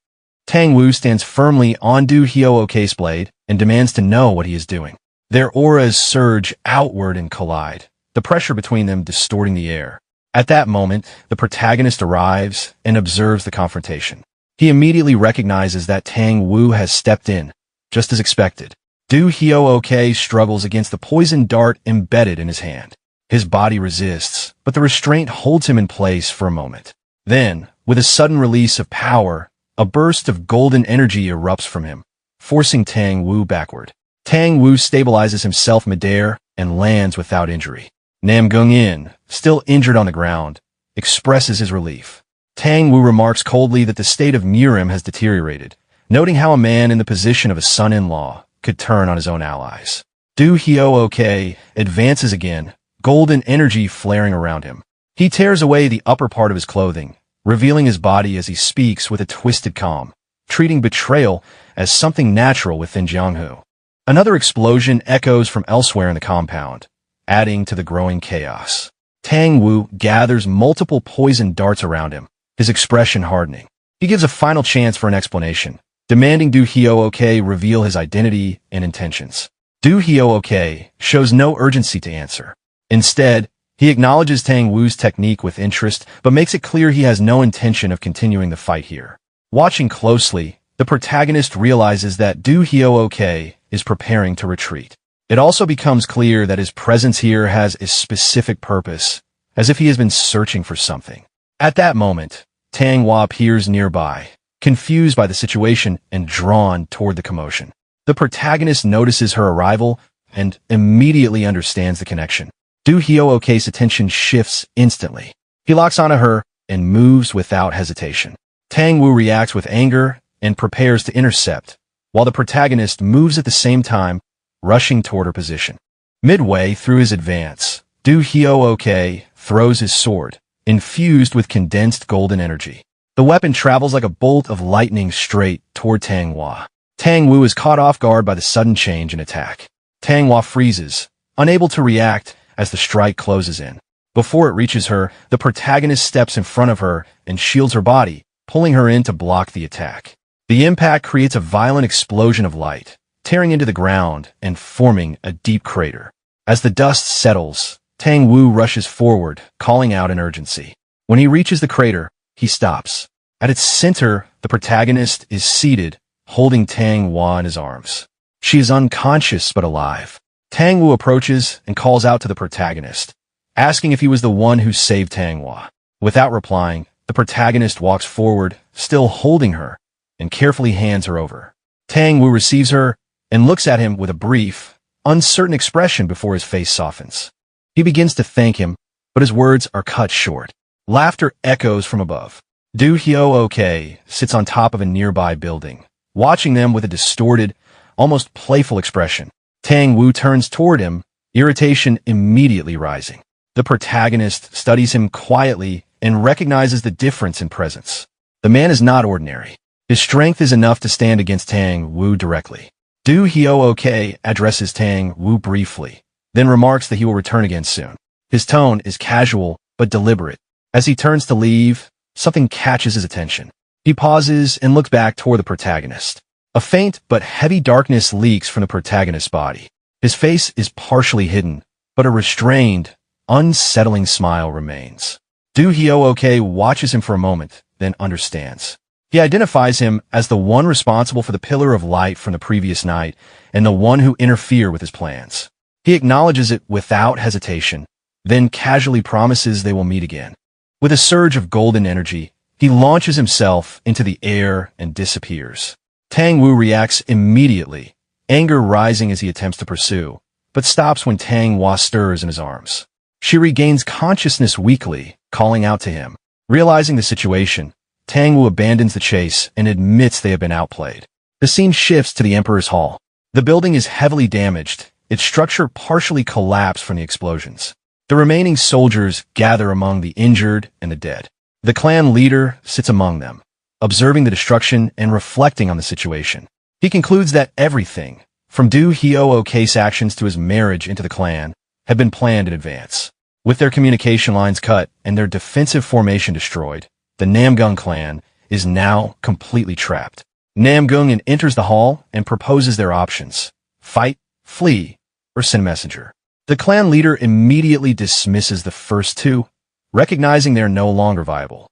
Tang Wu stands firmly on Du Hyo-ok's blade and demands to know what he is doing. Their auras surge outward and collide, the pressure between them distorting the air. At that moment, the protagonist arrives and observes the confrontation. He immediately recognizes that Tang Wu has stepped in, just as expected. Du Hyo-ok struggles against the poison dart embedded in his hand. His body resists, but the restraint holds him in place for a moment. Then, with a sudden release of power, a burst of golden energy erupts from him, forcing Tang Wu backward. Tang Wu stabilizes himself midair and lands without injury. Namgung, still injured on the ground, expresses his relief. Tang Wu remarks coldly that the state of Murim has deteriorated, noting how a man in the position of a son-in-law could turn on his own allies. Du Hyo-ok advances again, golden energy flaring around him. He tears away the upper part of his clothing, revealing his body as he speaks with a twisted calm, treating betrayal as something natural within Jianghu. Another explosion echoes from elsewhere in the compound, adding to the growing chaos. Tang Wu gathers multiple poison darts around him, his expression hardening. He gives a final chance for an explanation, demanding Du Hyo-ok reveal his identity and intentions. Du Hyo-ok shows no urgency to answer. Instead, he acknowledges Tang Wu's technique with interest, but makes it clear he has no intention of continuing the fight here. Watching closely, the protagonist realizes that Du Hyo-ok is preparing to retreat. It also becomes clear that his presence here has a specific purpose, as if he has been searching for something. At that moment, Tang Hua appears nearby, confused by the situation and drawn toward the commotion. The protagonist notices her arrival and immediately understands the connection. Du Hyo-ok's attention shifts instantly. He locks onto her and moves without hesitation. Tang Wu reacts with anger and prepares to intercept, while the protagonist moves at the same time, rushing toward her position. Midway through his advance, Du Hyo-ok throws his sword, infused with condensed golden energy. The weapon travels like a bolt of lightning straight toward Tang Hua. Tang Wu is caught off guard by the sudden change in attack. Tang Hua freezes, unable to react as the strike closes in. Before it reaches her, the protagonist steps in front of her and shields her body, pulling her in to block the attack. The impact creates a violent explosion of light, tearing into the ground and forming a deep crater. As the dust settles, Tang Wu rushes forward, calling out in urgency. When he reaches the crater, he stops. At its center, the protagonist is seated, holding Tang Hua in his arms. She is unconscious but alive. Tang Wu approaches and calls out to the protagonist, asking if he was the one who saved Tang Hua. Without replying, the protagonist walks forward, still holding her, and carefully hands her over. Tang Wu receives her and looks at him with a brief, uncertain expression before his face softens. He begins to thank him, but his words are cut short. Laughter echoes from above. Du Hyo-ok sits on top of a nearby building, watching them with a distorted, almost playful expression. Tang Wu turns toward him, irritation immediately rising. The protagonist studies him quietly and recognizes the difference in presence. The man is not ordinary. His strength is enough to stand against Tang Wu directly. Du Hyo-ok addresses Tang Wu briefly, then remarks that he will return again soon. His tone is casual but deliberate. As he turns to leave, something catches his attention. He pauses and looks back toward the protagonist. A faint but heavy darkness leaks from the protagonist's body. His face is partially hidden, but a restrained, unsettling smile remains. Du Hyo-ok watches him for a moment, then understands. He identifies him as the one responsible for the pillar of light from the previous night and the one who interfered with his plans. He acknowledges it without hesitation, then casually promises they will meet again. With a surge of golden energy, he launches himself into the air and disappears. Tang Wu reacts immediately, anger rising as he attempts to pursue, but stops when Tang Hua stirs in his arms. She regains consciousness weakly, calling out to him. Realizing the situation, Tang Wu abandons the chase and admits they have been outplayed. The scene shifts to the Emperor's Hall. The building is heavily damaged, its structure partially collapsed from the explosions. The remaining soldiers gather among the injured and the dead. The clan leader sits among them, observing the destruction and reflecting on the situation. He concludes that everything, from Du Hyo-ok's actions to his marriage into the clan, had been planned in advance. With their communication lines cut and their defensive formation destroyed, the Namgung clan is now completely trapped. Namgung enters the hall and proposes their options: fight, flee, or send a messenger. The clan leader immediately dismisses the first two, recognizing they are no longer viable.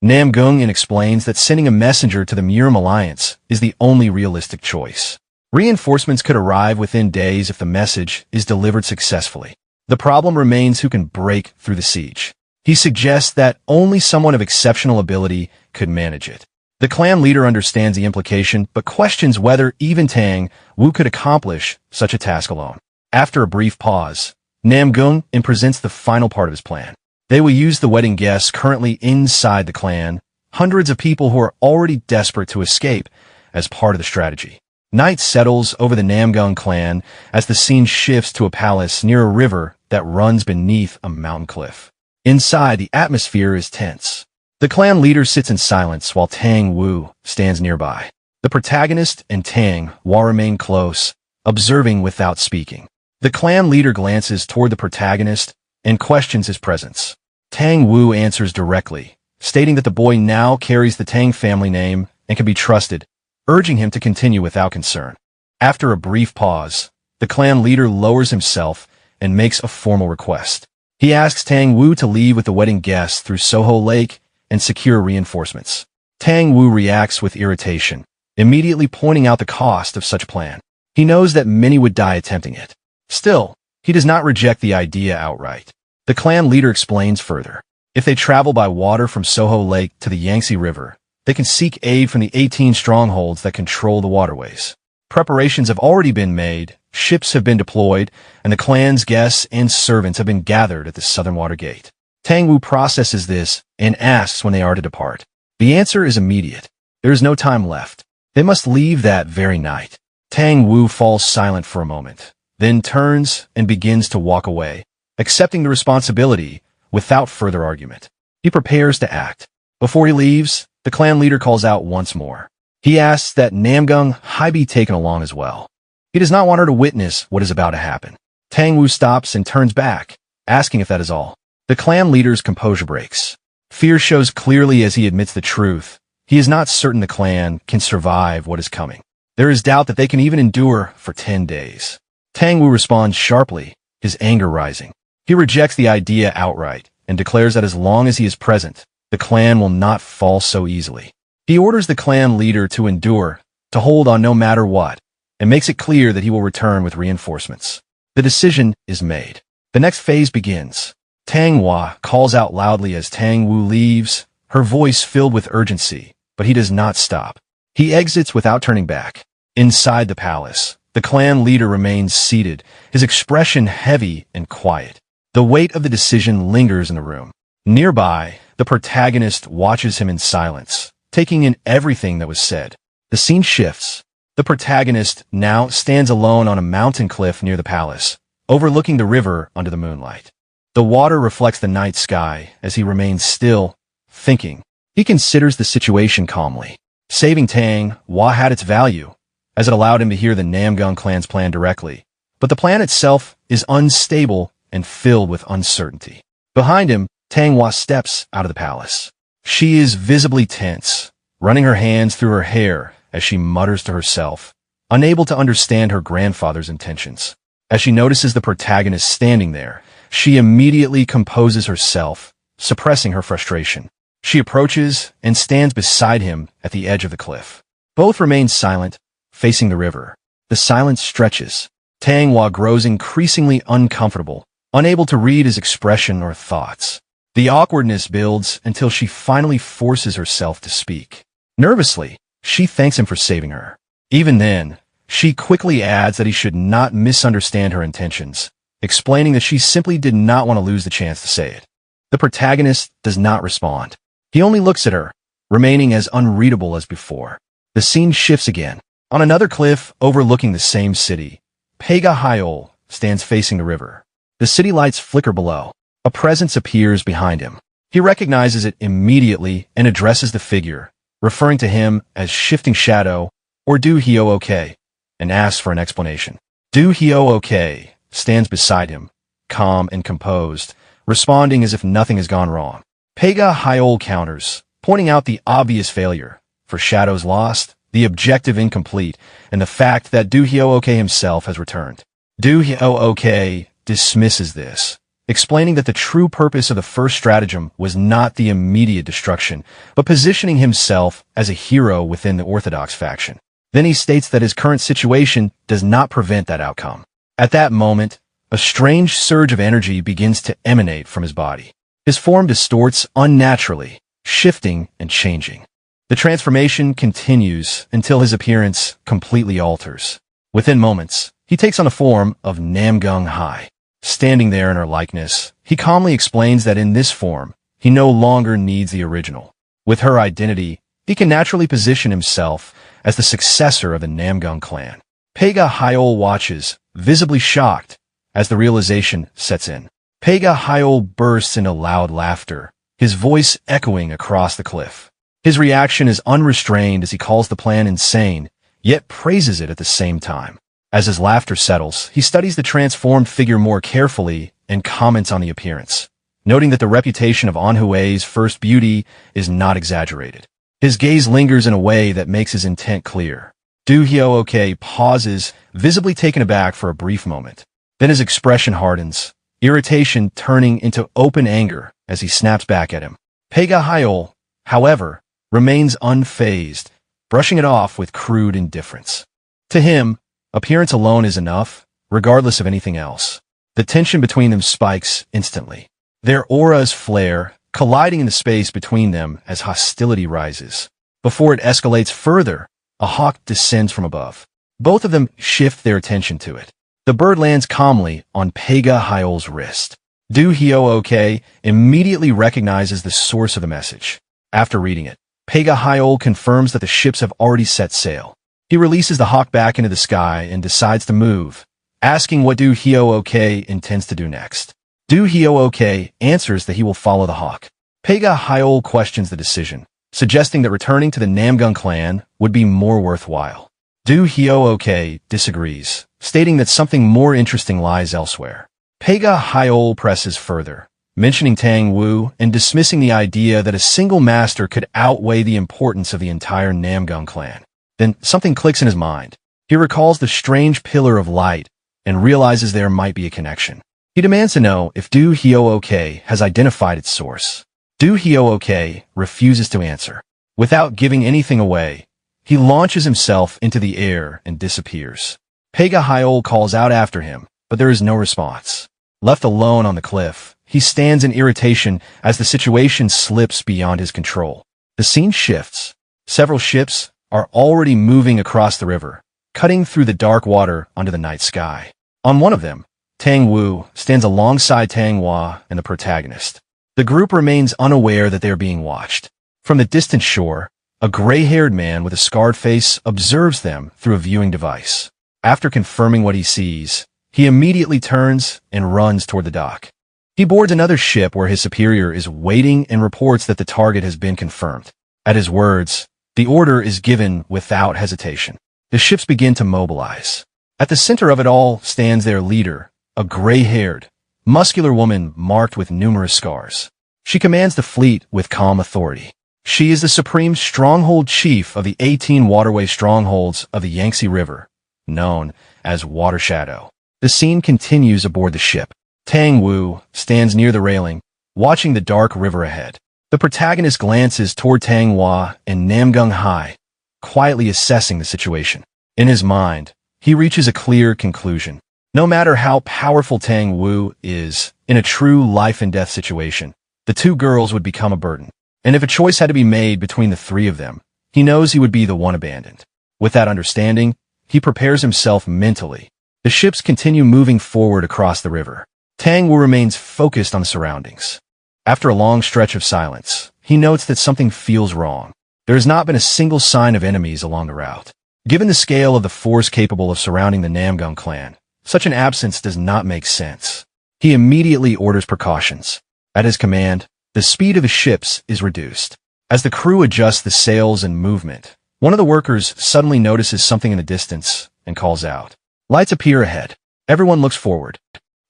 Namgung explains that sending a messenger to the Murim alliance is the only realistic choice. Reinforcements could arrive within days if the message is delivered successfully. The problem remains who can break through the siege. He suggests that only someone of exceptional ability could manage it. The clan leader understands the implication, but questions whether even Tang Wu could accomplish such a task alone. After a brief pause, Namgung presents the final part of his plan. They will use the wedding guests currently inside the clan, hundreds of people who are already desperate to escape, as part of the strategy. Night settles over the Namgung clan as the scene shifts to a palace near a river that runs beneath a mountain cliff. Inside, the atmosphere is tense. The clan leader sits in silence while Tang Wu stands nearby. The protagonist and Tang Hua remain close, observing without speaking. The clan leader glances toward the protagonist and questions his presence. Tang Wu answers directly, stating that the boy now carries the Tang family name and can be trusted, urging him to continue without concern. After a brief pause, the clan leader lowers himself and makes a formal request. He asks Tang Wu to leave with the wedding guests through Soho Lake and secure reinforcements. Tang Wu reacts with irritation, immediately pointing out the cost of such a plan. He knows that many would die attempting it. Still, he does not reject the idea outright. The clan leader explains further. If they travel by water from Soho Lake to the Yangtze River, they can seek aid from the 18 strongholds that control the waterways. Preparations have already been made, ships have been deployed, and the clan's guests and servants have been gathered at the southern water gate. Tang Wu processes this and asks when they are to depart. The answer is immediate. There is no time left. They must leave that very night. Tang Wu falls silent for a moment, then turns and begins to walk away, accepting the responsibility without further argument. He prepares to act. Before he leaves, the clan leader calls out once more. He asks that Namgung be taken along as well. He does not want her to witness what is about to happen. Tang Wu stops and turns back, asking if that is all. The clan leader's composure breaks. Fear shows clearly as he admits the truth. He is not certain the clan can survive what is coming. There is doubt that they can even endure for 10 days. Tang Wu responds sharply, his anger rising. He rejects the idea outright and declares that as long as he is present, the clan will not fall so easily. He orders the clan leader to endure, to hold on no matter what, and makes it clear that he will return with reinforcements. The decision is made. The next phase begins. Tang Hua calls out loudly as Tang Wu leaves, her voice filled with urgency, but he does not stop. He exits without turning back. Inside the palace, the clan leader remains seated, his expression heavy and quiet. The weight of the decision lingers in the room. Nearby, the protagonist watches him in silence, taking in everything that was said. The scene shifts. The protagonist now stands alone on a mountain cliff near the palace, overlooking the river under the moonlight. The water reflects the night sky as he remains still, thinking. He considers the situation calmly. Saving Manhwa had its value, as it allowed him to hear the Namgung clan's plan directly. But the plan itself is unstable and filled with uncertainty. Behind him, Manhwa steps out of the palace. She is visibly tense, running her hands through her hair as she mutters to herself, unable to understand her grandfather's intentions. As she notices the protagonist standing there, she immediately composes herself, suppressing her frustration. She approaches and stands beside him at the edge of the cliff. Both remain silent, facing the river. The silence stretches. Manhwa grows increasingly uncomfortable, unable to read his expression or thoughts. The awkwardness builds until she finally forces herself to speak. Nervously, she thanks him for saving her. Even then, she quickly adds that he should not misunderstand her intentions, explaining that she simply did not want to lose the chance to say it. The protagonist does not respond. He only looks at her, remaining as unreadable as before. The scene shifts again. On another cliff overlooking the same city, Yahello stands facing the river. The city lights flicker below. A presence appears behind him. He recognizes it immediately and addresses the figure, referring to him as Shifting Shadow or Do Hyo OK, and asks for an explanation. Do Hyo OK stands beside him, calm and composed, responding as if nothing has gone wrong. Yahello counters, pointing out the obvious failure, for Shadow's lost, the objective incomplete, and the fact that Do Hyo OK himself has returned. Do Hyo OK dismisses this, explaining that the true purpose of the first stratagem was not the immediate destruction, but positioning himself as a hero within the Orthodox faction. Then he states that his current situation does not prevent that outcome. At that moment, a strange surge of energy begins to emanate from his body. His form distorts unnaturally, shifting and changing. The transformation continues until his appearance completely alters. Within moments, he takes on the form of Namgung Hai. Standing there in her likeness, he calmly explains that in this form, he no longer needs the original. With her identity, he can naturally position himself as the successor of the Namgung clan. Yahello watches, visibly shocked, as the realization sets in. Yahello bursts into loud laughter, his voice echoing across the cliff. His reaction is unrestrained as he calls the plan insane, yet praises it at the same time. As his laughter settles, he studies the transformed figure more carefully and comments on the appearance, noting that the reputation of Anhue's first beauty is not exaggerated. His gaze lingers in a way that makes his intent clear. Do Hyo OK pauses, visibly taken aback for a brief moment. Then his expression hardens, irritation turning into open anger as he snaps back at him. Yahello, however, remains unfazed, brushing it off with crude indifference. To him, appearance alone is enough, regardless of anything else. The tension between them spikes instantly. Their auras flare, colliding in the space between them as hostility rises. Before it escalates further, a hawk descends from above. Both of them shift their attention to it. The bird lands calmly on Yahello's wrist. Do Hyo OK immediately recognizes the source of the message. After reading it, Yahello confirms that the ships have already set sail. He releases the hawk back into the sky and decides to move, asking what Do Hyo OK intends to do next. Do Hyo OK answers that he will follow the hawk. Yahello questions the decision, suggesting that returning to the Namgung clan would be more worthwhile. Do Hyo OK disagrees, stating that something more interesting lies elsewhere. Yahello presses further, mentioning Tang Wu and dismissing the idea that a single master could outweigh the importance of the entire Namgung clan. Then something clicks in his mind. He recalls the strange pillar of light and realizes there might be a connection. He demands to know if Do Hyo OK has identified its source. Do Hyo OK refuses to answer. Without giving anything away, he launches himself into the air and disappears. Yahello calls out after him, but there is no response. Left alone on the cliff, he stands in irritation as the situation slips beyond his control. The scene shifts. Several ships are already moving across the river, cutting through the dark water under the night sky. On one of them, Tang Wu stands alongside Manhwa and the protagonist. The group remains unaware that they are being watched. From the distant shore, A gray-haired man with a scarred face observes them through a viewing device. After confirming what he sees, he immediately turns and runs toward the dock. He boards another ship where his superior is waiting and reports that the target has been confirmed. At his words, the order is given without hesitation. The ships begin to mobilize. At the center of it all stands their leader, a gray-haired, muscular woman marked with numerous scars. She commands the fleet with calm authority. She is the supreme stronghold chief of the 18 waterway strongholds of the Yangtze River, known as Water Shadow. The scene continues aboard the ship. Tang Wu stands near the railing, watching the dark river ahead. The protagonist glances toward Tang Hua and Namgung Hai, quietly assessing the situation. In his mind, he reaches a clear conclusion. No matter how powerful Tang Wu is, in a true life-and-death situation, the two girls would become a burden. And if a choice had to be made between the three of them, he knows he would be the one abandoned. With that understanding, he prepares himself mentally. The ships continue moving forward across the river. Tang Wu remains focused on the surroundings. After a long stretch of silence, he notes that something feels wrong. There has not been a single sign of enemies along the route. Given the scale of the force capable of surrounding the Namgung clan, such an absence does not make sense. He immediately orders precautions. At his command, the speed of his ships is reduced. As the crew adjusts the sails and movement, one of the workers suddenly notices something in the distance and calls out. Lights appear ahead. Everyone looks forward.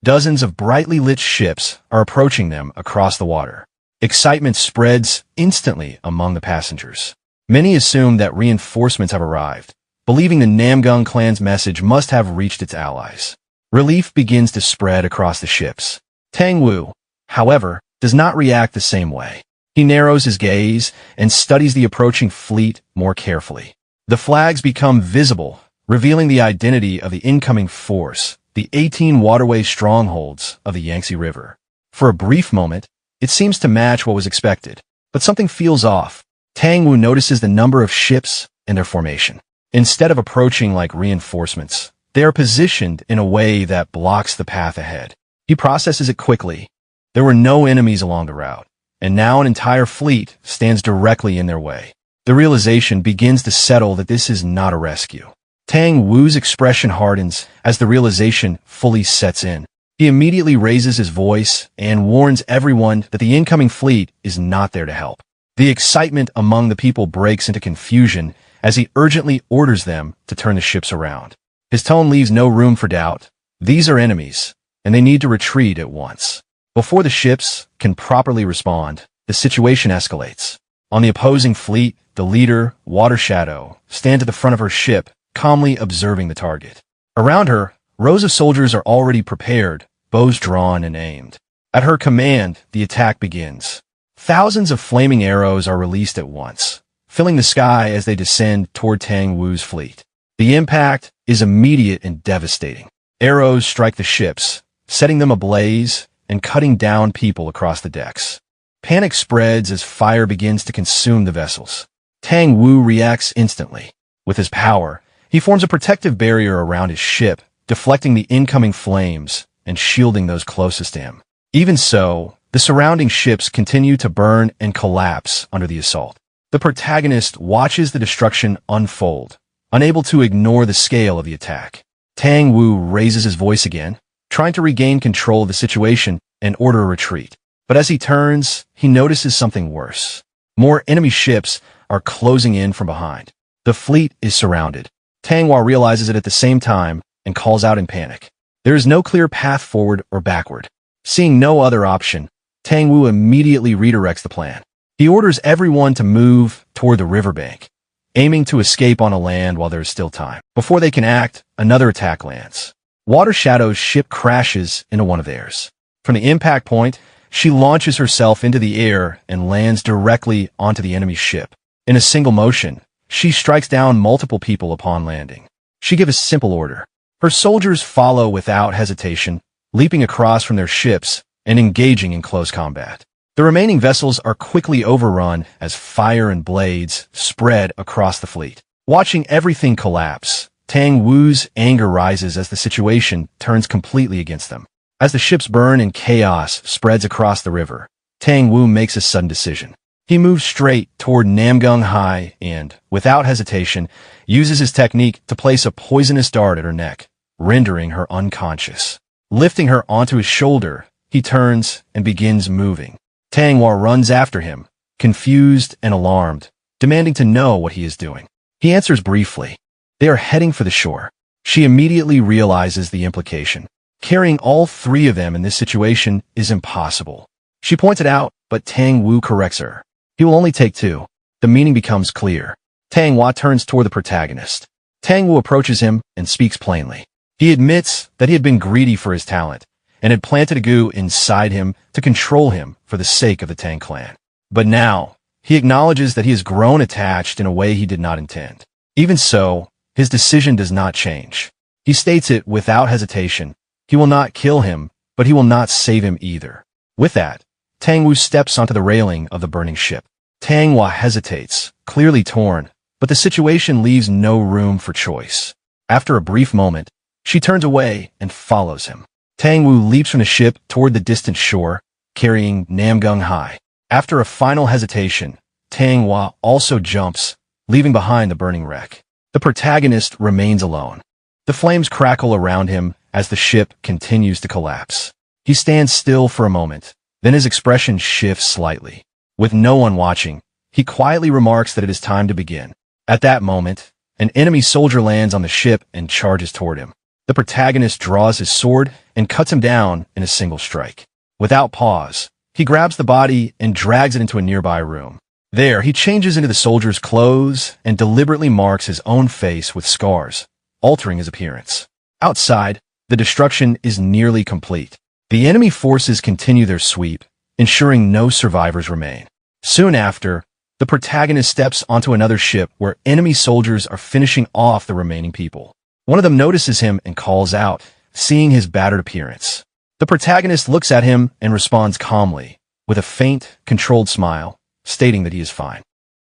Dozens of brightly lit ships are approaching them across the water. Excitement spreads instantly among the passengers. Many assume that reinforcements have arrived, believing the Namgung clan's message must have reached its allies. Relief begins to spread across the ships. Tang Wu, however, does not react the same way. He narrows his gaze and studies the approaching fleet more carefully. The flags become visible, revealing the identity of the incoming force, the 18 waterway strongholds of the Yangtze River. For a brief moment, it seems to match what was expected, but something feels off. Tang Wu notices the number of ships and their formation. Instead of approaching like reinforcements, they are positioned in a way that blocks the path ahead. He processes it quickly. There were no enemies along the route, and now an entire fleet stands directly in their way. The realization begins to settle that this is not a rescue. Tang Wu's expression hardens as the realization fully sets in. He immediately raises his voice and warns everyone that the incoming fleet is not there to help. The excitement among the people breaks into confusion as he urgently orders them to turn the ships around. His tone leaves no room for doubt. These are enemies, and they need to retreat at once. Before the ships can properly respond, the situation escalates. On the opposing fleet, the leader, Water Shadow, stands at the front of her ship, calmly observing the target. Around her, rows of soldiers are already prepared, bows drawn and aimed. At her command, the attack begins. Thousands of flaming arrows are released at once, filling the sky as they descend toward Tang Wu's fleet. The impact is immediate and devastating. Arrows strike the ships, setting them ablaze and cutting down people across the decks. Panic spreads as fire begins to consume the vessels. Tang Wu reacts instantly. With his power, he forms a protective barrier around his ship, deflecting the incoming flames and shielding those closest to him. Even so, the surrounding ships continue to burn and collapse under the assault. The protagonist watches the destruction unfold, unable to ignore the scale of the attack. Tang Wu raises his voice again, trying to regain control of the situation and order a retreat. But as he turns, he notices something worse. More enemy ships are closing in from behind. The fleet is surrounded. Tang Hua realizes it at the same time and calls out in panic. There is no clear path forward or backward. Seeing no other option, Tang Wu immediately redirects the plan. He orders everyone to move toward the riverbank, aiming to escape on a land while there is still time. Before they can act, another attack lands. Water Shadow's ship crashes into one of theirs. From the impact point, she launches herself into the air and lands directly onto the enemy's ship. In a single motion, she strikes down multiple people upon landing. She gives a simple order. Her soldiers follow without hesitation, leaping across from their ships and engaging in close combat. The remaining vessels are quickly overrun as fire and blades spread across the fleet. Watching everything collapse, Tang Wu's anger rises as the situation turns completely against them. As the ships burn and chaos spreads across the river, Tang Wu makes a sudden decision. He moves straight toward Namgung Hai and, without hesitation, uses his technique to place a poisonous dart at her neck, rendering her unconscious. Lifting her onto his shoulder, he turns and begins moving. Tanghua runs after him, confused and alarmed, demanding to know what he is doing. He answers briefly. They are heading for the shore. She immediately realizes the implication. Carrying all three of them in this situation is impossible. She points it out, but Tang Wu corrects her. He will only take two. The meaning becomes clear. Tanghua turns toward the protagonist. Tang Wu approaches him and speaks plainly. He admits that he had been greedy for his talent and had planted a goo inside him to control him for the sake of the Tang clan. But now, he acknowledges that he has grown attached in a way he did not intend. Even so, his decision does not change. He states it without hesitation. He will not kill him, but he will not save him either. With that, Tang Wu steps onto the railing of the burning ship. Tanghua hesitates, clearly torn, but the situation leaves no room for choice. After a brief moment, she turns away and follows him. Tang Wu leaps from the ship toward the distant shore, carrying Namgung Hai. After a final hesitation, Tanghua also jumps, leaving behind the burning wreck. The protagonist remains alone. The flames crackle around him as the ship continues to collapse. He stands still for a moment, then his expression shifts slightly. With no one watching, he quietly remarks that it is time to begin. At that moment, an enemy soldier lands on the ship and charges toward him. The protagonist draws his sword and cuts him down in a single strike. Without pause, he grabs the body and drags it into a nearby room. There, he changes into the soldier's clothes and deliberately marks his own face with scars, altering his appearance. Outside, the destruction is nearly complete. The enemy forces continue their sweep, ensuring no survivors remain. Soon after, the protagonist steps onto another ship where enemy soldiers are finishing off the remaining people. One of them notices him and calls out, seeing his battered appearance. The protagonist looks at him and responds calmly, with a faint, controlled smile, stating that he is fine.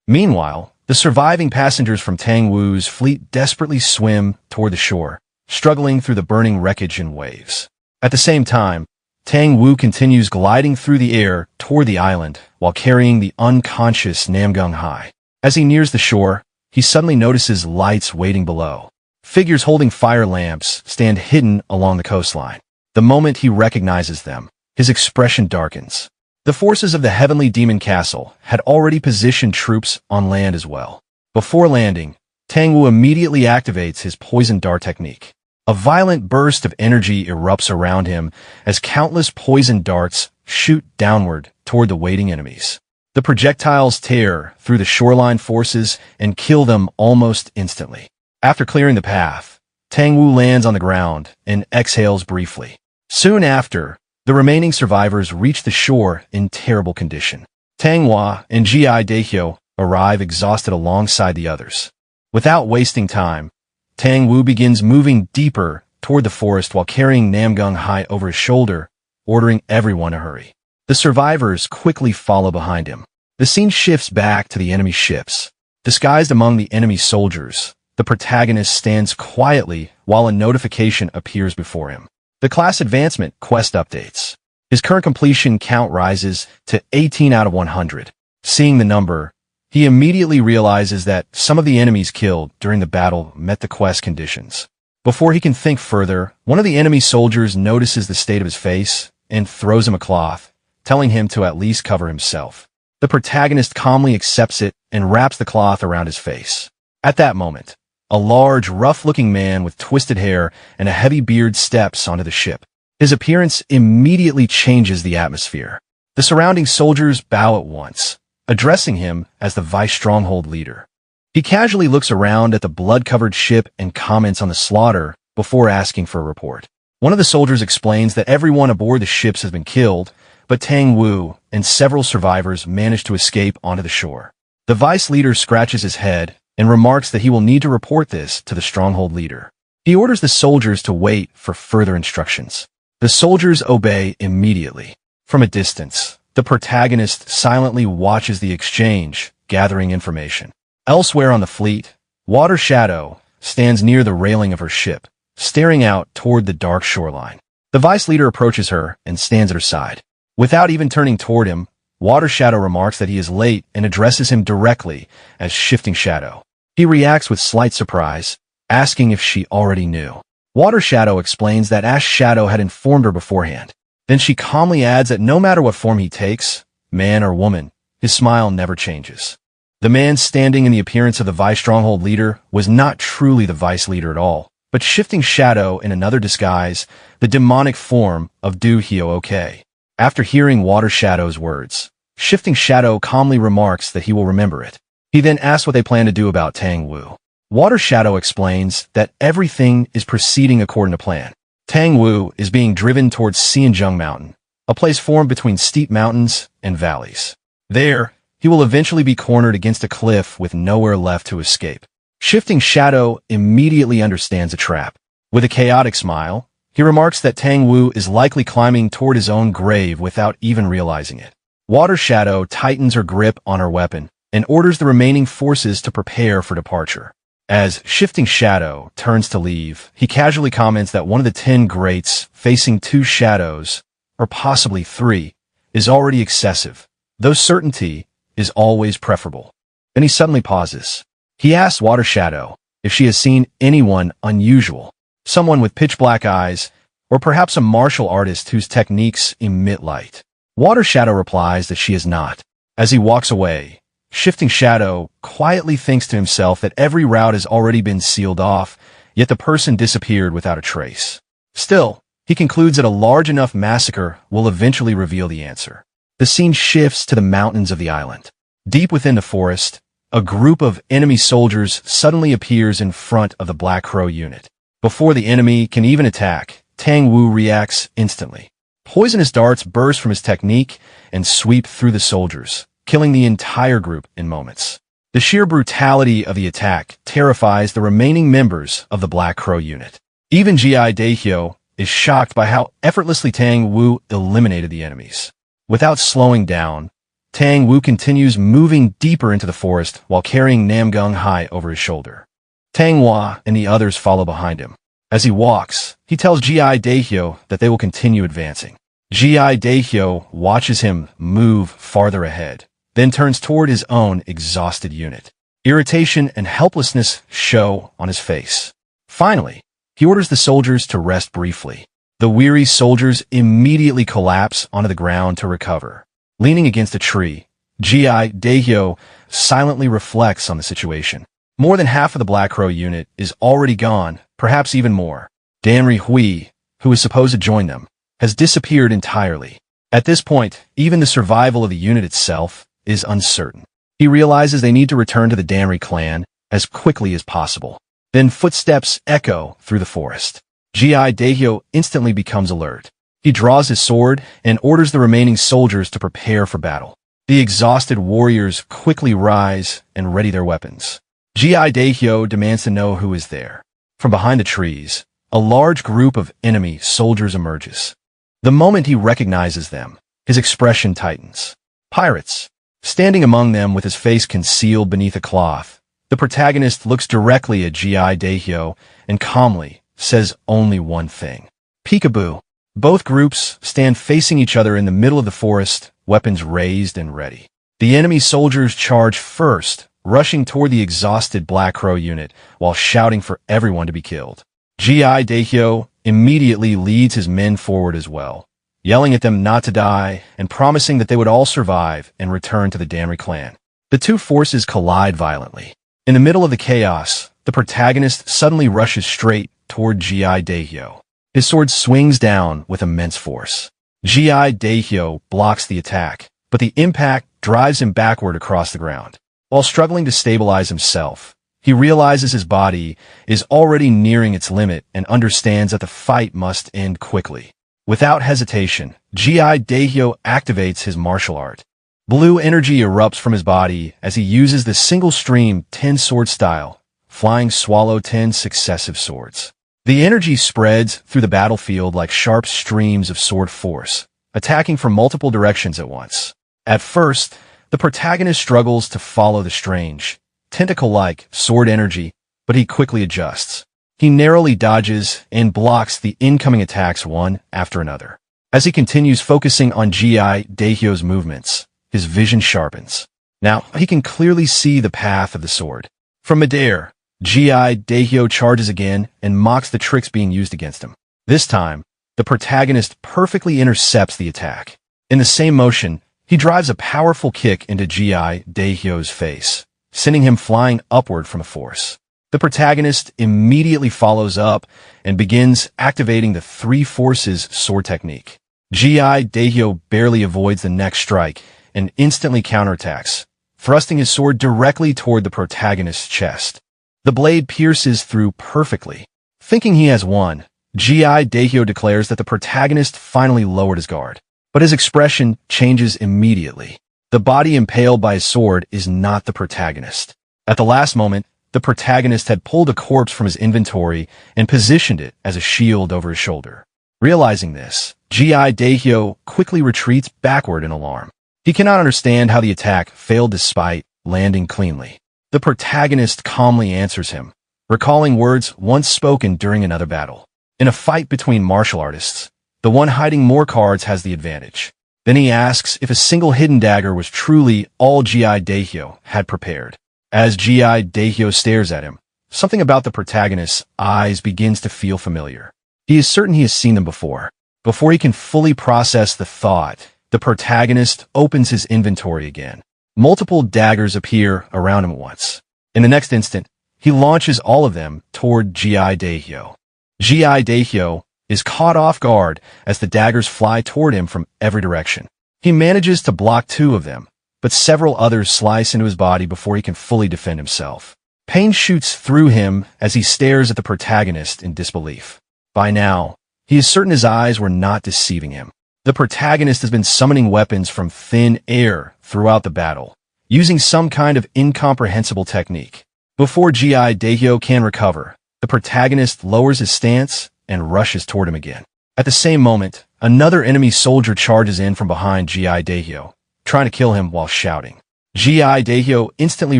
Meanwhile, the surviving passengers from Tang Wu's fleet desperately swim toward the shore, struggling through the burning wreckage in waves. At the same time, Tang Wu continues gliding through the air toward the island while carrying the unconscious Namgung Hai. As he nears the shore, he suddenly notices lights waiting below. Figures holding fire lamps stand hidden along the coastline. The moment he recognizes them, his expression darkens. The forces of the Heavenly Demon Castle had already positioned troops on land as well. Before landing, Tang Wu immediately activates his poison dart technique. A violent burst of energy erupts around him as countless poison darts shoot downward toward the waiting enemies. The projectiles tear through the shoreline forces and kill them almost instantly. After clearing the path, Tang Wu lands on the ground and exhales briefly. Soon after, the remaining survivors reach the shore in terrible condition. Tanghua and Ji Daihyo arrive exhausted alongside the others. Without wasting time, Tang Wu begins moving deeper toward the forest while carrying Namgung Hai over his shoulder, ordering everyone to hurry. The survivors quickly follow behind him. The scene shifts back to the enemy ships. Disguised among the enemy soldiers, the protagonist stands quietly while a notification appears before him. The class advancement quest updates. His current completion count rises to 18 out of 100. Seeing the number, he immediately realizes that some of the enemies killed during the battle met the quest conditions. Before he can think further, one of the enemy soldiers notices the state of his face and throws him a cloth, telling him to at least cover himself. The protagonist calmly accepts it and wraps the cloth around his face. At that moment, a large, rough-looking man with twisted hair and a heavy beard steps onto the ship. His appearance immediately changes the atmosphere. The surrounding soldiers bow at once, addressing him as the Vice Stronghold leader. He casually looks around at the blood-covered ship and comments on the slaughter before asking for a report. One of the soldiers explains that everyone aboard the ships has been killed, but Tang Wu and several survivors managed to escape onto the shore. The vice leader scratches his head and remarks that he will need to report this to the stronghold leader. He orders the soldiers to wait for further instructions. The soldiers obey immediately. From a distance, the protagonist silently watches the exchange, gathering information. Elsewhere on the fleet, Water Shadow stands near the railing of her ship, staring out toward the dark shoreline. The vice leader approaches her and stands at her side. Without even turning toward him, Water Shadow remarks that he is late and addresses him directly as Shifting Shadow. He reacts with slight surprise, asking if she already knew. Water Shadow explains that Ash Shadow had informed her beforehand. Then she calmly adds that no matter what form he takes, man or woman, his smile never changes. The man standing in the appearance of the Vice Stronghold leader was not truly the Vice leader at all, but Shifting Shadow in another disguise, the demonic form of Do Hyo-ok. After hearing Water Shadow's words, Shifting Shadow calmly remarks that he will remember it. He then asks what they plan to do about Tang Wu. Water Shadow explains that everything is proceeding according to plan. Tang Wu is being driven towards Xianzheng Mountain, a place formed between steep mountains and valleys. There, he will eventually be cornered against a cliff with nowhere left to escape. Shifting Shadow immediately understands the trap. With a chaotic smile, he remarks that Tang Wu is likely climbing toward his own grave without even realizing it. Water Shadow tightens her grip on her weapon and orders the remaining forces to prepare for departure. As Shifting Shadow turns to leave, he casually comments that one of the 10 greats facing 2 shadows, or possibly 3, is already excessive, though certainty is always preferable. Then he suddenly pauses. He asks Water Shadow if she has seen anyone unusual, someone with pitch-black eyes, or perhaps a martial artist whose techniques emit light. Water Shadow replies that she has not. As he walks away, Shifting Shadow quietly thinks to himself that every route has already been sealed off, yet the person disappeared without a trace. Still, he concludes that a large enough massacre will eventually reveal the answer. The scene shifts to the mountains of the island. Deep within the forest, a group of enemy soldiers suddenly appears in front of the Black Crow unit. Before the enemy can even attack, Tang Wu reacts instantly. Poisonous darts burst from his technique and sweep through the soldiers, killing the entire group in moments. The sheer brutality of the attack terrifies the remaining members of the Black Crow unit. Even G.I. Daehyo is shocked by how effortlessly Tang Wu eliminated the enemies. Without slowing down, Tang Wu continues moving deeper into the forest while carrying Namgung high over his shoulder. Tang Hua and the others follow behind him. As he walks, he tells G.I. Daehyo that they will continue advancing. G.I. Daehyo watches him move farther ahead, then turns toward his own exhausted unit. Irritation and helplessness show on his face. Finally, he orders the soldiers to rest briefly. The weary soldiers immediately collapse onto the ground to recover. Leaning against a tree, G.I. Daehyo silently reflects on the situation. More than half of the Black Crow unit is already gone, perhaps even more. Danri Hui, who is supposed to join them, has disappeared entirely. At this point, even the survival of the unit itself is uncertain. He realizes they need to return to the Danri clan as quickly as possible. Then footsteps echo through the forest. G.I. Daehyo instantly becomes alert. He draws his sword and orders the remaining soldiers to prepare for battle. The exhausted warriors quickly rise and ready their weapons. G.I. Daehyo demands to know who is there. From behind the trees, a large group of enemy soldiers emerges. The moment he recognizes them, his expression tightens. Pirates. Standing among them with his face concealed beneath a cloth, the protagonist looks directly at G.I. Daehyo and calmly says only one thing. Peekaboo. Both groups stand facing each other in the middle of the forest, weapons raised and ready. The enemy soldiers charge first, rushing toward the exhausted Black Crow unit while shouting for everyone to be killed. G.I. Daehyo immediately leads his men forward as well, yelling at them not to die and promising that they would all survive and return to the Danri clan. The two forces collide violently. In the middle of the chaos, the protagonist suddenly rushes straight toward G.I. Daehyo. His sword swings down with immense force. G.I. Daehyo blocks the attack, but the impact drives him backward across the ground. While struggling to stabilize himself, he realizes his body is already nearing its limit and understands that the fight must end quickly. Without hesitation, G.I. Daehyo activates his martial art. Blue energy erupts from his body as he uses the single stream 10-sword style, flying swallow 10 successive swords. The energy spreads through the battlefield like sharp streams of sword force, attacking from multiple directions at once. At first, the protagonist struggles to follow the strange, tentacle-like sword energy, but he quickly adjusts. He narrowly dodges and blocks the incoming attacks one after another. As he continues focusing on G.I. Daehyo's movements, his vision sharpens. Now, he can clearly see the path of the sword. From midair, Yahello charges again and mocks the tricks being used against him. This time, the protagonist perfectly intercepts the attack. In the same motion, he drives a powerful kick into Yahello's face, sending him flying upward from a force. The protagonist immediately follows up and begins activating the three forces sword technique. Yahello barely avoids the next strike and instantly counterattacks, thrusting his sword directly toward the protagonist's chest. The blade pierces through perfectly. Thinking he has won, Yahello declares that the protagonist finally lowered his guard. But his expression changes immediately. The body impaled by his sword is not the protagonist. At the last moment, the protagonist had pulled a corpse from his inventory and positioned it as a shield over his shoulder. Realizing this, Yahello quickly retreats backward in alarm. He cannot understand how the attack failed despite landing cleanly. The protagonist calmly answers him, recalling words once spoken during another battle. In a fight between martial artists, the one hiding more cards has the advantage. Then he asks if a single hidden dagger was truly all Yahello had prepared. As Yahello stares at him, something about the protagonist's eyes begins to feel familiar. He is certain he has seen them before. Before he can fully process the thought, the protagonist opens his inventory again. Multiple daggers appear around him at once. In the next instant, he launches all of them toward Yahello. Yahello is caught off guard as the daggers fly toward him from every direction. He manages to block two of them, but several others slice into his body before he can fully defend himself. Pain shoots through him as he stares at the protagonist in disbelief. By now, he is certain his eyes were not deceiving him. The protagonist has been summoning weapons from thin air throughout the battle, using some kind of incomprehensible technique. Before Yahello can recover, the protagonist lowers his stance and rushes toward him again. At the same moment, another enemy soldier charges in from behind Yahello, trying to kill him while shouting. Yahello instantly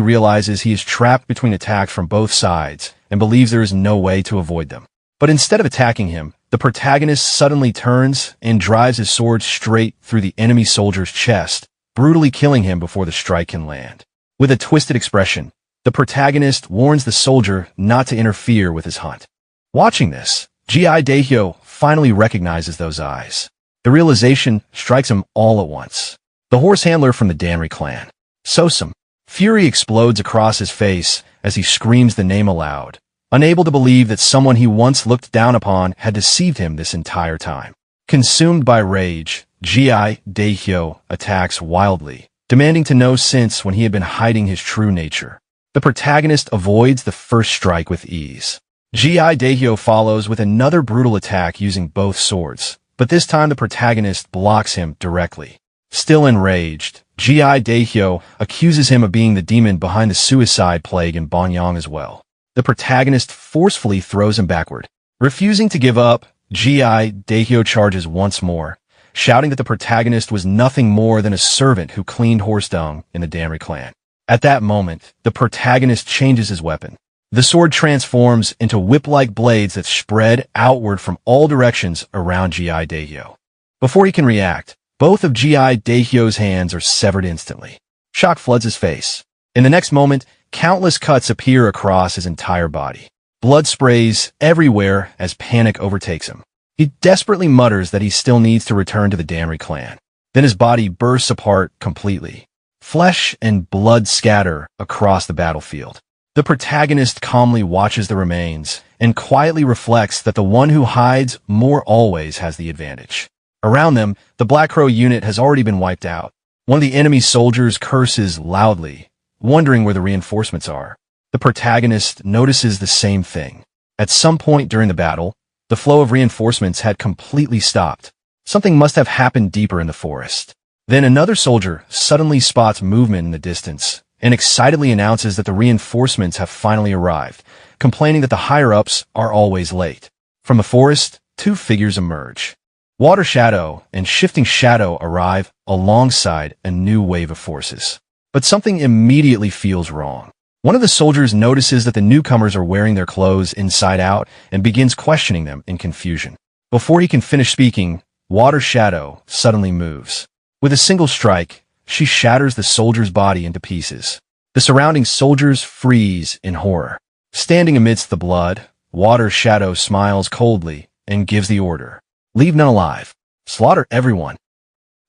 realizes he is trapped between attacks from both sides and believes there is no way to avoid them. But instead of attacking him, the protagonist suddenly turns and drives his sword straight through the enemy soldier's chest, brutally killing him before the strike can land. With a twisted expression, the protagonist warns the soldier not to interfere with his hunt. Watching this, Yahello finally recognizes those eyes. The realization strikes him all at once. The horse handler from the Danri clan. Sosum. Fury explodes across his face as he screams the name aloud, unable to believe that someone he once looked down upon had deceived him this entire time. Consumed by rage, Yahello attacks wildly, demanding to know since when he had been hiding his true nature. The protagonist avoids the first strike with ease. Yahello follows with another brutal attack using both swords, but this time the protagonist blocks him directly. Still enraged, Yahello accuses him of being the demon behind the suicide plague in Banyang as well. The protagonist forcefully throws him backward. Refusing to give up, Yahello charges once more, shouting that the protagonist was nothing more than a servant who cleaned horse dung in the Danri clan. At that moment, the protagonist changes his weapon. The sword transforms into whip-like blades that spread outward from all directions around Yahello. Before he can react, both of Yahello's hands are severed instantly. Shock floods his face. In the next moment, countless cuts appear across his entire body. Blood sprays everywhere as panic overtakes him. He desperately mutters that he still needs to return to the Danri clan. Then his body bursts apart completely. Flesh and blood scatter across the battlefield. The protagonist calmly watches the remains and quietly reflects that the one who hides more always has the advantage. Around them, the Black Crow unit has already been wiped out. One of the enemy soldiers curses loudly, wondering where the reinforcements are. The protagonist notices the same thing. At some point during the battle, the flow of reinforcements had completely stopped. Something must have happened deeper in the forest. Then another soldier suddenly spots movement in the distance and excitedly announces that the reinforcements have finally arrived, complaining that the higher-ups are always late. From the forest, two figures emerge. Water Shadow and Shifting Shadow arrive alongside a new wave of forces. But something immediately feels wrong. One of the soldiers notices that the newcomers are wearing their clothes inside out and begins questioning them in confusion. Before he can finish speaking, Water Shadow suddenly moves. With a single strike, she shatters the soldier's body into pieces. The surrounding soldiers freeze in horror. Standing amidst the blood, Water Shadow smiles coldly and gives the order. Leave none alive. Slaughter everyone.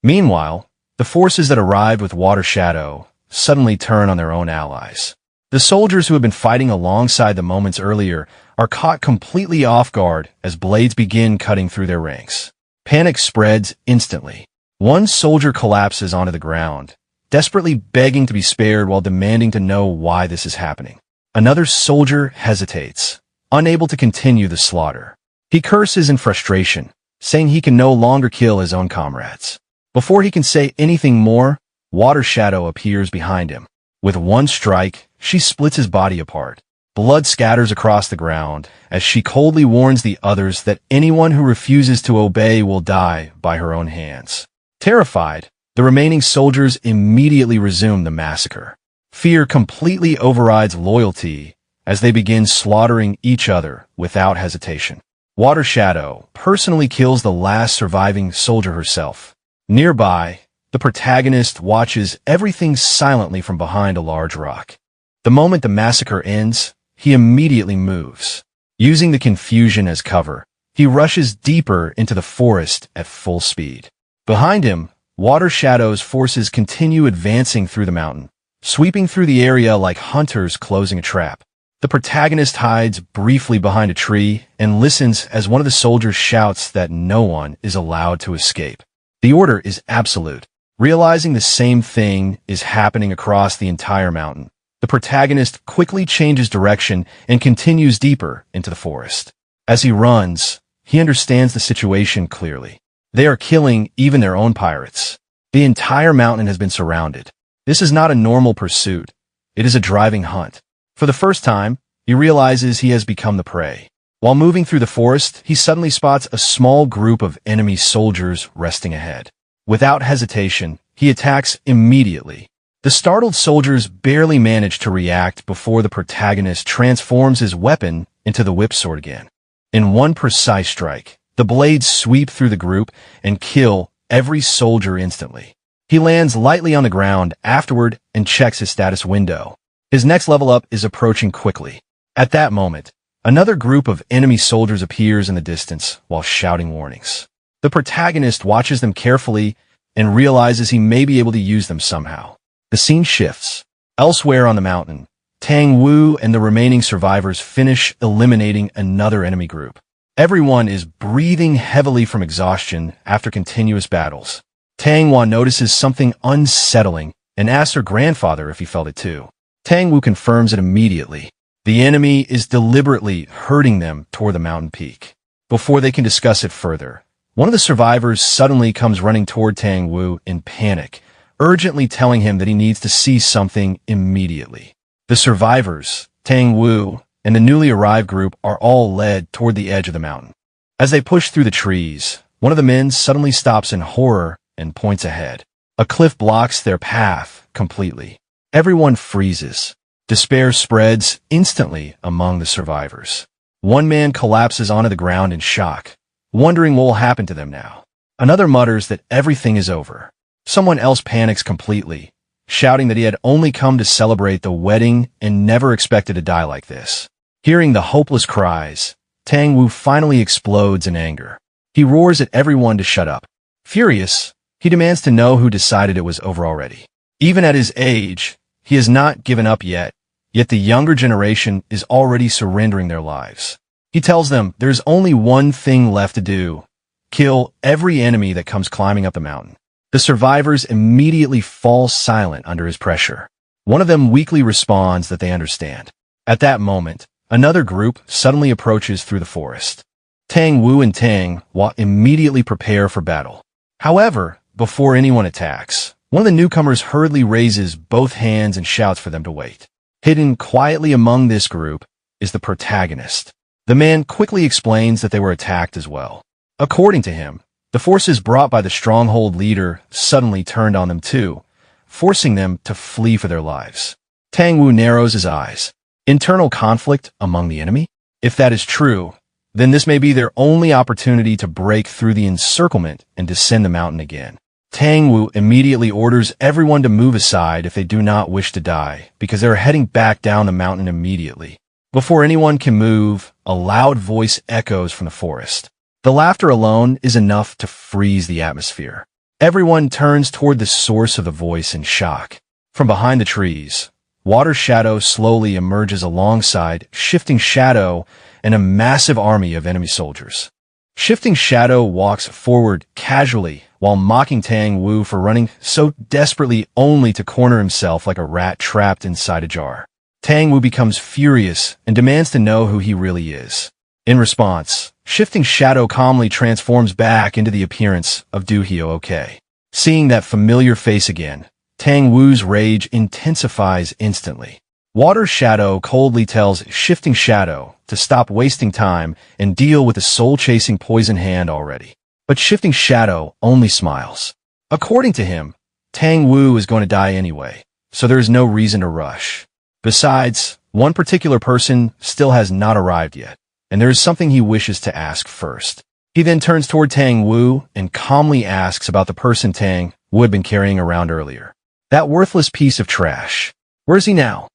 Meanwhile, the forces that arrived with Water Shadow suddenly turn on their own allies. The soldiers who had been fighting alongside them moments earlier are caught completely off guard as blades begin cutting through their ranks. Panic spreads instantly. One soldier collapses onto the ground, desperately begging to be spared while demanding to know why this is happening. Another soldier hesitates, unable to continue the slaughter. He curses in frustration, saying he can no longer kill his own comrades. Before he can say anything more, Water Shadow appears behind him. With one strike, she splits his body apart. Blood scatters across the ground as she coldly warns the others that anyone who refuses to obey will die by her own hands. Terrified, the remaining soldiers immediately resume the massacre. Fear completely overrides loyalty as they begin slaughtering each other without hesitation. Water Shadow personally kills the last surviving soldier herself. Nearby, the protagonist watches everything silently from behind a large rock. The moment the massacre ends, he immediately moves. Using the confusion as cover, he rushes deeper into the forest at full speed. Behind him, Water Shadow's forces continue advancing through the mountain, sweeping through the area like hunters closing a trap. The protagonist hides briefly behind a tree and listens as one of the soldiers shouts that no one is allowed to escape. The order is absolute. Realizing the same thing is happening across the entire mountain, the protagonist quickly changes direction and continues deeper into the forest. As he runs, he understands the situation clearly. They are killing even their own pirates. The entire mountain has been surrounded. This is not a normal pursuit. It is a driving hunt. For the first time, he realizes he has become the prey. While moving through the forest, he suddenly spots a small group of enemy soldiers resting ahead. Without hesitation, he attacks immediately. The startled soldiers barely manage to react before the protagonist transforms his weapon into the whipsword again. In one precise strike, the blades sweep through the group and kill every soldier instantly. He lands lightly on the ground afterward and checks his status window. His next level up is approaching quickly. At that moment, another group of enemy soldiers appears in the distance while shouting warnings. The protagonist watches them carefully and realizes he may be able to use them somehow. The scene shifts. Elsewhere on the mountain, Tang Wu and the remaining survivors finish eliminating another enemy group. Everyone is breathing heavily from exhaustion after continuous battles. Tang Wu notices something unsettling and asks her grandfather if he felt it too. Tang Wu confirms it immediately. The enemy is deliberately herding them toward the mountain peak. Before they can discuss it further, one of the survivors suddenly comes running toward Tang Wu in panic, urgently telling him that he needs to see something immediately. The survivors, Tang Wu, and the newly arrived group are all led toward the edge of the mountain. As they push through the trees, one of the men suddenly stops in horror and points ahead. A cliff blocks their path completely. Everyone freezes. Despair spreads instantly among the survivors. One man collapses onto the ground in shock, wondering what will happen to them now. Another mutters that everything is over. Someone else panics completely, shouting that he had only come to celebrate the wedding and never expected to die like this. Hearing the hopeless cries, Tang Wu finally explodes in anger. He roars at everyone to shut up. Furious, he demands to know who decided it was over already. Even at his age, he has not given up yet the younger generation is already surrendering their lives. He tells them there's only one thing left to do: kill every enemy that comes climbing up the mountain. The survivors immediately fall silent under his pressure. One of them weakly responds that they understand. At that moment, another group suddenly approaches through the forest. Tang Wu and Tang Hua immediately prepare for battle. However, before anyone attacks, one of the newcomers hurriedly raises both hands and shouts for them to wait. Hidden quietly among this group is the protagonist. The man quickly explains that they were attacked as well. According to him, the forces brought by the stronghold leader suddenly turned on them too, forcing them to flee for their lives. Tang Wu narrows his eyes. Internal conflict among the enemy? If that is true, then this may be their only opportunity to break through the encirclement and descend the mountain again. Tang Wu immediately orders everyone to move aside if they do not wish to die, because they are heading back down the mountain immediately. Before anyone can move, a loud voice echoes from the forest. The laughter alone is enough to freeze the atmosphere. Everyone turns toward the source of the voice in shock. From behind the trees, Water Shadow slowly emerges alongside Shifting Shadow and a massive army of enemy soldiers. Shifting Shadow walks forward casually while mocking Tang Wu for running so desperately only to corner himself like a rat trapped inside a jar. Tang Wu becomes furious and demands to know who he really is. In response, Shifting Shadow calmly transforms back into the appearance of Du Hyo-ok. Seeing that familiar face again, Tang Wu's rage intensifies instantly. Water Shadow coldly tells Shifting Shadow to stop wasting time and deal with the soul-chasing poison hand already. But Shifting Shadow only smiles. According to him, Tang Wu is going to die anyway, so there is no reason to rush. Besides, one particular person still has not arrived yet, and there is something he wishes to ask first. He then turns toward Tang Wu and calmly asks about the person Tang Wu had been carrying around earlier. That worthless piece of trash. Where is he now?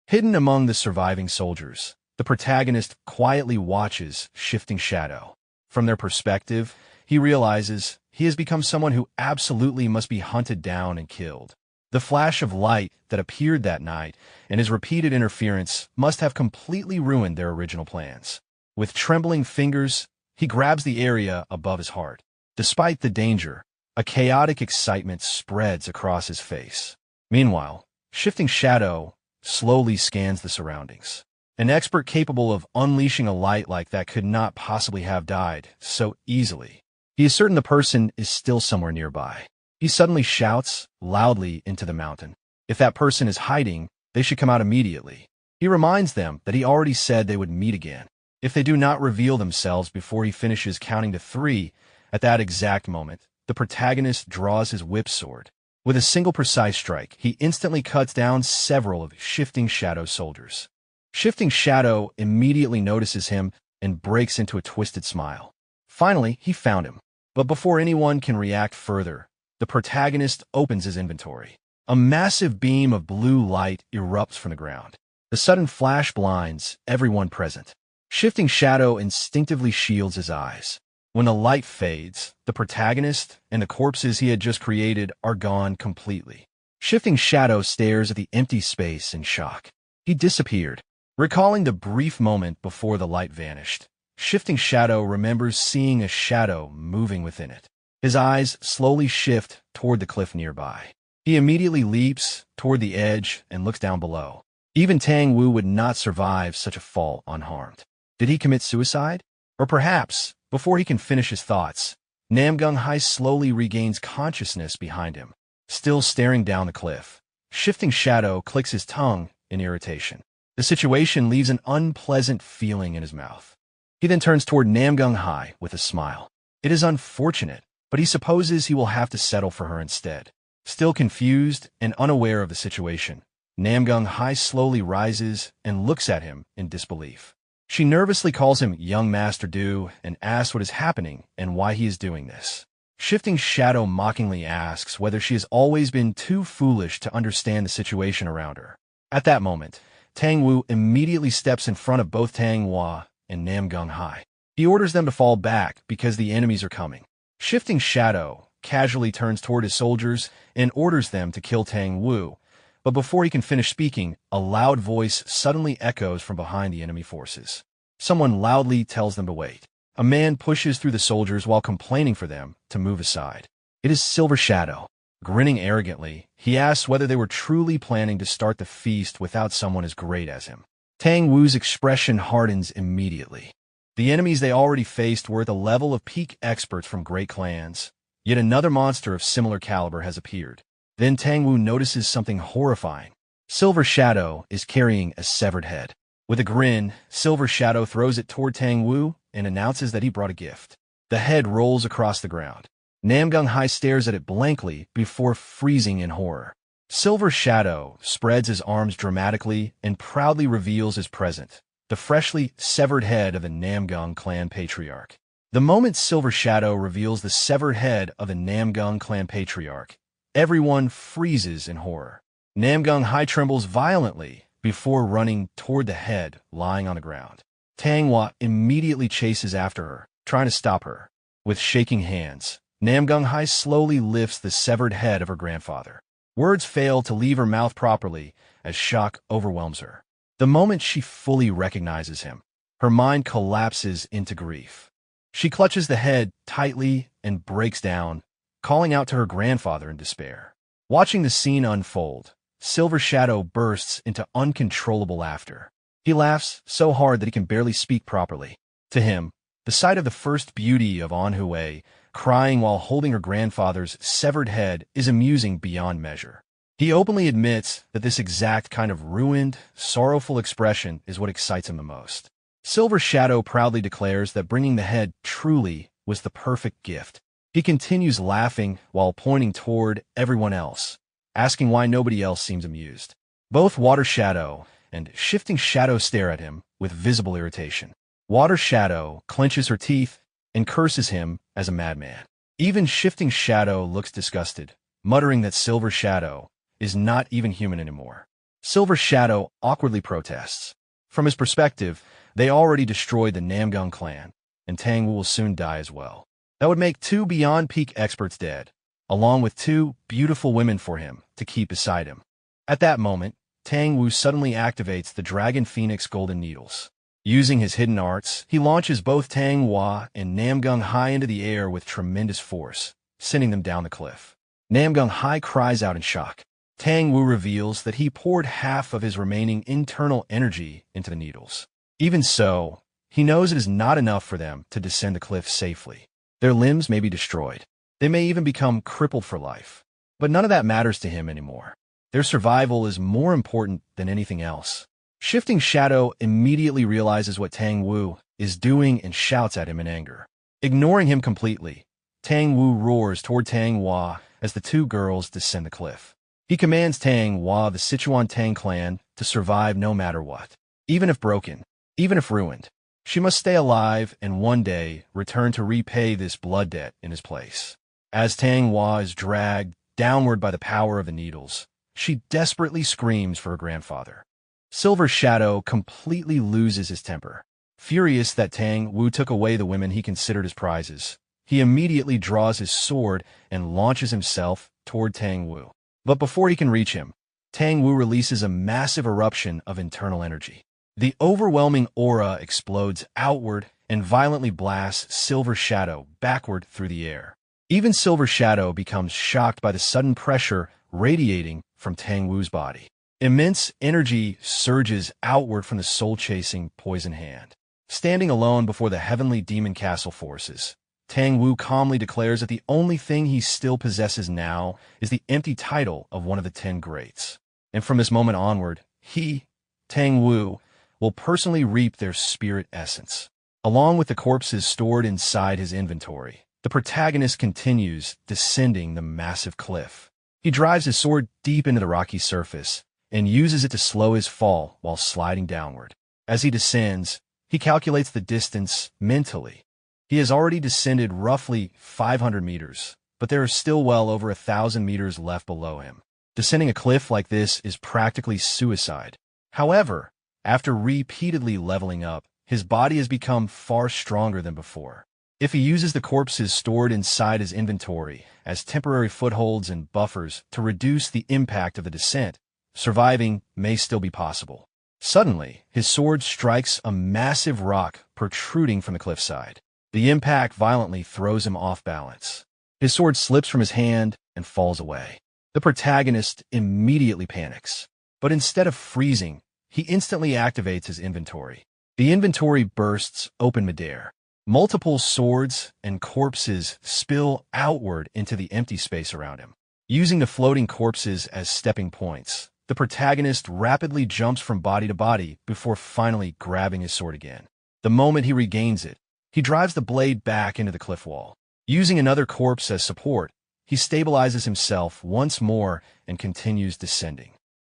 Hidden among the surviving soldiers, the protagonist quietly watches Shifting Shadow. From their perspective, he realizes he has become someone who absolutely must be hunted down and killed. The flash of light that appeared that night and his repeated interference must have completely ruined their original plans. With trembling fingers, he grabs the area above his heart. Despite the danger, a chaotic excitement spreads across his face. Meanwhile, Shifting Shadow slowly scans the surroundings. An expert capable of unleashing a light like that could not possibly have died so easily. He is certain the person is still somewhere nearby. He suddenly shouts loudly into the mountain. If that person is hiding, they should come out immediately. He reminds them that he already said they would meet again. If they do not reveal themselves before he finishes counting to 3, at that exact moment, the protagonist draws his whip sword. With a single precise strike, he instantly cuts down several of Shifting Shadow's soldiers. Shifting Shadow immediately notices him and breaks into a twisted smile. Finally, he found him. But before anyone can react further, the protagonist opens his inventory. A massive beam of blue light erupts from the ground. The sudden flash blinds everyone present. Shifting Shadow instinctively shields his eyes. When the light fades, the protagonist and the corpses he had just created are gone completely. Shifting Shadow stares at the empty space in shock. He disappeared. Recalling the brief moment before the light vanished, Shifting Shadow remembers seeing a shadow moving within it. His eyes slowly shift toward the cliff nearby. He immediately leaps toward the edge and looks down below. Even Tang Wu would not survive such a fall unharmed. Did he commit suicide? Or perhaps, before he can finish his thoughts, Namgung Hai slowly regains consciousness behind him. Still staring down the cliff, Shifting Shadow clicks his tongue in irritation. The situation leaves an unpleasant feeling in his mouth. He then turns toward Namgung Hai with a smile. It is unfortunate, but he supposes he will have to settle for her instead. Still confused and unaware of the situation, Namgung Hai slowly rises and looks at him in disbelief. She nervously calls him Young Master Du and asks what is happening and why he is doing this. Shifting Shadow mockingly asks whether she has always been too foolish to understand the situation around her. At that moment, Tang Wu immediately steps in front of both Tang Hua and Namgung Hai. He orders them to fall back because the enemies are coming. Shifting Shadow casually turns toward his soldiers and orders them to kill Tang Wu, but before he can finish speaking, a loud voice suddenly echoes from behind the enemy forces. Someone loudly tells them to wait. A man pushes through the soldiers while complaining for them to move aside. It is Silver Shadow. Grinning arrogantly, he asks whether they were truly planning to start the feast without someone as great as him. Tang Wu's expression hardens immediately. The enemies they already faced were at the level of peak experts from great clans, yet another monster of similar caliber has appeared. Then Tang Wu notices something horrifying. Silver Shadow is carrying a severed head. With a grin, Silver Shadow throws it toward Tang Wu and announces that he brought a gift. The head rolls across the ground. Namgung Hai stares at it blankly before freezing in horror. Silver Shadow spreads his arms dramatically and proudly reveals his present, the freshly severed head of the Namgung clan patriarch. The moment Silver Shadow reveals the severed head of the Namgung clan patriarch, everyone freezes in horror. Namgung Hai trembles violently before running toward the head lying on the ground. Tanghua immediately chases after her, trying to stop her. With shaking hands, Namgung Hai slowly lifts the severed head of her grandfather. Words fail to leave her mouth properly as shock overwhelms her. The moment she fully recognizes him, her mind collapses into grief. She clutches the head tightly and breaks down, calling out to her grandfather in despair. Watching the scene unfold, Silver Shadow bursts into uncontrollable laughter. He laughs so hard that he can barely speak properly. To him, the sight of the first beauty of Anhui crying while holding her grandfather's severed head is amusing beyond measure. He openly admits that this exact kind of ruined, sorrowful expression is what excites him the most. Silver Shadow proudly declares that bringing the head truly was the perfect gift. He continues laughing while pointing toward everyone else, asking why nobody else seems amused. Both Water Shadow and Shifting Shadow stare at him with visible irritation. Water Shadow clenches her teeth and curses him as a madman. Even Shifting Shadow looks disgusted, muttering that Silver Shadow is not even human anymore. Silver Shadow awkwardly protests. From his perspective, they already destroyed the Namgung clan, and Tang Wu will soon die as well. That would make 2 beyond peak experts dead, along with 2 beautiful women for him to keep beside him. At that moment, Tang Wu suddenly activates the Dragon Phoenix Golden Needles. Using his hidden arts, he launches both Tang Hua and Namgung Hai into the air with tremendous force, sending them down the cliff. Namgung Hai cries out in shock. Tang Wu reveals that he poured half of his remaining internal energy into the needles. Even so, he knows it is not enough for them to descend the cliff safely. Their limbs may be destroyed. They may even become crippled for life. But none of that matters to him anymore. Their survival is more important than anything else. Shifting Shadow immediately realizes what Tang Wu is doing and shouts at him in anger. Ignoring him completely, Tang Wu roars toward Tang Hua as the 2 girls descend the cliff. He commands Tang Hua of the Sichuan Tang clan to survive no matter what. Even if broken, even if ruined, she must stay alive and one day return to repay this blood debt in his place. As Tang Hua is dragged downward by the power of the needles, she desperately screams for her grandfather. Silver Shadow completely loses his temper. Furious that Tang Wu took away the women he considered his prizes, he immediately draws his sword and launches himself toward Tang Wu. But before he can reach him, Tang Wu releases a massive eruption of internal energy. The overwhelming aura explodes outward and violently blasts Silver Shadow backward through the air. Even Silver Shadow becomes shocked by the sudden pressure radiating from Tang Wu's body. Immense energy surges outward from the soul-chasing poison hand. Standing alone before the heavenly demon castle forces, Tang Wu calmly declares that the only thing he still possesses now is the empty title of one of the 10 greats. And from this moment onward, he, Tang Wu, will personally reap their spirit essence. Along with the corpses stored inside his inventory, the protagonist continues descending the massive cliff. He drives his sword deep into the rocky surface and uses it to slow his fall while sliding downward. As he descends, he calculates the distance mentally. He has already descended roughly 500 meters, but there are still well over 1,000 meters left below him. Descending a cliff like this is practically suicide. However, after repeatedly leveling up, his body has become far stronger than before. If he uses the corpses stored inside his inventory as temporary footholds and buffers to reduce the impact of the descent, surviving may still be possible. Suddenly, his sword strikes a massive rock protruding from the cliffside. The impact violently throws him off balance. His sword slips from his hand and falls away. The protagonist immediately panics, but instead of freezing, he instantly activates his inventory. The inventory bursts open midair. Multiple swords and corpses spill outward into the empty space around him. Using the floating corpses as stepping points, the protagonist rapidly jumps from body to body before finally grabbing his sword again. The moment he regains it, he drives the blade back into the cliff wall. Using another corpse as support, he stabilizes himself once more and continues descending.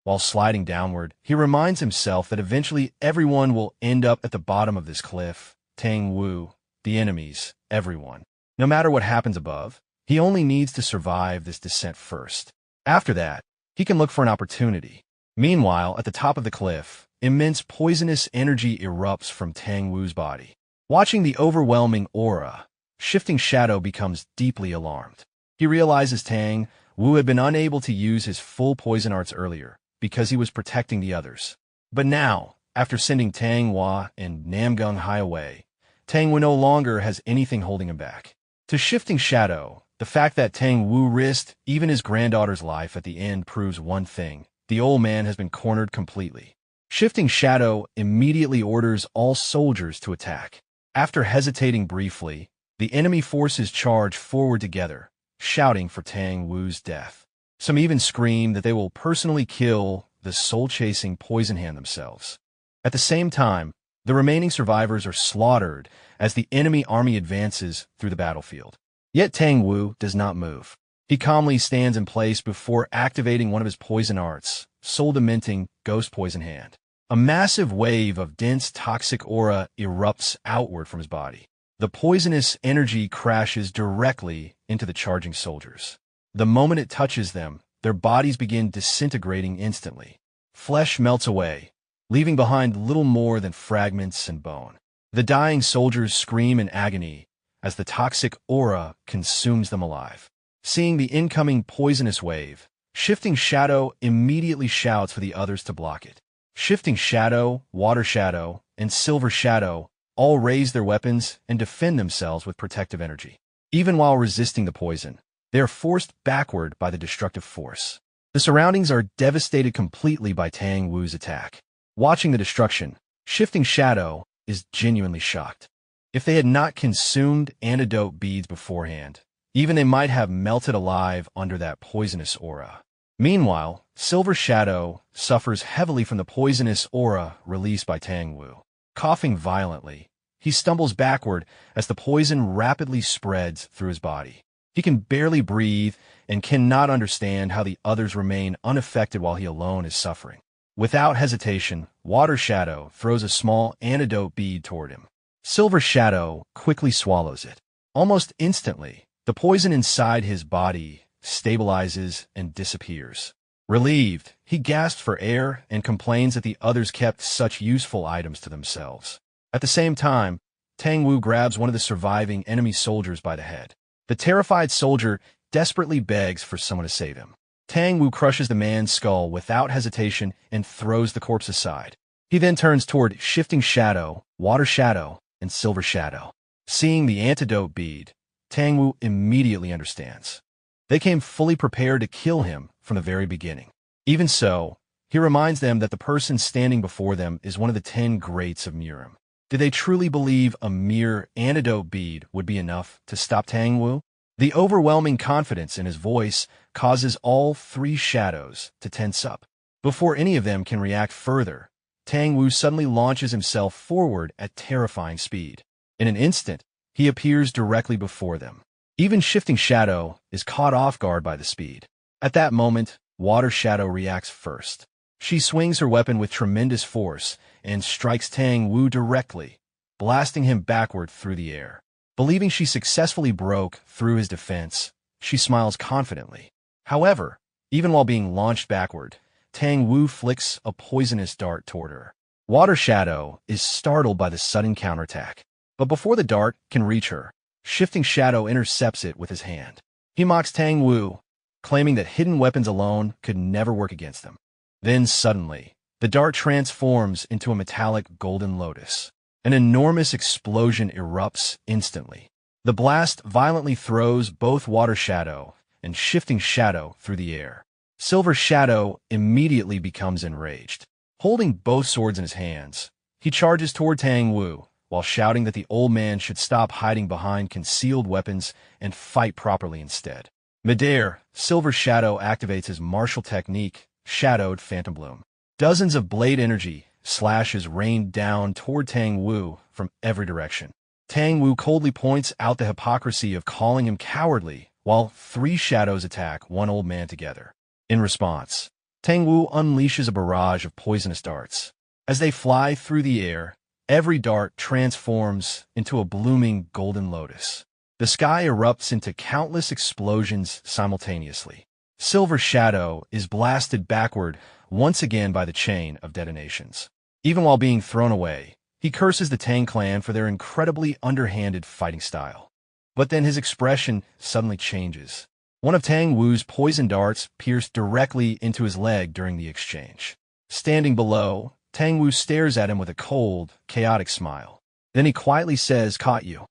While sliding downward, he reminds himself that eventually everyone will end up at the bottom of this cliff. Tang Wu the enemies, everyone. No matter what happens above, he only needs to survive this descent first. After that, he can look for an opportunity. Meanwhile, at the top of the cliff, immense poisonous energy erupts from Tang Wu's body. Watching the overwhelming aura, Shifting Shadow becomes deeply alarmed. He realizes Tang Wu had been unable to use his full poison arts earlier because he was protecting the others. But now, after sending Tang Hua and Namgung Hai away, Tang Wu no longer has anything holding him back. To Shifting Shadow, the fact that Tang Wu risked even his granddaughter's life at the end proves one thing: the old man has been cornered completely. Shifting Shadow immediately orders all soldiers to attack. After hesitating briefly, the enemy forces charge forward together, shouting for Tang Wu's death. Some even scream that they will personally kill the soul-chasing poison hand themselves. At the same time, the remaining survivors are slaughtered as the enemy army advances through the battlefield. Yet Tang Wu does not move. He calmly stands in place before activating one of his poison arts, soul-dementing Ghost Poison Hand. A massive wave of dense toxic aura erupts outward from his body. The poisonous energy crashes directly into the charging soldiers. The moment it touches them, their bodies begin disintegrating instantly. Flesh melts away, leaving behind little more than fragments and bone. The dying soldiers scream in agony as the toxic aura consumes them alive. Seeing the incoming poisonous wave, Shifting Shadow immediately shouts for the others to block it. Shifting Shadow, Water Shadow, and Silver Shadow all raise their weapons and defend themselves with protective energy. Even while resisting the poison, they are forced backward by the destructive force. The surroundings are devastated completely by Tang Wu's attack. Watching the destruction, Shifting Shadow is genuinely shocked. If they had not consumed antidote beads beforehand, even they might have melted alive under that poisonous aura. Meanwhile, Silver Shadow suffers heavily from the poisonous aura released by Tang Wu. Coughing violently, he stumbles backward as the poison rapidly spreads through his body. He can barely breathe and cannot understand how the others remain unaffected while he alone is suffering. Without hesitation, Water Shadow throws a small antidote bead toward him. Silver Shadow quickly swallows it. Almost instantly, the poison inside his body stabilizes and disappears. Relieved, he gasps for air and complains that the others kept such useful items to themselves. At the same time, Tang Wu grabs one of the surviving enemy soldiers by the head. The terrified soldier desperately begs for someone to save him. Tang Wu crushes the man's skull without hesitation and throws the corpse aside. He then turns toward Shifting Shadow, Water Shadow, and Silver Shadow. Seeing the antidote bead, Tang Wu immediately understands. They came fully prepared to kill him from the very beginning. Even so, he reminds them that the person standing before them is one of the 10 greats of Murim. Did they truly believe a mere antidote bead would be enough to stop Tang Wu? The overwhelming confidence in his voice causes all 3 shadows to tense up. Before any of them can react further, Tang Wu suddenly launches himself forward at terrifying speed. In an instant, he appears directly before them. Even Shifting Shadow is caught off guard by the speed. At that moment, Water Shadow reacts first. She swings her weapon with tremendous force and strikes Tang Wu directly, blasting him backward through the air. Believing she successfully broke through his defense, she smiles confidently. However, even while being launched backward, Tang Wu flicks a poisonous dart toward her. Water Shadow is startled by the sudden counterattack. But before the dart can reach her, Shifting Shadow intercepts it with his hand. He mocks Tang Wu, claiming that hidden weapons alone could never work against them. Then suddenly, the dart transforms into a metallic golden lotus. An enormous explosion erupts instantly. The blast violently throws both Water Shadow and Shifting Shadow through the air. Silver Shadow immediately becomes enraged. Holding both swords in his hands, he charges toward Tang Wu, while shouting that the old man should stop hiding behind concealed weapons and fight properly instead. Midair, Silver Shadow activates his martial technique, Shadowed Phantom Bloom. Dozens of blade energy slashes rain down toward Tang Wu from every direction. Tang Wu coldly points out the hypocrisy of calling him cowardly, while 3 shadows attack one old man together. In response, Tang Wu unleashes a barrage of poisonous darts. As they fly through the air, Every dart transforms into a blooming golden lotus. The sky erupts into countless explosions simultaneously. Silver Shadow is blasted backward once again by the chain of detonations. Even while being thrown away, he curses the Tang clan for their incredibly underhanded fighting style. But then his expression suddenly changes. One of Tang Wu's poison darts pierced directly into his leg during the exchange. Standing below, Tang Wu stares at him with a cold, chaotic smile. Then he quietly says, "Caught you."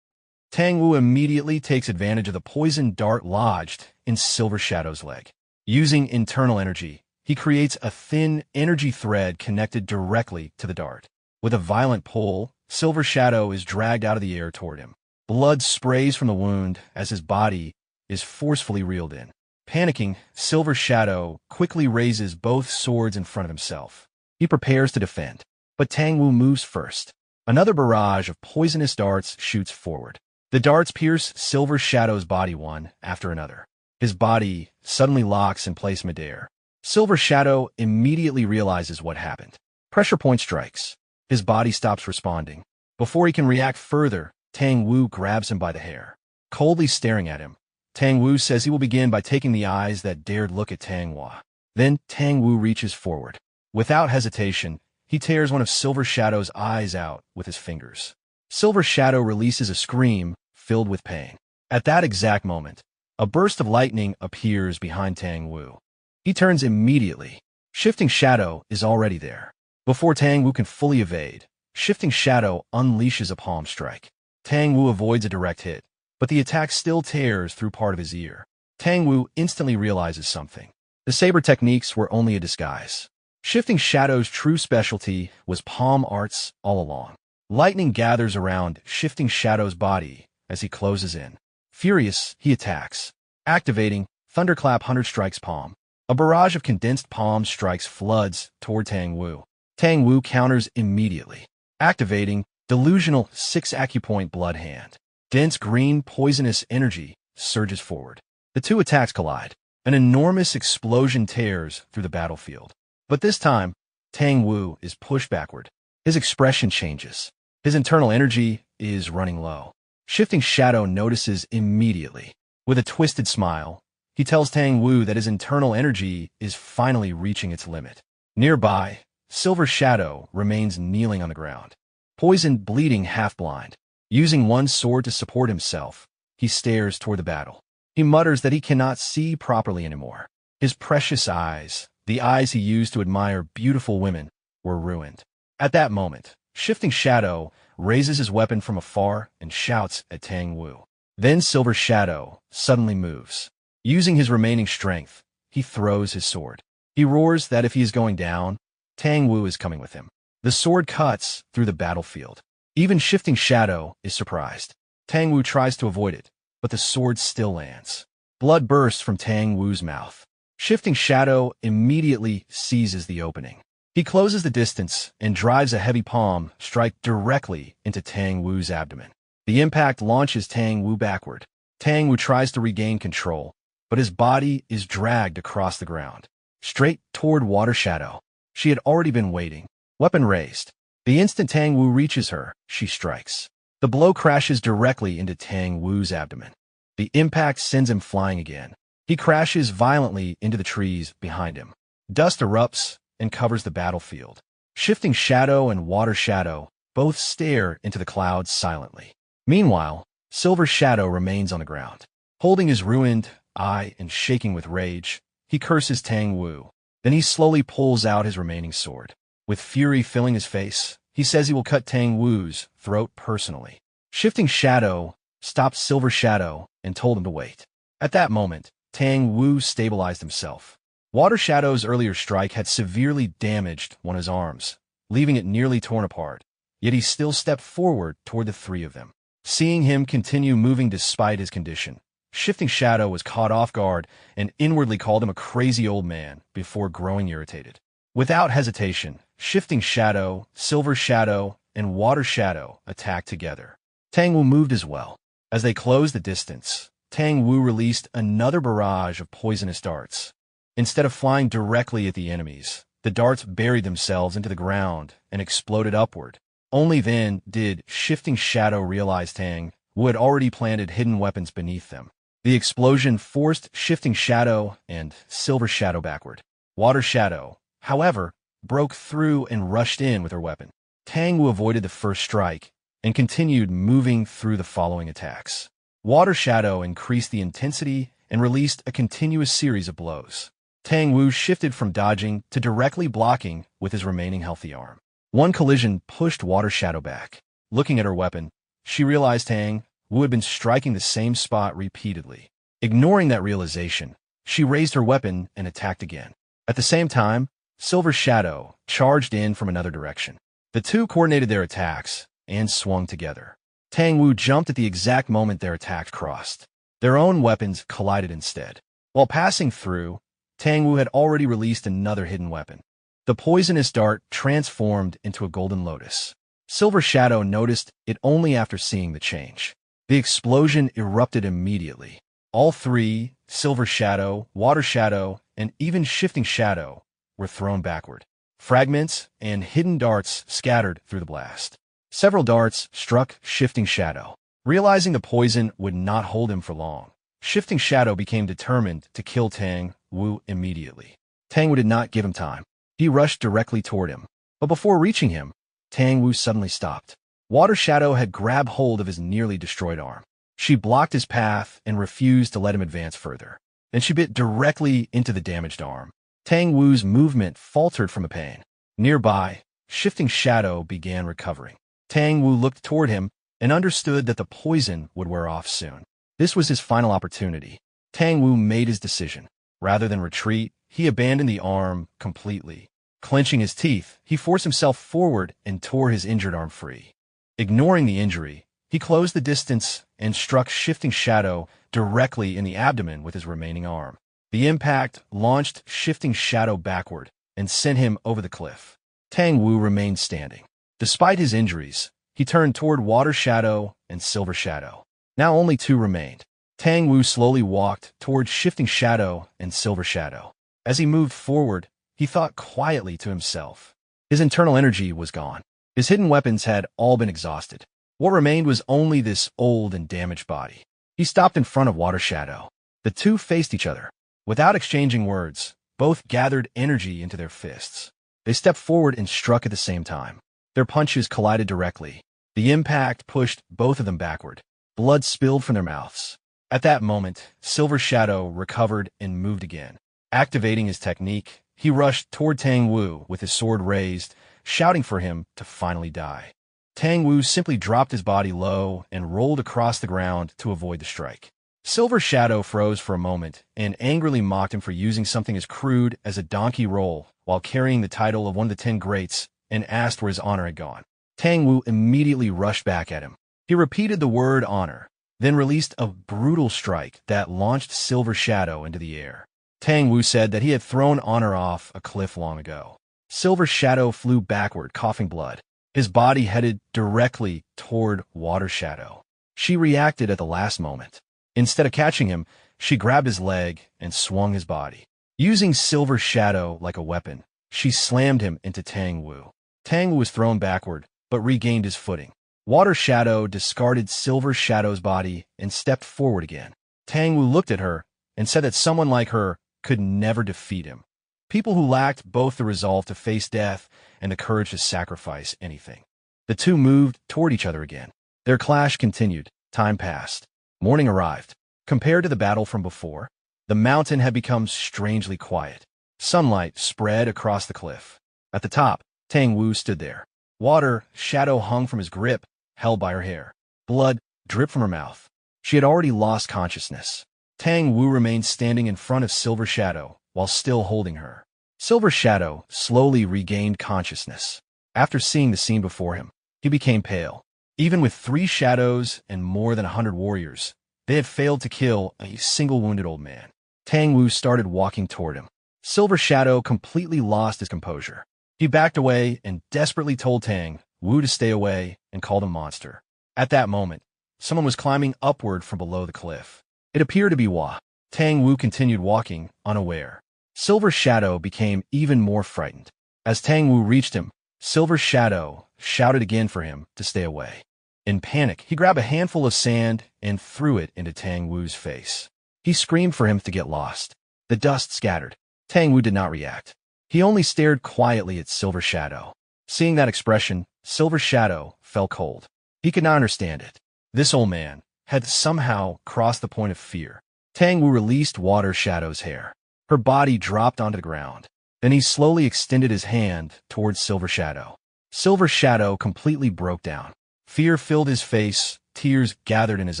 Tang Wu immediately takes advantage of the poison dart lodged in Silver Shadow's leg. Using internal energy, he creates a thin energy thread connected directly to the dart. With a violent pull, Silver Shadow is dragged out of the air toward him. Blood sprays from the wound as his body is forcefully reeled in. Panicking, Silver Shadow quickly raises both swords in front of himself. He prepares to defend, but Tang Wu moves first. Another barrage of poisonous darts shoots forward. The darts pierce Silver Shadow's body one after another. His body suddenly locks in place midair. Silver Shadow immediately realizes what happened. Pressure point strikes. His body stops responding. Before he can react further, Tang Wu grabs him by the hair. Coldly staring at him, Tang Wu says he will begin by taking the eyes that dared look at Tang Hua. Then Tang Wu reaches forward. Without hesitation, he tears one of Silver Shadow's eyes out with his fingers. Silver Shadow releases a scream filled with pain. At that exact moment, a burst of lightning appears behind Tang Wu. He turns immediately. Shifting Shadow is already there. Before Tang Wu can fully evade, Shifting Shadow unleashes a palm strike. Tang Wu avoids a direct hit, but the attack still tears through part of his ear. Tang Wu instantly realizes something. The saber techniques were only a disguise. Shifting Shadow's true specialty was palm arts all along. Lightning gathers around Shifting Shadow's body as he closes in. Furious, he attacks. Activating Thunderclap 100 Strikes Palm. A barrage of condensed palm strikes floods toward Tang Wu. Tang Wu counters immediately. Activating Delusional 6 Acupoint Blood Hand. Dense green poisonous energy surges forward. The two attacks collide. An enormous explosion tears through the battlefield. But this time, Tang Wu is pushed backward. His expression changes. His internal energy is running low. Shifting Shadow notices immediately. With a twisted smile, he tells Tang Wu that his internal energy is finally reaching its limit. Nearby, Silver Shadow remains kneeling on the ground. Poisoned, bleeding, half-blind. Using one sword to support himself, he stares toward the battle. He mutters that he cannot see properly anymore. His precious eyes, the eyes he used to admire beautiful women, were ruined. At that moment, Shifting Shadow raises his weapon from afar and shouts at Tang Wu. Then Silver Shadow suddenly moves. Using his remaining strength, he throws his sword. He roars that if he is going down, Tang Wu is coming with him. The sword cuts through the battlefield. Even Shifting Shadow is surprised. Tang Wu tries to avoid it, but the sword still lands. Blood bursts from Tang Wu's mouth. Shifting Shadow immediately seizes the opening. He closes the distance and drives a heavy palm strike directly into Tang Wu's abdomen. The impact launches Tang Wu backward. Tang Wu tries to regain control, but his body is dragged across the ground, straight toward Water Shadow. She had already been waiting, weapon raised. The instant Tang Wu reaches her, she strikes. The blow crashes directly into Tang Wu's abdomen. The impact sends him flying again. He crashes violently into the trees behind him. Dust erupts and covers the battlefield. Shifting Shadow and Water Shadow both stare into the clouds silently. Meanwhile, Silver Shadow remains on the ground. Holding his ruined eye and shaking with rage, he curses Tang Wu. Then he slowly pulls out his remaining sword. With fury filling his face, he says he will cut Tang Wu's throat personally. Shifting Shadow stopped Silver Shadow and told him to wait. At that moment, Tang Wu stabilized himself. Water Shadow's earlier strike had severely damaged one of his arms, leaving it nearly torn apart. Yet he still stepped forward toward the three of them. Seeing him continue moving despite his condition, Shifting Shadow was caught off guard and inwardly called him a crazy old man before growing irritated. Without hesitation, Shifting Shadow, Silver Shadow, and Water Shadow attacked together. Tang Wu moved as well. As they closed the distance, Tang Wu released another barrage of poisonous darts. Instead of flying directly at the enemies, the darts buried themselves into the ground and exploded upward, Only then did Shifting Shadow realize Tang Wu had already planted hidden weapons beneath them. The explosion forced Shifting Shadow and Silver Shadow backward. Water Shadow, however, broke through and rushed in with her weapon. Tang Wu avoided the first strike and continued moving through the following attacks. Water Shadow increased the intensity and released a continuous series of blows. Tang Wu shifted from dodging to directly blocking with his remaining healthy arm. One collision pushed Water Shadow back. Looking at her weapon, she realized Tang Wu had been striking the same spot repeatedly. Ignoring that realization, she raised her weapon and attacked again. At the same time, Silver Shadow charged in from another direction. The two coordinated their attacks and swung together. Tang Wu jumped at the exact moment their attacks crossed. Their own weapons collided instead. While passing through, Tang Wu had already released another hidden weapon. The poisonous dart transformed into a golden lotus. Silver Shadow noticed it only after seeing the change. The explosion erupted immediately. All three, Silver Shadow, Water Shadow, and even Shifting Shadow, were thrown backward. Fragments and hidden darts scattered through the blast. Several darts struck Shifting Shadow. Realizing the poison would not hold him for long, Shifting Shadow became determined to kill Tang Wu immediately. Tang Wu did not give him time. He rushed directly toward him. But before reaching him, Tang Wu suddenly stopped. Water Shadow had grabbed hold of his nearly destroyed arm. She blocked his path and refused to let him advance further. Then she bit directly into the damaged arm. Tang Wu's movement faltered from the pain. Nearby, Shifting Shadow began recovering. Tang Wu looked toward him and understood that the poison would wear off soon. This was his final opportunity. Tang Wu made his decision. Rather than retreat, he abandoned the arm completely. Clenching his teeth, he forced himself forward and tore his injured arm free. Ignoring the injury, he closed the distance and struck Shifting Shadow directly in the abdomen with his remaining arm. The impact launched Shifting Shadow backward and sent him over the cliff. Tang Wu remained standing. Despite his injuries, he turned toward Water Shadow and Silver Shadow. Now only two remained. Tang Wu slowly walked toward Shifting Shadow and Silver Shadow. As he moved forward, he thought quietly to himself. His internal energy was gone. His hidden weapons had all been exhausted. What remained was only this old and damaged body. He stopped in front of Water Shadow. The two faced each other. Without exchanging words, both gathered energy into their fists. They stepped forward and struck at the same time. Their punches collided directly. The impact pushed both of them backward. Blood spilled from their mouths. At that moment, Silver Shadow recovered and moved again. Activating his technique, he rushed toward Tang Wu with his sword raised, shouting for him to finally die. Tang Wu simply dropped his body low and rolled across the ground to avoid the strike. Silver Shadow froze for a moment and angrily mocked him for using something as crude as a donkey roll while carrying the title of one of the 10 greats, and asked where his honor had gone. Tang Wu immediately rushed back at him. He repeated the word honor, then released a brutal strike that launched Silver Shadow into the air. Tang Wu said that he had thrown honor off a cliff long ago. Silver Shadow flew backward, coughing blood. His body headed directly toward Water Shadow. She reacted at the last moment. Instead of catching him, she grabbed his leg and swung his body. Using Silver Shadow like a weapon, she slammed him into Tang Wu. Tang Wu was thrown backward, but regained his footing. Water Shadow discarded Silver Shadow's body and stepped forward again. Tang Wu looked at her and said that someone like her could never defeat him. People who lacked both the resolve to face death and the courage to sacrifice anything. The two moved toward each other again. Their clash continued. Time passed. Morning arrived. Compared to the battle from before, the mountain had become strangely quiet. Sunlight spread across the cliff. At the top, Tang Wu stood there. Water Shadow hung from his grip, held by her hair. Blood dripped from her mouth. She had already lost consciousness. Tang Wu remained standing in front of Silver Shadow while still holding her. Silver Shadow slowly regained consciousness. After seeing the scene before him, he became pale. Even with 3 shadows and more than 100 warriors, they had failed to kill a single wounded old man. Tang Wu started walking toward him. Silver Shadow completely lost his composure. He backed away and desperately told Tang Wu to stay away and called him monster. At that moment, someone was climbing upward from below the cliff. It appeared to be Hua. Tang Wu continued walking, unaware. Silver Shadow became even more frightened. As Tang Wu reached him, Silver Shadow shouted again for him to stay away. In panic, he grabbed a handful of sand and threw it into Tang Wu's face. He screamed for him to get lost. The dust scattered. Tang Wu did not react. He only stared quietly at Silver Shadow. Seeing that expression, Silver Shadow felt cold. He could not understand it. This old man had somehow crossed the point of fear. Tang Wu released Water Shadow's hair. Her body dropped onto the ground. Then he slowly extended his hand towards Silver Shadow. Silver Shadow completely broke down. Fear filled his face, tears gathered in his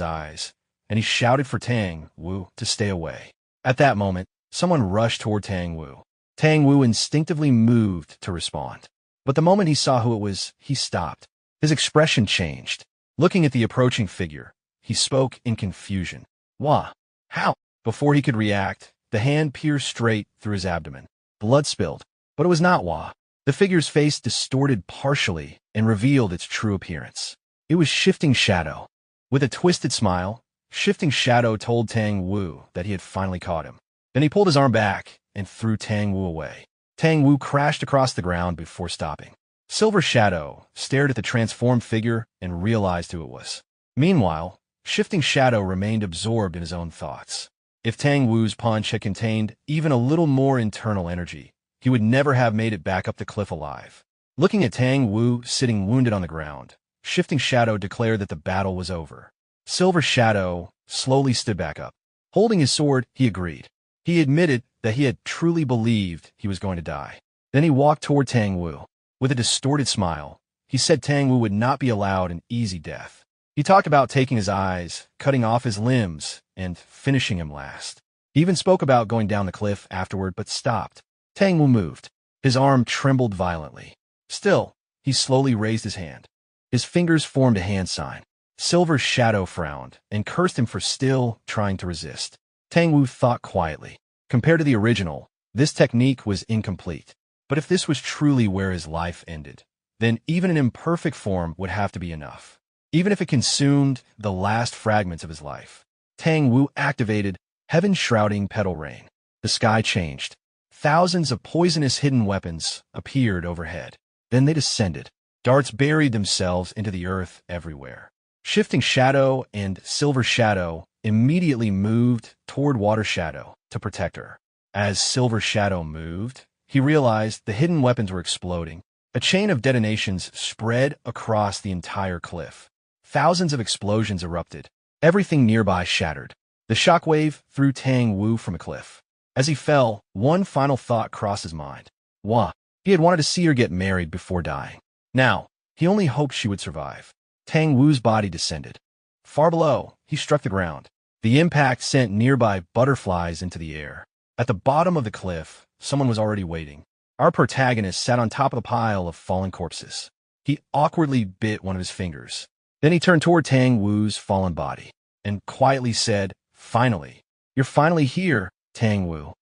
eyes, and he shouted for Tang Wu to stay away. At that moment, someone rushed toward Tang Wu. Tang Wu instinctively moved to respond. But the moment he saw who it was, he stopped. His expression changed. Looking at the approaching figure, he spoke in confusion. Wah? How? Before he could react, the hand pierced straight through his abdomen. Blood spilled, but it was not Wah. The figure's face distorted partially and revealed its true appearance. It was Shifting Shadow. With a twisted smile, Shifting Shadow told Tang Wu that he had finally caught him. Then he pulled his arm back and threw Tang Wu away. Tang Wu crashed across the ground before stopping. Silver Shadow stared at the transformed figure and realized who it was. Meanwhile, Shifting Shadow remained absorbed in his own thoughts. If Tang Wu's punch had contained even a little more internal energy, he would never have made it back up the cliff alive. Looking at Tang Wu sitting wounded on the ground, Shifting Shadow declared that the battle was over. Silver Shadow slowly stood back up. Holding his sword, he agreed. He admitted that he had truly believed he was going to die. Then he walked toward Tang Wu. With a distorted smile, he said Tang Wu would not be allowed an easy death. He talked about taking his eyes, cutting off his limbs, and finishing him last. He even spoke about going down the cliff afterward, but stopped. Tang Wu moved. His arm trembled violently. Still, he slowly raised his hand. His fingers formed a hand sign. Silver Shadow frowned and cursed him for still trying to resist. Tang Wu thought quietly. Compared to the original, this technique was incomplete. But if this was truly where his life ended, then even an imperfect form would have to be enough. Even if it consumed the last fragments of his life. Tang Wu activated Heaven-Shrouding Petal Rain. The sky changed. Thousands of poisonous hidden weapons appeared overhead. Then they descended. Darts buried themselves into the earth everywhere. Shifting Shadow and Silver Shadow immediately moved toward Water Shadow to protect her. As Silver Shadow moved, he realized the hidden weapons were exploding. A chain of detonations spread across the entire cliff. Thousands of explosions erupted. Everything nearby shattered. The shockwave threw Tang Wu from a cliff. As he fell, one final thought crossed his mind. Wah! He had wanted to see her get married before dying. Now, he only hoped she would survive. Tang Wu's body descended. Far below, he struck the ground. The impact sent nearby butterflies into the air. At the bottom of the cliff, someone was already waiting. Our protagonist sat on top of the pile of fallen corpses. He awkwardly bit one of his fingers. Then he turned toward Tang Wu's fallen body and quietly said, "Finally, you're finally here, Tang Wu."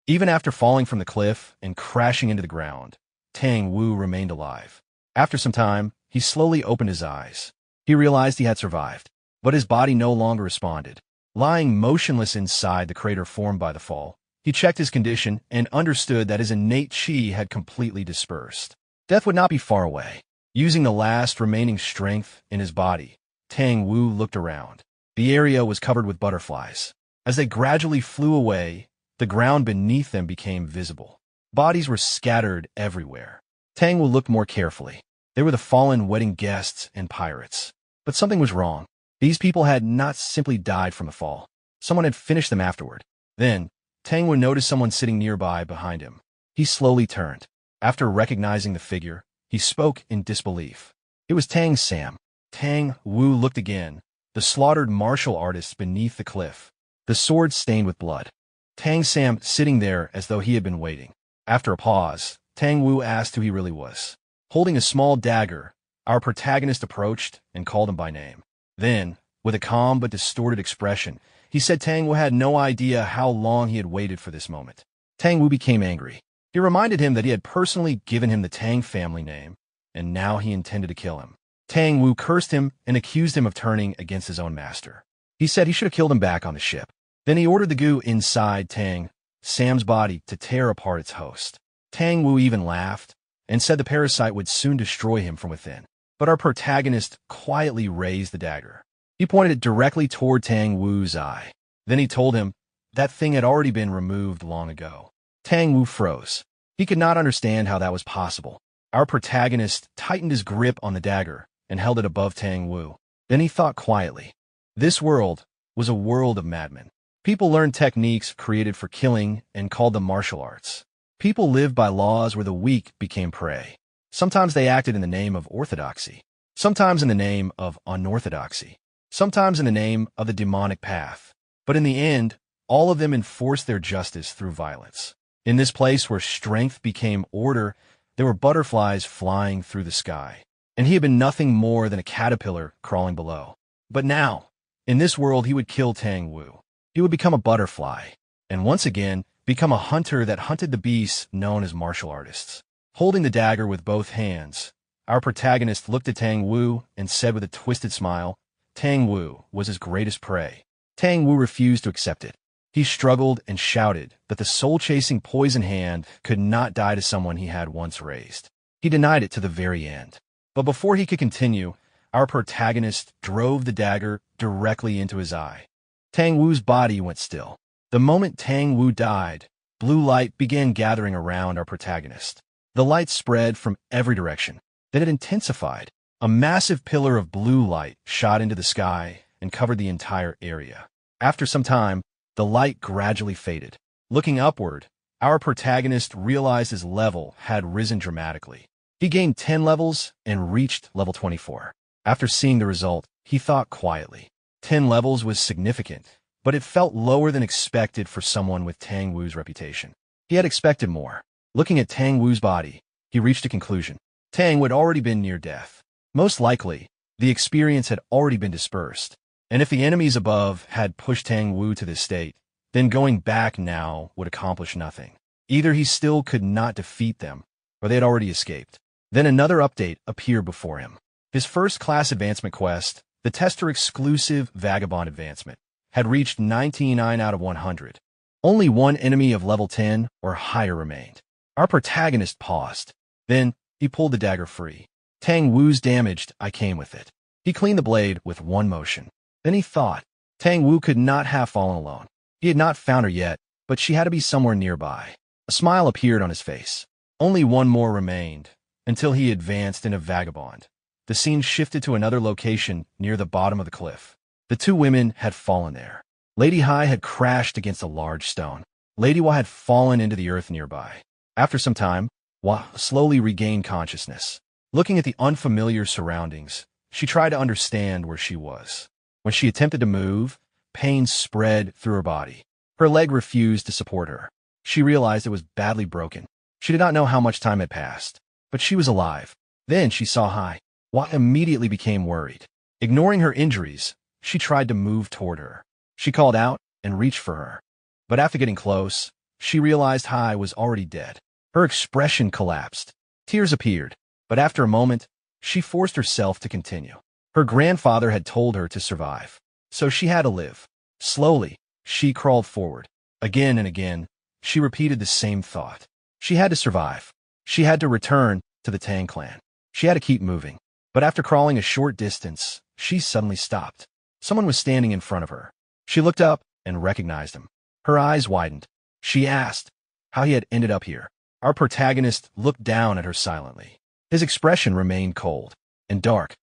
Even after falling from the cliff and crashing into the ground, Tang Wu remained alive. After some time, he slowly opened his eyes. He realized he had survived, but his body no longer responded. Lying motionless inside the crater formed by the fall, he checked his condition and understood that his innate chi had completely dispersed. Death would not be far away. Using the last remaining strength in his body, Tang Wu looked around. The area was covered with butterflies. As they gradually flew away, the ground beneath them became visible. Bodies were scattered everywhere. Tang Wu looked more carefully. They were the fallen wedding guests and pirates. But something was wrong. These people had not simply died from the fall. Someone had finished them afterward. Then, Tang Wu noticed someone sitting nearby behind him. He slowly turned. After recognizing the figure, he spoke in disbelief. It was Tang Sam. Tang Wu looked again. The slaughtered martial artist beneath the cliff. The sword stained with blood. Tang Sam sitting there as though he had been waiting. After a pause, Tang Wu asked who he really was. Holding a small dagger, our protagonist approached and called him by name. Then, with a calm but distorted expression, he said Tang Wu had no idea how long he had waited for this moment. Tang Wu became angry. He reminded him that he had personally given him the Tang family name, and now he intended to kill him. Tang Wu cursed him and accused him of turning against his own master. He said he should have killed him back on the ship. Then he ordered the goo inside Tang Sam's body to tear apart its host. Tang Wu even laughed and said the parasite would soon destroy him from within. But our protagonist quietly raised the dagger. He pointed it directly toward Tang Wu's eye. Then he told him that thing had already been removed long ago. Tang Wu froze. He could not understand how that was possible. Our protagonist tightened his grip on the dagger and held it above Tang Wu. Then he thought quietly. This world was a world of madmen. People learned techniques created for killing and called them martial arts. People lived by laws where the weak became prey. Sometimes they acted in the name of orthodoxy. Sometimes in the name of unorthodoxy. Sometimes in the name of the demonic path. But in the end, all of them enforced their justice through violence. In this place where strength became order, there were butterflies flying through the sky. And he had been nothing more than a caterpillar crawling below. But now, in this world, he would kill Tang Wu. He would become a butterfly, and once again, become a hunter that hunted the beasts known as martial artists. Holding the dagger with both hands, our protagonist looked at Tang Wu and said with a twisted smile, Tang Wu was his greatest prey. Tang Wu refused to accept it. He struggled and shouted that the soul-chasing poison hand could not die to someone he had once raised. He denied it to the very end. But before he could continue, our protagonist drove the dagger directly into his eye. Tang Wu's body went still. The moment Tang Wu died, blue light began gathering around our protagonist. The light spread from every direction. Then it intensified. A massive pillar of blue light shot into the sky and covered the entire area. After some time, the light gradually faded. Looking upward, our protagonist realized his level had risen dramatically. He gained 10 levels and reached level 24. After seeing the result, he thought quietly. 10 levels was significant, but it felt lower than expected for someone with Tang Wu's reputation. He had expected more. Looking at Tang Wu's body, he reached a conclusion. Tang had already been near death. Most likely, the experience had already been dispersed, and if the enemies above had pushed Tang Wu to this state, then going back now would accomplish nothing. Either he still could not defeat them, or they had already escaped. Then another update appeared before him. His first class advancement quest, the Tester Exclusive Vagabond Advancement, had reached 99 out of 100. Only one enemy of level 10 or higher remained. Our protagonist paused. Then, he pulled the dagger free. Tang Wu's damaged, I came with it. He cleaned the blade with one motion. Then he thought, Tang Wu could not have fallen alone. He had not found her yet, but she had to be somewhere nearby. A smile appeared on his face. Only one more remained, until he advanced in a vagabond. The scene shifted to another location near the bottom of the cliff. The two women had fallen there. Lady Hai had crashed against a large stone. Lady Hua had fallen into the earth nearby. After some time, Hua slowly regained consciousness. Looking at the unfamiliar surroundings, she tried to understand where she was. When she attempted to move, pain spread through her body. Her leg refused to support her. She realized it was badly broken. She did not know how much time had passed, but she was alive. Then she saw Hai. Hua immediately became worried. Ignoring her injuries, she tried to move toward her. She called out and reached for her. But after getting close, she realized Hai was already dead. Her expression collapsed. Tears appeared, but after a moment, she forced herself to continue. Her grandfather had told her to survive, so she had to live. Slowly, she crawled forward. Again and again, she repeated the same thought. She had to survive. She had to return to the Tang clan. She had to keep moving. But after crawling a short distance, she suddenly stopped. Someone was standing in front of her. She looked up and recognized him. Her eyes widened. She asked how he had ended up here. Our protagonist looked down at her silently. His expression remained cold and dark.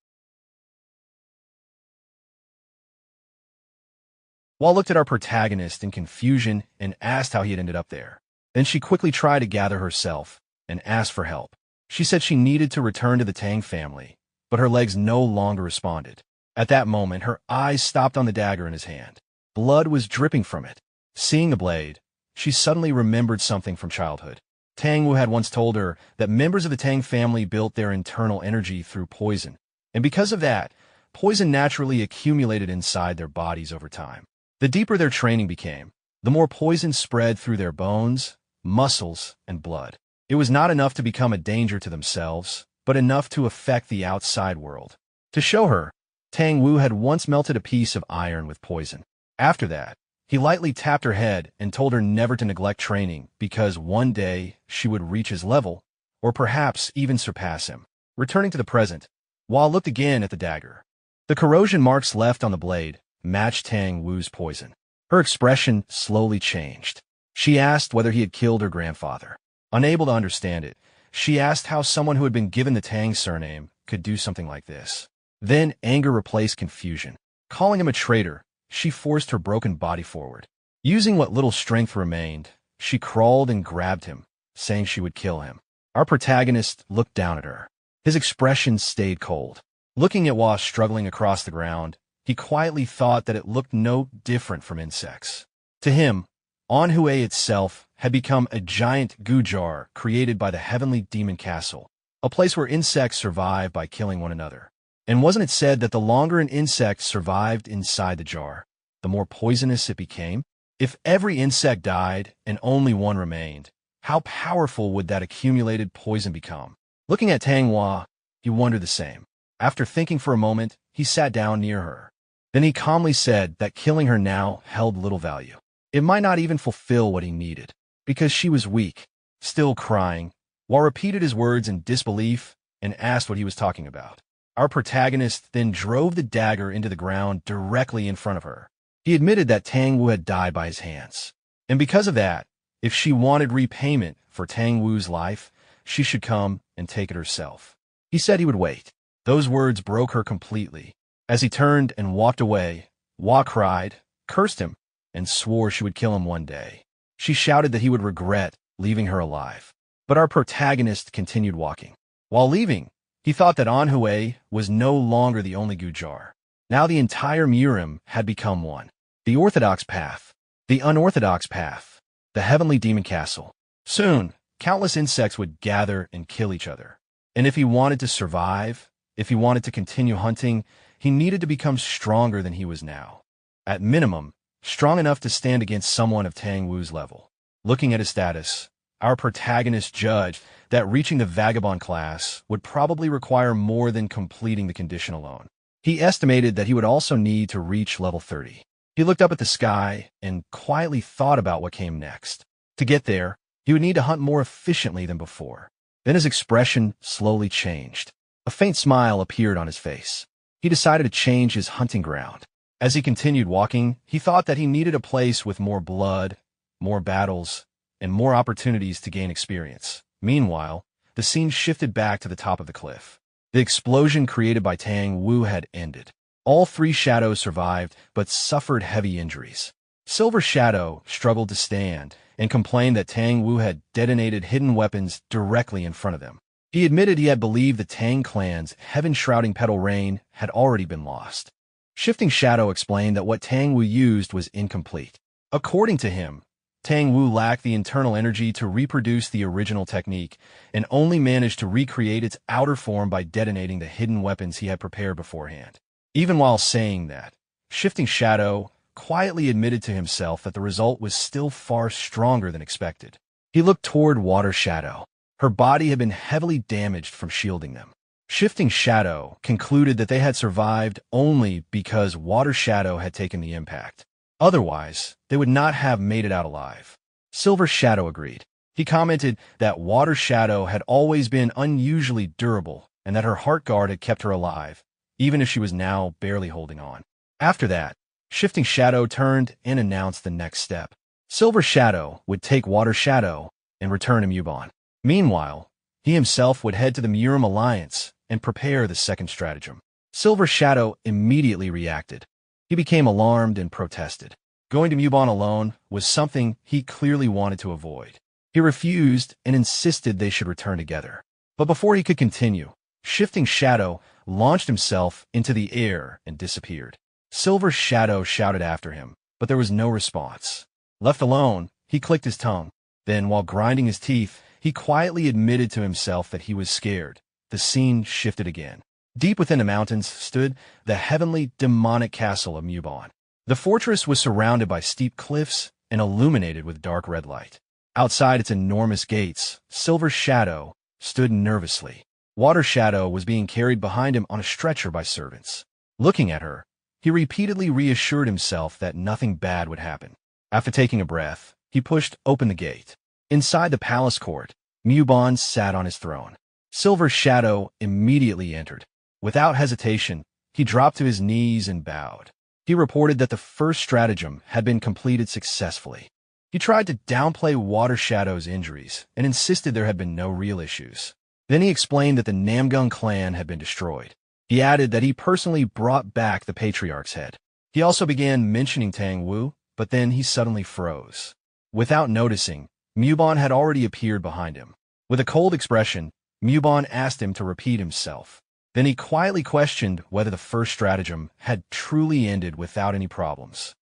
Hua looked at our protagonist in confusion and asked how he had ended up there. Then she quickly tried to gather herself and asked for help. She said she needed to return to the Tang family, but her legs no longer responded. At that moment, her eyes stopped on the dagger in his hand. Blood was dripping from it. Seeing the blade, she suddenly remembered something from childhood. Tang Wu had once told her that members of the Tang family built their internal energy through poison, and because of that, poison naturally accumulated inside their bodies over time. The deeper their training became, the more poison spread through their bones, muscles, and blood. It was not enough to become a danger to themselves, but enough to affect the outside world. To show her, Tang Wu had once melted a piece of iron with poison. After that, He lightly tapped her head and told her never to neglect training because one day she would reach his level, or perhaps even surpass him. Returning to the present, Hua looked again at the dagger. The corrosion marks left on the blade matched Tang Wu's poison. Her expression slowly changed. She asked whether he had killed her grandfather. Unable to understand it, she asked how someone who had been given the Tang surname could do something like this. Then anger replaced confusion. Calling him a traitor, she forced her broken body forward. Using what little strength remained, she crawled and grabbed him, saying she would kill him. Our protagonist looked down at her. His expression stayed cold. Looking at Hua struggling across the ground, he quietly thought that it looked no different from insects. To him, Manhwa itself had become a giant goo jar created by the heavenly demon castle, a place where insects survive by killing one another. And wasn't it said that the longer an insect survived inside the jar, the more poisonous it became? If every insect died and only one remained, how powerful would that accumulated poison become? Looking at Tang Hua, he wondered the same. After thinking for a moment, he sat down near her. Then he calmly said that killing her now held little value. It might not even fulfill what he needed, because she was weak, still crying. Hua repeated his words in disbelief and asked what he was talking about. Our protagonist then drove the dagger into the ground directly in front of her. He admitted that Tang Wu had died by his hands, and because of that, if she wanted repayment for Tang Wu's life, she should come and take it herself. He said he would wait. Those words broke her completely. As he turned and walked away, Hua cried, cursed him, and swore she would kill him one day. She shouted that he would regret leaving her alive. But our protagonist continued walking. While leaving, he thought that Manhwa was no longer the only goo jar. Now the entire Murim had become one. The orthodox path, the unorthodox path, the heavenly demon castle. Soon, countless insects would gather and kill each other. And if he wanted to survive, if he wanted to continue hunting, he needed to become stronger than he was now. At minimum, strong enough to stand against someone of Tang Wu's level. Looking at his status, our protagonist judged that reaching the vagabond class would probably require more than completing the condition alone. He estimated that he would also need to reach level 30. He looked up at the sky and quietly thought about what came next. To get there, he would need to hunt more efficiently than before. Then his expression slowly changed. A faint smile appeared on his face. He decided to change his hunting ground. As he continued walking, he thought that he needed a place with more blood, more battles, and more opportunities to gain experience. Meanwhile, the scene shifted back to the top of the cliff. The explosion created by Tang Wu had ended. All three shadows survived, but suffered heavy injuries. Silver Shadow struggled to stand and complained that Tang Wu had detonated hidden weapons directly in front of them. He admitted he had believed the Tang clan's heaven-shrouding petal rain had already been lost. Shifting Shadow explained that what Tang Wu used was incomplete. According to him, Tang Wu lacked the internal energy to reproduce the original technique and only managed to recreate its outer form by detonating the hidden weapons he had prepared beforehand. Even while saying that, Shifting Shadow quietly admitted to himself that the result was still far stronger than expected. He looked toward Water Shadow. Her body had been heavily damaged from shielding them. Shifting Shadow concluded that they had survived only because Water Shadow had taken the impact. Otherwise, they would not have made it out alive. Silver Shadow agreed. He commented that Water Shadow had always been unusually durable and that her heart guard had kept her alive, even if she was now barely holding on. After that, Shifting Shadow turned and announced the next step. Silver Shadow would take Water Shadow and return to Mubon. Meanwhile, he himself would head to the Murim Alliance and prepare the second stratagem. Silver Shadow immediately reacted. He became alarmed and protested. Going to Mubon alone was something he clearly wanted to avoid. He refused and insisted they should return together. But before he could continue, Shifting Shadow launched himself into the air and disappeared. Silver Shadow shouted after him, but there was no response. Left alone, he clicked his tongue. Then, while grinding his teeth, he quietly admitted to himself that he was scared. The scene shifted again. Deep within the mountains stood the heavenly demonic castle of Mubon. The fortress was surrounded by steep cliffs and illuminated with dark red light. Outside its enormous gates, Silver Shadow stood nervously. Water Shadow was being carried behind him on a stretcher by servants. Looking at her, He repeatedly reassured himself that nothing bad would happen. After taking a breath, he pushed open the gate. Inside the palace court, Muban sat on his throne. Silver Shadow immediately entered. Without hesitation, he dropped to his knees and bowed. He reported that the first stratagem had been completed successfully. He tried to downplay Water Shadow's injuries and insisted there had been no real issues. Then he explained that the Namgung clan had been destroyed. He added that he personally brought back the Patriarch's head. He also began mentioning Tang Wu, but then he suddenly froze. Without noticing, Muban had already appeared behind him. With a cold expression, Muban asked him to repeat himself. Then he quietly questioned whether the first stratagem had truly ended without any problems.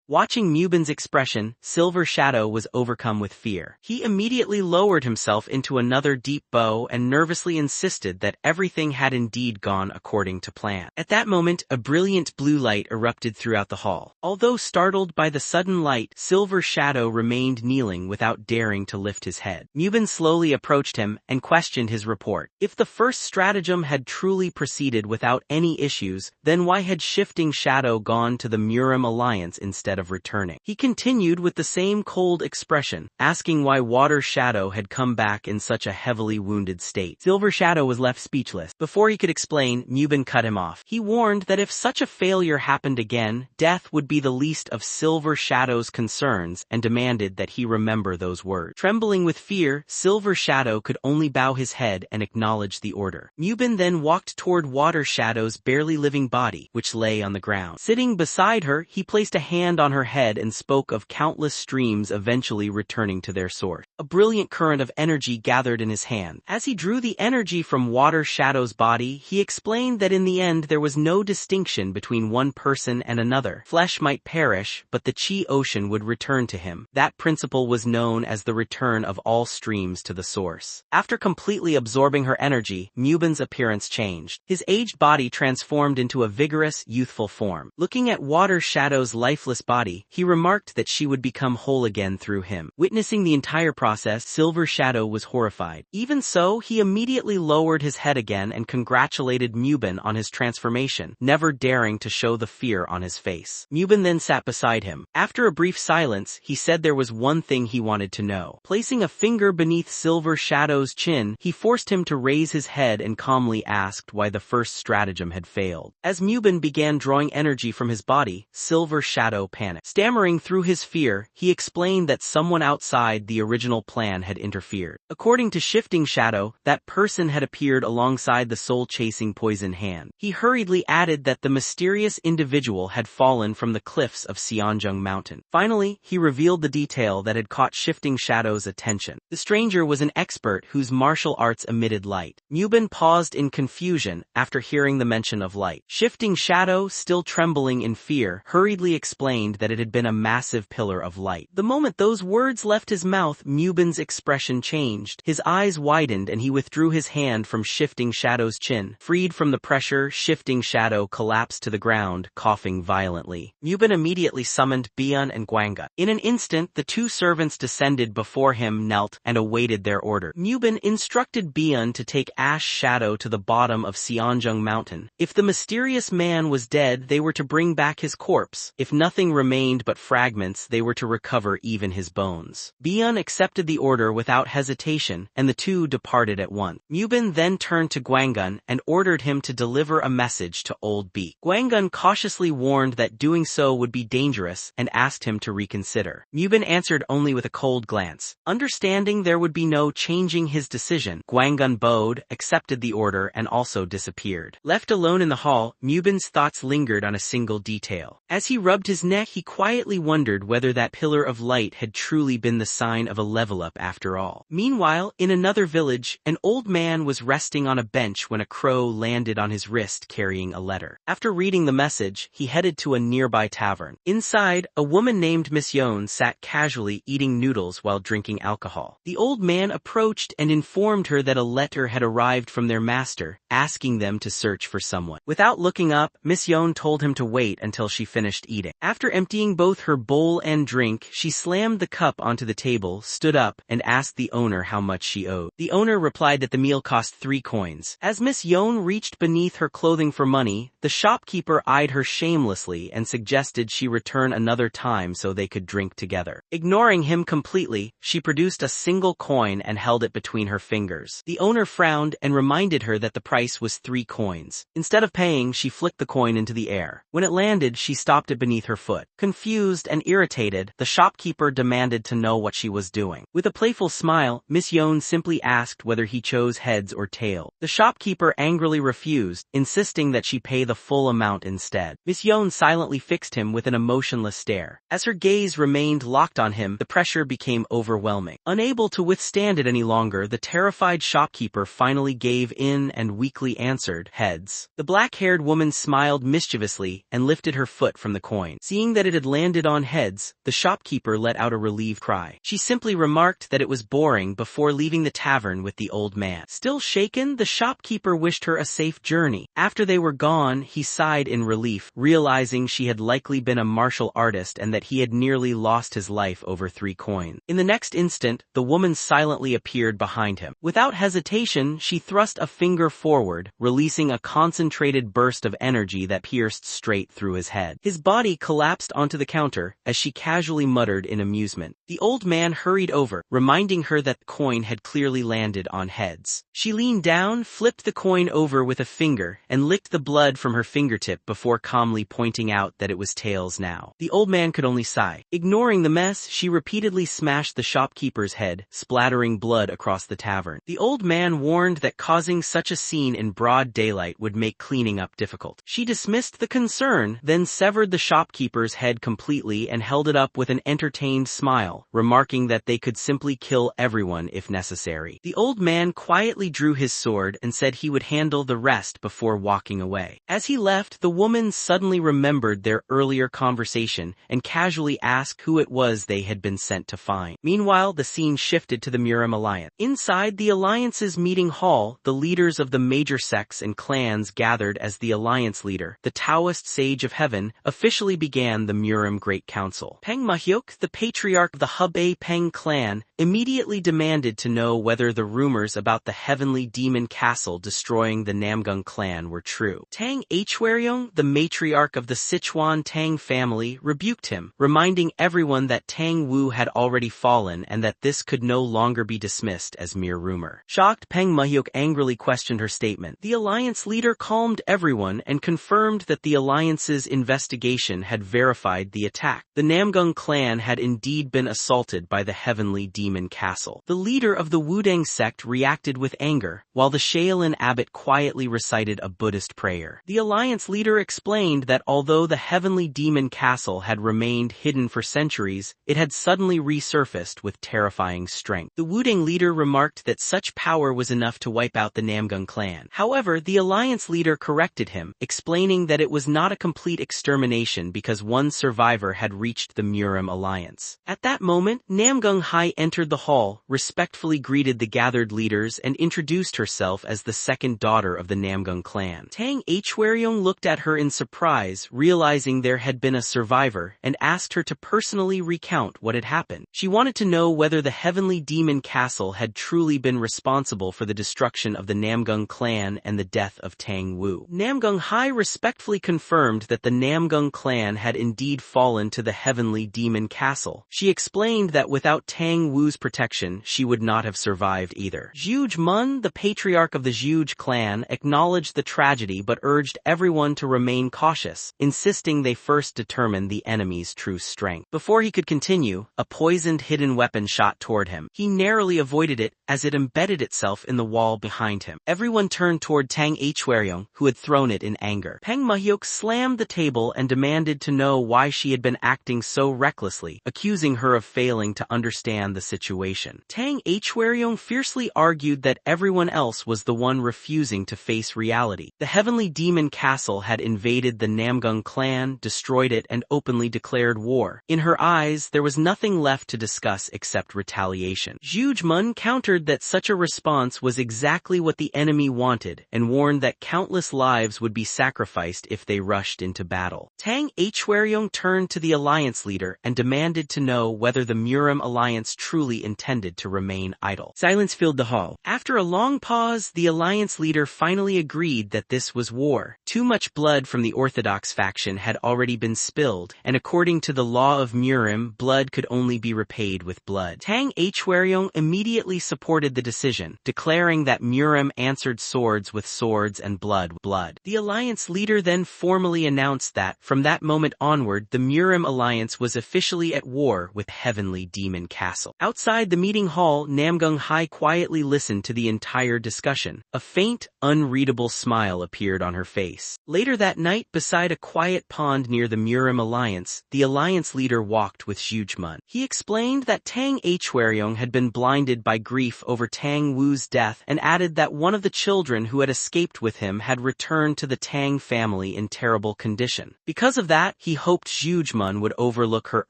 Watching Muban's expression, Silver Shadow was overcome with fear. He immediately lowered himself into another deep bow and nervously insisted that everything had indeed gone according to plan. At that moment, a brilliant blue light erupted throughout the hall. Although startled by the sudden light, Silver Shadow remained kneeling without daring to lift his head. Muban slowly approached him and questioned his report. If the first stratagem had truly proceeded without any issues, then why had Shifting Shadow gone to the Murim alliance instead of returning? He continued with the same cold expression, asking why Water Shadow had come back in such a heavily wounded state. Silver Shadow was left speechless. Before he could explain, Muban cut him off. He warned that if such a failure happened again, death would be the least of Silver Shadow's concerns and demanded that he remember those words. Trembling with fear, Silver Shadow could only bow his head and acknowledge the order. Muban then walked toward Water Shadow's barely living body, which lay on the ground. Sitting beside her, he placed a hand on her head and spoke of countless streams eventually returning to their source. A brilliant current of energy gathered in his hand. As he drew the energy from Water Shadow's body, he explained that in the end there was no distinction between one person and another. Flesh might perish, but the Chi Ocean would return to him. That principle was known as the return of all streams to the source. After completely absorbing her energy, Muban's appearance changed. His aged body transformed into a vigorous, youthful form. Looking at Water Shadow's lifeless body, he remarked that she would become whole again through him. Witnessing the entire process, Silver Shadow was horrified. Even so, he immediately lowered his head again and congratulated Muban on his transformation, never daring to show the fear on his face. Muban then sat beside him. After a brief silence, he said there was one thing he wanted to know. Placing a finger beneath Silver Shadow's chin, he forced him to raise his head and calmly asked why the first stratagem had failed. As Muban began drawing energy from his body, Silver Shadow panicked. Stammering through his fear, he explained that someone outside the original plan had interfered. According to Shifting Shadow, that person had appeared alongside the soul-chasing poison hand. He hurriedly added that the mysterious individual had fallen from the cliffs of Xianzheng Mountain. Finally, he revealed the detail that had caught Shifting Shadow's attention. The stranger was an expert whose martial arts emitted light. Muban paused in confusion after hearing the mention of light. Shifting Shadow, still trembling in fear, hurriedly explained that it had been a massive pillar of light. The moment those words left his mouth, Muban's expression changed. His eyes widened and he withdrew his hand from Shifting Shadow's chin. Freed from the pressure, Shifting Shadow collapsed to the ground, coughing violently. Muban immediately summoned Bian and Guanga. In an instant, the two servants descended before him, knelt, and awaited their order. Muban instructed Bian to take Ash Shadow to the bottom of Xianzheng Mountain. If the mysterious man was dead, they were to bring back his corpse. If nothing remained but fragments, they were to recover even his bones. Bian accepted the order without hesitation, and the two departed at once. Muban then turned to Guangun and ordered him to deliver a message to Old Beak. Guangun cautiously warned that doing so would be dangerous and asked him to reconsider. Muban answered only with a cold glance. Understanding there would be no changing his decision, Guangun bowed, accepted the order, and also disappeared. Left alone in the hall, Muban's thoughts lingered on a single detail. As he rubbed his neck, he quietly wondered whether that pillar of light had truly been the sign of a level up after all. Meanwhile, in another village, an old man was resting on a bench when a crow landed on his wrist carrying a letter. After reading the message, he headed to a nearby tavern. Inside, a woman named Miss Yon sat casually eating noodles while drinking alcohol. The old man approached and informed her that a letter had arrived from their master, asking them to search for someone. Without looking up, Miss Yon told him to wait until she finished eating. After emptying both her bowl and drink, she slammed the cup onto the table, stood stood up and asked the owner how much she owed. The owner replied that the meal cost 3 coins. As Miss Yon reached beneath her clothing for money, the shopkeeper eyed her shamelessly and suggested she return another time so they could drink together. Ignoring him completely, she produced a single coin and held it between her fingers. The owner frowned and reminded her that the price was 3 coins. Instead of paying, she flicked the coin into the air. When it landed, she stopped it beneath her foot. Confused and irritated, the shopkeeper demanded to know what she was doing. With a playful smile, Miss Yon simply asked whether he chose heads or tail. The shopkeeper angrily refused, insisting that she pay the full amount instead. Miss Yon silently fixed him with an emotionless stare. As her gaze remained locked on him, the pressure became overwhelming. Unable to withstand it any longer, the terrified shopkeeper finally gave in and weakly answered, heads. The black-haired woman smiled mischievously and lifted her foot from the coin. Seeing that it had landed on heads, the shopkeeper let out a relieved cry. She simply remarked that it was boring before leaving the tavern with the old man. Still shaken, the shopkeeper wished her a safe journey. After they were gone, he sighed in relief, realizing she had likely been a martial artist and that he had nearly lost his life over 3 coins. In the next instant, the woman silently appeared behind him. Without hesitation, she thrust a finger forward, releasing a concentrated burst of energy that pierced straight through his head. His body collapsed onto the counter as she casually muttered in amusement. The old man hurried over, reminding her that the coin had clearly landed on heads. She leaned down, flipped the coin over with a finger, and licked the blood from her fingertip before calmly pointing out that it was tails now. The old man could only sigh. Ignoring the mess, she repeatedly smashed the shopkeeper's head, splattering blood across the tavern. The old man warned that causing such a scene in broad daylight would make cleaning up difficult. She dismissed the concern, then severed the shopkeeper's head completely and held it up with an entertained smile, remarking that they could simply kill everyone if necessary. The old man quietly drew his sword and said he would handle the rest before walking away. As he left, the woman suddenly remembered their earlier conversation and casually asked who it was they had been sent to find. Meanwhile, the scene shifted to the Murim Alliance. Inside the Alliance's meeting hall, the leaders of the major sects and clans gathered as the Alliance leader, the Taoist Sage of Heaven, officially began the Murim Great Council. Peng Mahyok, the patriarch of the Hubei Peng clan, immediately demanded to know whether the rumors about the heavenly demon castle destroying the Namgung clan were true. Tang Hweryong, the matriarch of the Sichuan Tang family, rebuked him, reminding everyone that Tang Wu had already fallen and that this could no longer be dismissed as mere rumor. Shocked, Peng Mahyok angrily questioned her statement. The Alliance leader calmed everyone and confirmed that the Alliance's investigation had verified the attack. The Namgung clan had indeed been assaulted by the heavenly demon castle. The leader of the Wudang sect reacted with anger, while the Shaolin abbot quietly recited a Buddhist prayer. The Alliance leader explained that although the heavenly demon castle had remained hidden for centuries, it had suddenly resurfaced with terrifying strength. The Wudang leader remarked that such power was enough to wipe out the Namgung clan. However, the Alliance leader corrected him, explaining that it was not a complete extermination because one survivor had reached the Murim Alliance. At that moment, Namgung Hai entered the hall, respectfully greeted the gathered leaders and introduced herself as the second daughter of the Namgung clan. Tang Hweryong looked at her in surprise, realizing there had been a survivor, and asked her to personally recount what had happened. She wanted to know whether the heavenly demon castle had truly been responsible for the destruction of the Namgung clan and the death of Tang Wu. Namgung Hai respectfully confirmed that the Namgung clan had indeed fallen to the heavenly demon castle. She explained that without Tang Wu's protection, she would not have survived either. Zhuge Mun, the patriarch of the Zhuge clan, acknowledged the tragedy but urged everyone to remain cautious, insisting they first determine the enemy's true strength. Before he could continue, a poisoned hidden weapon shot toward him. He narrowly avoided it as it embedded itself in the wall behind him. Everyone turned toward Tang Hweryong, who had thrown it in anger. Peng Mahyok slammed the table and demanded to know why she had been acting so recklessly, accusing her of failing to understand the situation. Tang Hweryong fiercely argued that everyone else was the one refusing to face reality. The heavenly demon castle had invaded the Namgung clan, destroyed it, and openly declared war. In her eyes, there was nothing left to discuss except retaliation. Zhuge Mun countered that such a response was exactly what the enemy wanted and warned that countless lives would be sacrificed if they rushed into battle. Tang Hweryong turned to the Alliance leader and demanded to know whether the Murim Alliance alliance truly intended to remain idle. Silence filled the hall. After a long pause, the alliance leader finally agreed that this was war. Too much blood from the Orthodox faction had already been spilled, and according to the law of Murim, blood could only be repaid with blood. Tang Hweryong immediately supported the decision, declaring that Murim answered swords with swords and blood with blood. The alliance leader then formally announced that, from that moment onward, the Murim alliance was officially at war with Heavenly Demon Castle. Outside the meeting hall, Namgung Hai quietly listened to the entire discussion. A faint, unreadable smile appeared on her face. Later that night, beside a quiet pond near the Murim alliance, the alliance leader walked with Xiujmun. He explained that Tang Hweryong had been blinded by grief over Tang Wu's death and added that one of the children who had escaped with him had returned to the Tang family in terrible condition. Because of that, he hoped Xiujmun would overlook her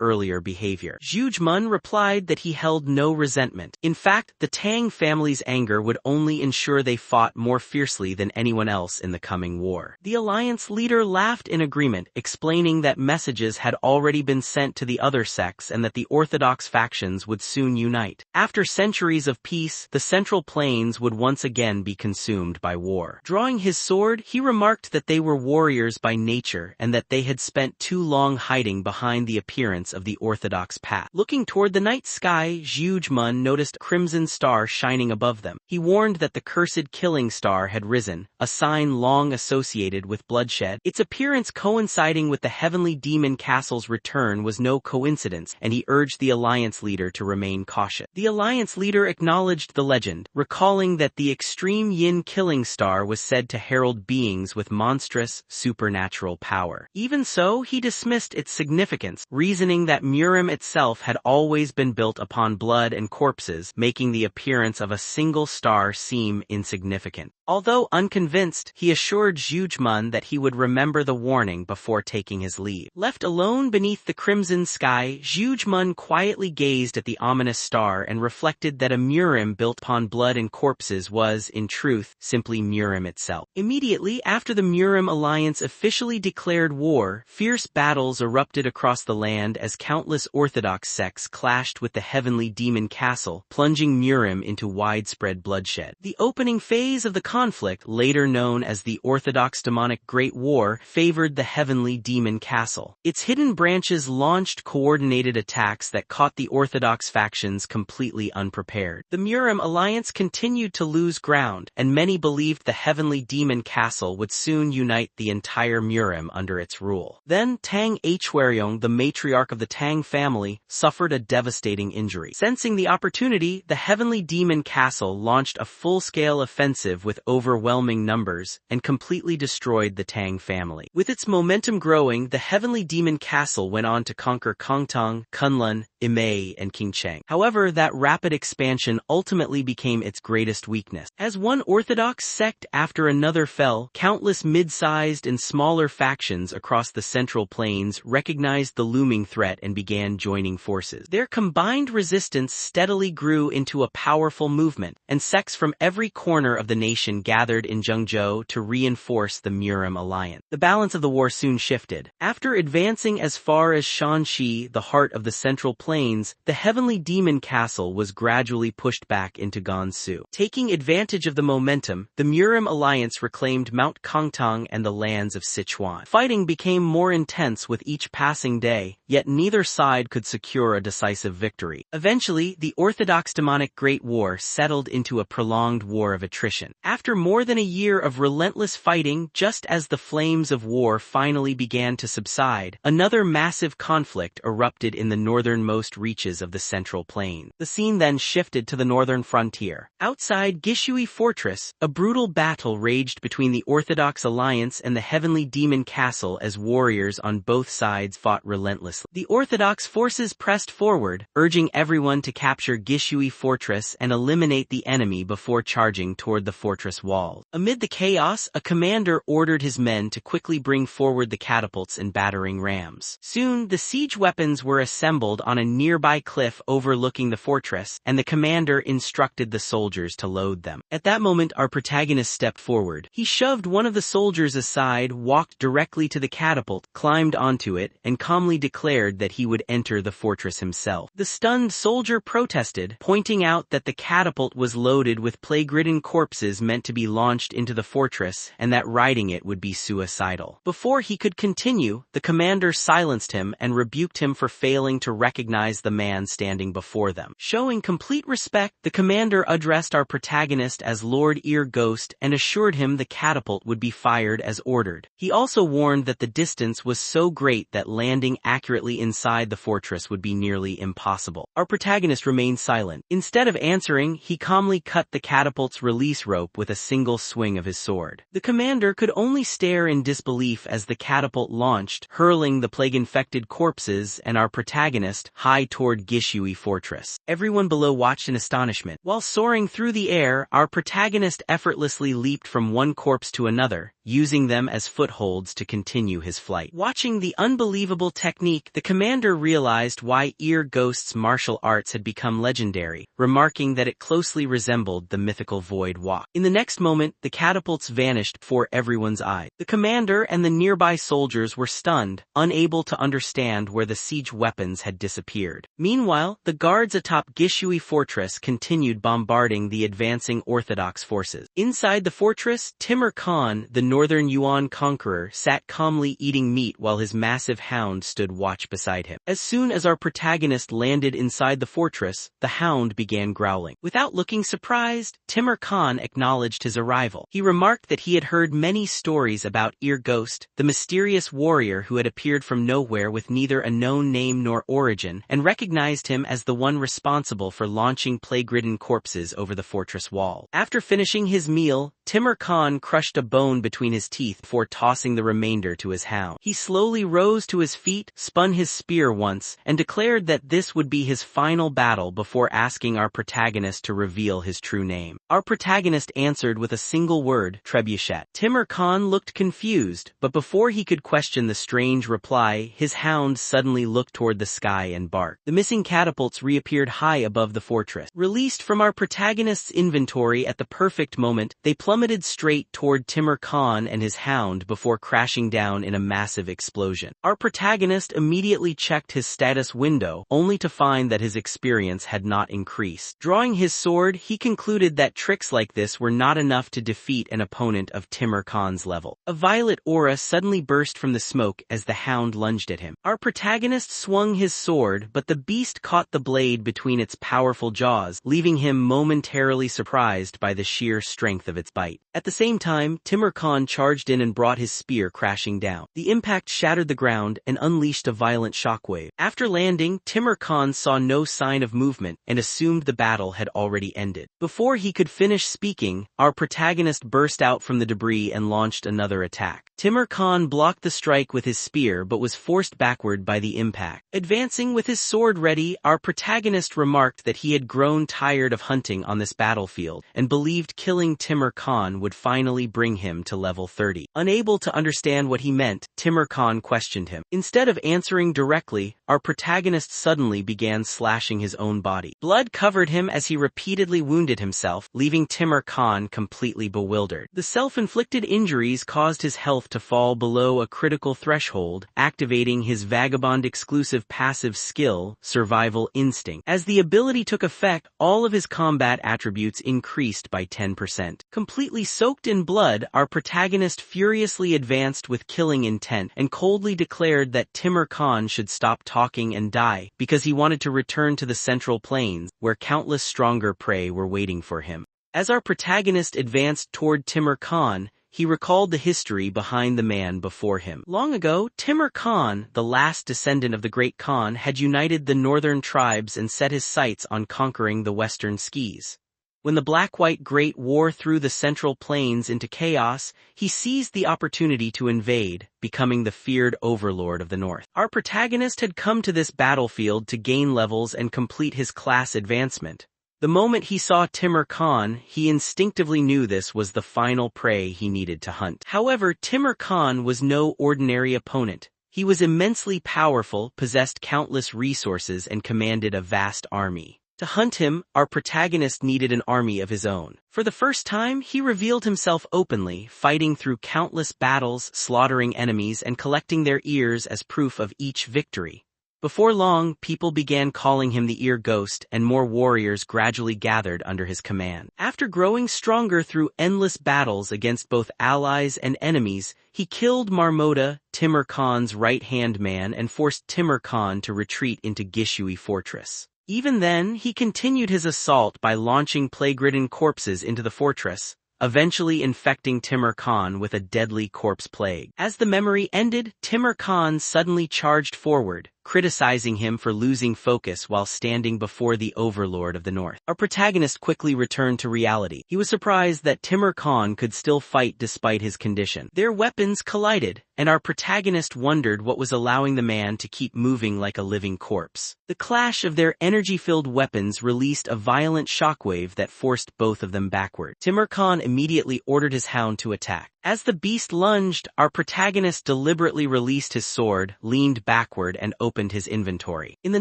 earlier behavior. Xiujmun replied that he held no resentment. In fact, the Tang family's anger would only ensure they fought more fiercely than anyone else in the coming war. The alliance leader laughed in agreement, explaining that messages had already been sent to the other sects and that the Orthodox factions would soon unite. After centuries of peace, the Central Plains would once again be consumed by war. Drawing his sword, he remarked that they were warriors by nature and that they had spent too long hiding behind the appearance of the Orthodox path. Looking toward the night sky, Xiujmun noticed a crimson star shining above them. He warned that the cursed killing star had risen, a sign long associated with bloodshed. Its appearance coinciding with the Heavenly Demon Castle's return was no coincidence, and he urged the alliance leader to remain cautious. The alliance leader acknowledged the legend, recalling that the extreme yin killing star was said to herald beings with monstrous, supernatural power. Even so, he dismissed its significance, reasoning that Murim itself had always been built upon blood and corpses, making the appearance of a single star seem insignificant. Although unconvinced, he assured Xiujmun that he would remember the warning before taking his leave. Left alone beneath the crimson sky, Xiujmun quietly gazed at the ominous star and reflected that a Murim built upon blood and corpses was, in truth, simply Murim itself. Immediately after the Murim alliance officially declared war, fierce battles erupted across the land as countless Orthodox sects clashed with the Heavenly Demon Castle, plunging Murim into widespread bloodshed. The opening phase of the conflict, later known as the Orthodox Demonic Great War, favored the Heavenly Demon Castle. Its hidden branches launched coordinated attacks that caught the Orthodox factions completely unprepared. The Murim alliance continued to lose ground, and many believed the Heavenly Demon Castle would soon unite the entire Murim under its rule. Then Tang Hweryong, the matriarch of the Tang family, suffered a devastating injury. Sensing the opportunity, the Heavenly Demon Castle launched a full-scale offensive with overwhelming numbers and completely destroyed the Tang family. With its momentum growing, the Heavenly Demon Castle went on to conquer Kongtong, Kunlun, Imei, and Qingcheng. However, that rapid expansion ultimately became its greatest weakness. As one Orthodox sect after another fell, countless mid-sized and smaller factions across the Central Plains recognized the looming threat and began joining forces. Their combined resistance steadily grew into a powerful movement, and sects from every corner of the nation gathered in Zhengzhou to reinforce the Murim alliance. The balance of the war soon shifted. After advancing as far as Shanxi, the heart of the Central Plains, the Heavenly Demon Castle was gradually pushed back into Gansu. Taking advantage of the momentum, the Murim alliance reclaimed Mount Kongtong and the lands of Sichuan. Fighting became more intense with each passing day, yet neither side could secure a decisive victory. Eventually, the Orthodox Demonic Great War settled into a prolonged war of attrition. After more than a year of relentless fighting, just as the flames of war finally began to subside, another massive conflict erupted in the northernmost reaches of the Central Plain. The scene then shifted to the northern frontier. Outside Gishui Fortress, a brutal battle raged between the Orthodox Alliance and the Heavenly Demon Castle as warriors on both sides fought relentlessly. The Orthodox forces pressed forward, urging everyone to capture Gishui Fortress and eliminate the enemy before charging toward the fortress walls. Amid the chaos, a commander ordered his men to quickly bring forward the catapults and battering rams. Soon, the siege weapons were assembled on a nearby cliff overlooking the fortress, and the commander instructed the soldiers to load them. At that moment, our protagonist stepped forward. He shoved one of the soldiers aside, walked directly to the catapult, climbed onto it, and calmly declared that he would enter the fortress himself. The stunned soldier protested, pointing out that the catapult was loaded with plague-ridden corpses meant to be launched into the fortress and that riding it would be suicidal. Before he could continue, the commander silenced him and rebuked him for failing to recognize the man standing before them. Showing complete respect, the commander addressed our protagonist as Lord Ear Ghost and assured him the catapult would be fired as ordered. He also warned that the distance was so great that landing accurately inside the fortress would be nearly impossible. Our protagonist remained silent. Instead of answering, he calmly cut the catapult's release rope with a single swing of his sword. The commander could only stare in disbelief as the catapult launched, hurling the plague-infected corpses and our protagonist high toward Gishui Fortress. Everyone below watched in astonishment. While soaring through the air, our protagonist effortlessly leaped from one corpse to another, using them as footholds to continue his flight. Watching the unbelievable technique, the commander realized why Ear Ghost's martial arts had become legendary, remarking that it closely resembled the mythical Void Walk. In the next moment, the catapults vanished before everyone's eyes. The commander and the nearby soldiers were stunned, unable to understand where the siege weapons had disappeared. Meanwhile, the guards atop Gishui Fortress continued bombarding the advancing Orthodox forces. Inside the fortress, Timur Khan, the Northern Yuan conqueror, sat calmly eating meat while his massive hound stood watch beside him. As soon as our protagonist landed inside the fortress, the hound began growling. Without looking surprised, Timur Khan acknowledged his arrival. He remarked that he had heard many stories about Ear Ghost, the mysterious warrior who had appeared from nowhere with neither a known name nor origin, and recognized him as the one responsible for launching plague-ridden corpses over the fortress wall. After finishing his meal, Timur Khan crushed a bone between his teeth before tossing the remainder to his hound. He slowly rose to his feet, spun his spear once, and declared that this would be his final battle before asking our protagonist to reveal his true name. Our protagonist answered with a single word, Trebuchet. Timur Khan looked confused, but before he could question the strange reply, his hound suddenly looked toward the sky and barked. The missing catapults reappeared high above the fortress. Released from our protagonist's inventory at the perfect moment, they plummeted straight toward Timur Khan and his hound before crashing down in a massive explosion. Our protagonist immediately checked his status window, only to find that his experience had not increased. Drawing his sword, he concluded that tricks like this were not enough to defeat an opponent of Timur Khan's level. A violet aura suddenly burst from the smoke as the hound lunged at him. Our protagonist swung his sword, but the beast caught the blade between its powerful jaws, leaving him momentarily surprised by the sheer strength of its bite. At the same time, Timur Khan charged in and brought his spear crashing down. The impact shattered the ground and unleashed a violent shockwave. After landing, Timur Khan saw no sign of movement and assumed the battle had already ended. Before he could finish speaking, our protagonist burst out from the debris and launched another attack. Timur Khan blocked the strike with his spear but was forced backward by the impact. Advancing with his sword ready, our protagonist remarked that he had grown tired of hunting on this battlefield and believed killing Timur Khan would finally bring him to level 30. Unable to understand what he meant, Timur Khan questioned him. Instead of answering directly, our protagonist suddenly began slashing his own body. Blood covered him as he repeatedly wounded himself, leaving Timur Khan completely bewildered. The self-inflicted injuries caused his health to fall below a critical threshold, activating his vagabond-exclusive passive skill, Survival Instinct. As the ability took effect, all of his combat attributes increased by 10%. Completely soaked in blood, our protagonist furiously advanced with killing intent and coldly declared that Timur Khan should stop talking and die, because he wanted to return to the Central Plains, where countless stronger prey were waiting for him. As our protagonist advanced toward Timur Khan, he recalled the history behind the man before him. Long ago, Timur Khan, the last descendant of the Great Khan, had united the northern tribes and set his sights on conquering the western skis. When the Black-White Great War threw the Central Plains into chaos, he seized the opportunity to invade, becoming the feared overlord of the North. Our protagonist had come to this battlefield to gain levels and complete his class advancement. The moment he saw Timur Khan, he instinctively knew this was the final prey he needed to hunt. However, Timur Khan was no ordinary opponent. He was immensely powerful, possessed countless resources, and commanded a vast army. To hunt him, our protagonist needed an army of his own. For the first time, he revealed himself openly, fighting through countless battles, slaughtering enemies, and collecting their ears as proof of each victory. Before long, people began calling him the Ear Ghost, and more warriors gradually gathered under his command. After growing stronger through endless battles against both allies and enemies, he killed Marmota, Timur Khan's right-hand man, and forced Timur Khan to retreat into Gishui Fortress. Even then, he continued his assault by launching plague-ridden corpses into the fortress, eventually infecting Timur Khan with a deadly corpse plague. As the memory ended, Timur Khan suddenly charged forward, criticizing him for losing focus while standing before the overlord of the north. Our protagonist quickly returned to reality. He was surprised that Timur Khan could still fight despite his condition. Their weapons collided, and our protagonist wondered what was allowing the man to keep moving like a living corpse. The clash of their energy-filled weapons released a violent shockwave that forced both of them backward. Timur Khan immediately ordered his hound to attack. As the beast lunged, our protagonist deliberately released his sword, leaned backward, and opened his inventory. In the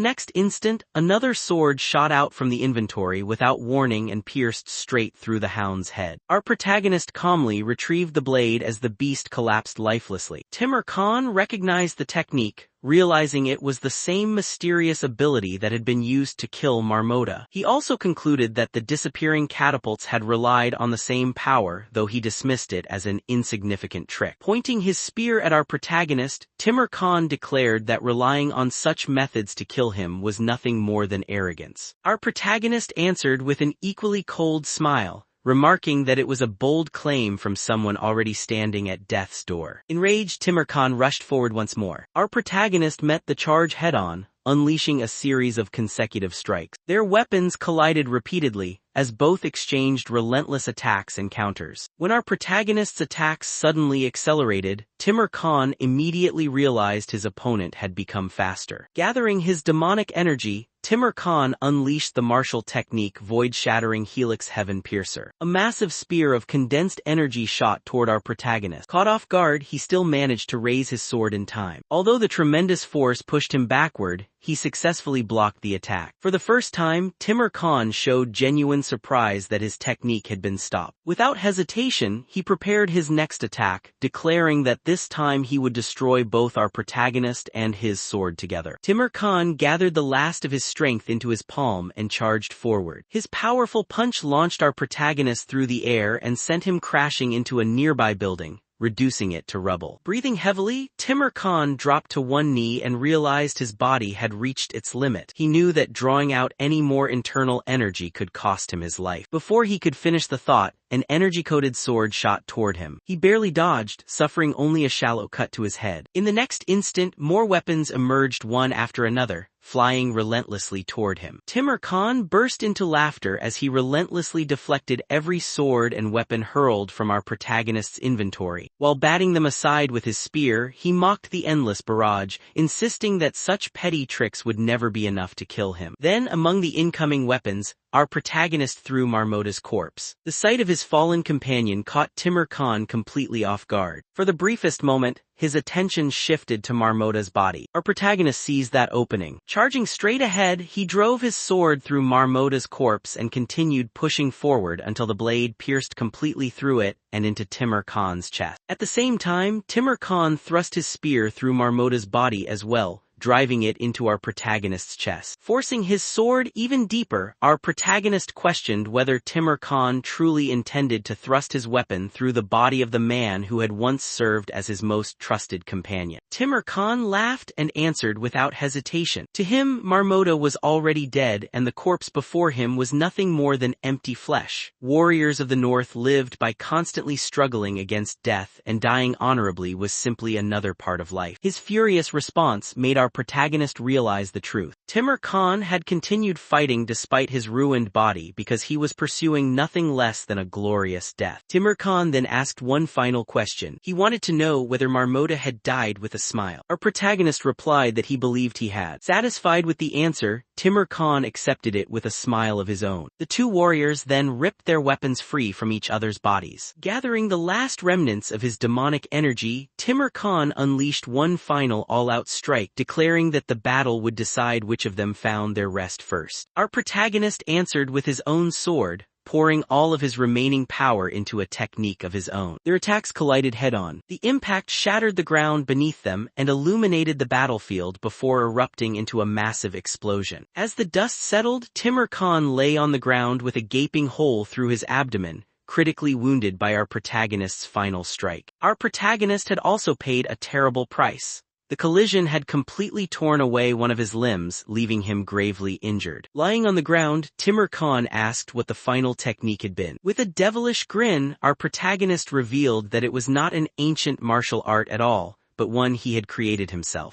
next instant, another sword shot out from the inventory without warning and pierced straight through the hound's head. Our protagonist calmly retrieved the blade as the beast collapsed lifelessly. Timur Khan recognized the technique, realizing it was the same mysterious ability that had been used to kill Marmota. He also concluded that the disappearing catapults had relied on the same power, though he dismissed it as an insignificant trick. Pointing his spear at our protagonist, Timur Khan declared that relying on such methods to kill him was nothing more than arrogance. Our protagonist answered with an equally cold smile, remarking that it was a bold claim from someone already standing at death's door. Enraged, Timur Khan rushed forward once more. Our protagonist met the charge head-on, unleashing a series of consecutive strikes. Their weapons collided repeatedly, as both exchanged relentless attacks and counters. When our protagonist's attacks suddenly accelerated, Timur Khan immediately realized his opponent had become faster. Gathering his demonic energy, Timur Khan unleashed the martial technique Void-Shattering Helix Heaven Piercer. A massive spear of condensed energy shot toward our protagonist. Caught off guard, he still managed to raise his sword in time. Although the tremendous force pushed him backward, he successfully blocked the attack. For the first time, Timur Khan showed genuine surprise that his technique had been stopped. Without hesitation, he prepared his next attack, declaring that this time he would destroy both our protagonist and his sword together. Timur Khan gathered the last of his strength into his palm and charged forward. His powerful punch launched our protagonist through the air and sent him crashing into a nearby building, reducing it to rubble. Breathing heavily, Timur Khan dropped to one knee and realized his body had reached its limit. He knew that drawing out any more internal energy could cost him his life. Before he could finish the thought, an energy-coated sword shot toward him. He barely dodged, suffering only a shallow cut to his head. In the next instant, more weapons emerged one after another, flying relentlessly toward him. Timur Khan burst into laughter as he relentlessly deflected every sword and weapon hurled from our protagonist's inventory. While batting them aside with his spear, he mocked the endless barrage, insisting that such petty tricks would never be enough to kill him. Then, among the incoming weapons, our protagonist threw Marmota's corpse. The sight of his fallen companion caught Timur Khan completely off guard. For the briefest moment, his attention shifted to Marmota's body. Our protagonist seized that opening. Charging straight ahead, he drove his sword through Marmota's corpse and continued pushing forward until the blade pierced completely through it and into Timur Khan's chest. At the same time, Timur Khan thrust his spear through Marmota's body as well, driving it into our protagonist's chest. Forcing his sword even deeper, our protagonist questioned whether Timur Khan truly intended to thrust his weapon through the body of the man who had once served as his most trusted companion. Timur Khan laughed and answered without hesitation. To him, Marmota was already dead, and the corpse before him was nothing more than empty flesh. Warriors of the North lived by constantly struggling against death, and dying honorably was simply another part of life. His furious response made our protagonist realize the truth. Timur Khan had continued fighting despite his ruined body because he was pursuing nothing less than a glorious death. Timur Khan then asked one final question. He wanted to know whether Marmota had died with a smile. Our protagonist replied that he believed he had. Satisfied with the answer, Timur Khan accepted it with a smile of his own. The two warriors then ripped their weapons free from each other's bodies. Gathering the last remnants of his demonic energy, Timur Khan unleashed one final all-out strike, declaring that the battle would decide which of them found their rest first. Our protagonist answered with his own sword, pouring all of his remaining power into a technique of his own. Their attacks collided head-on. The impact shattered the ground beneath them and illuminated the battlefield before erupting into a massive explosion. As the dust settled, Timur Khan lay on the ground with a gaping hole through his abdomen, critically wounded by our protagonist's final strike. Our protagonist had also paid a terrible price. The collision had completely torn away one of his limbs, leaving him gravely injured. Lying on the ground, Timur Khan asked what the final technique had been. With a devilish grin, our protagonist revealed that it was not an ancient martial art at all, but one he had created himself.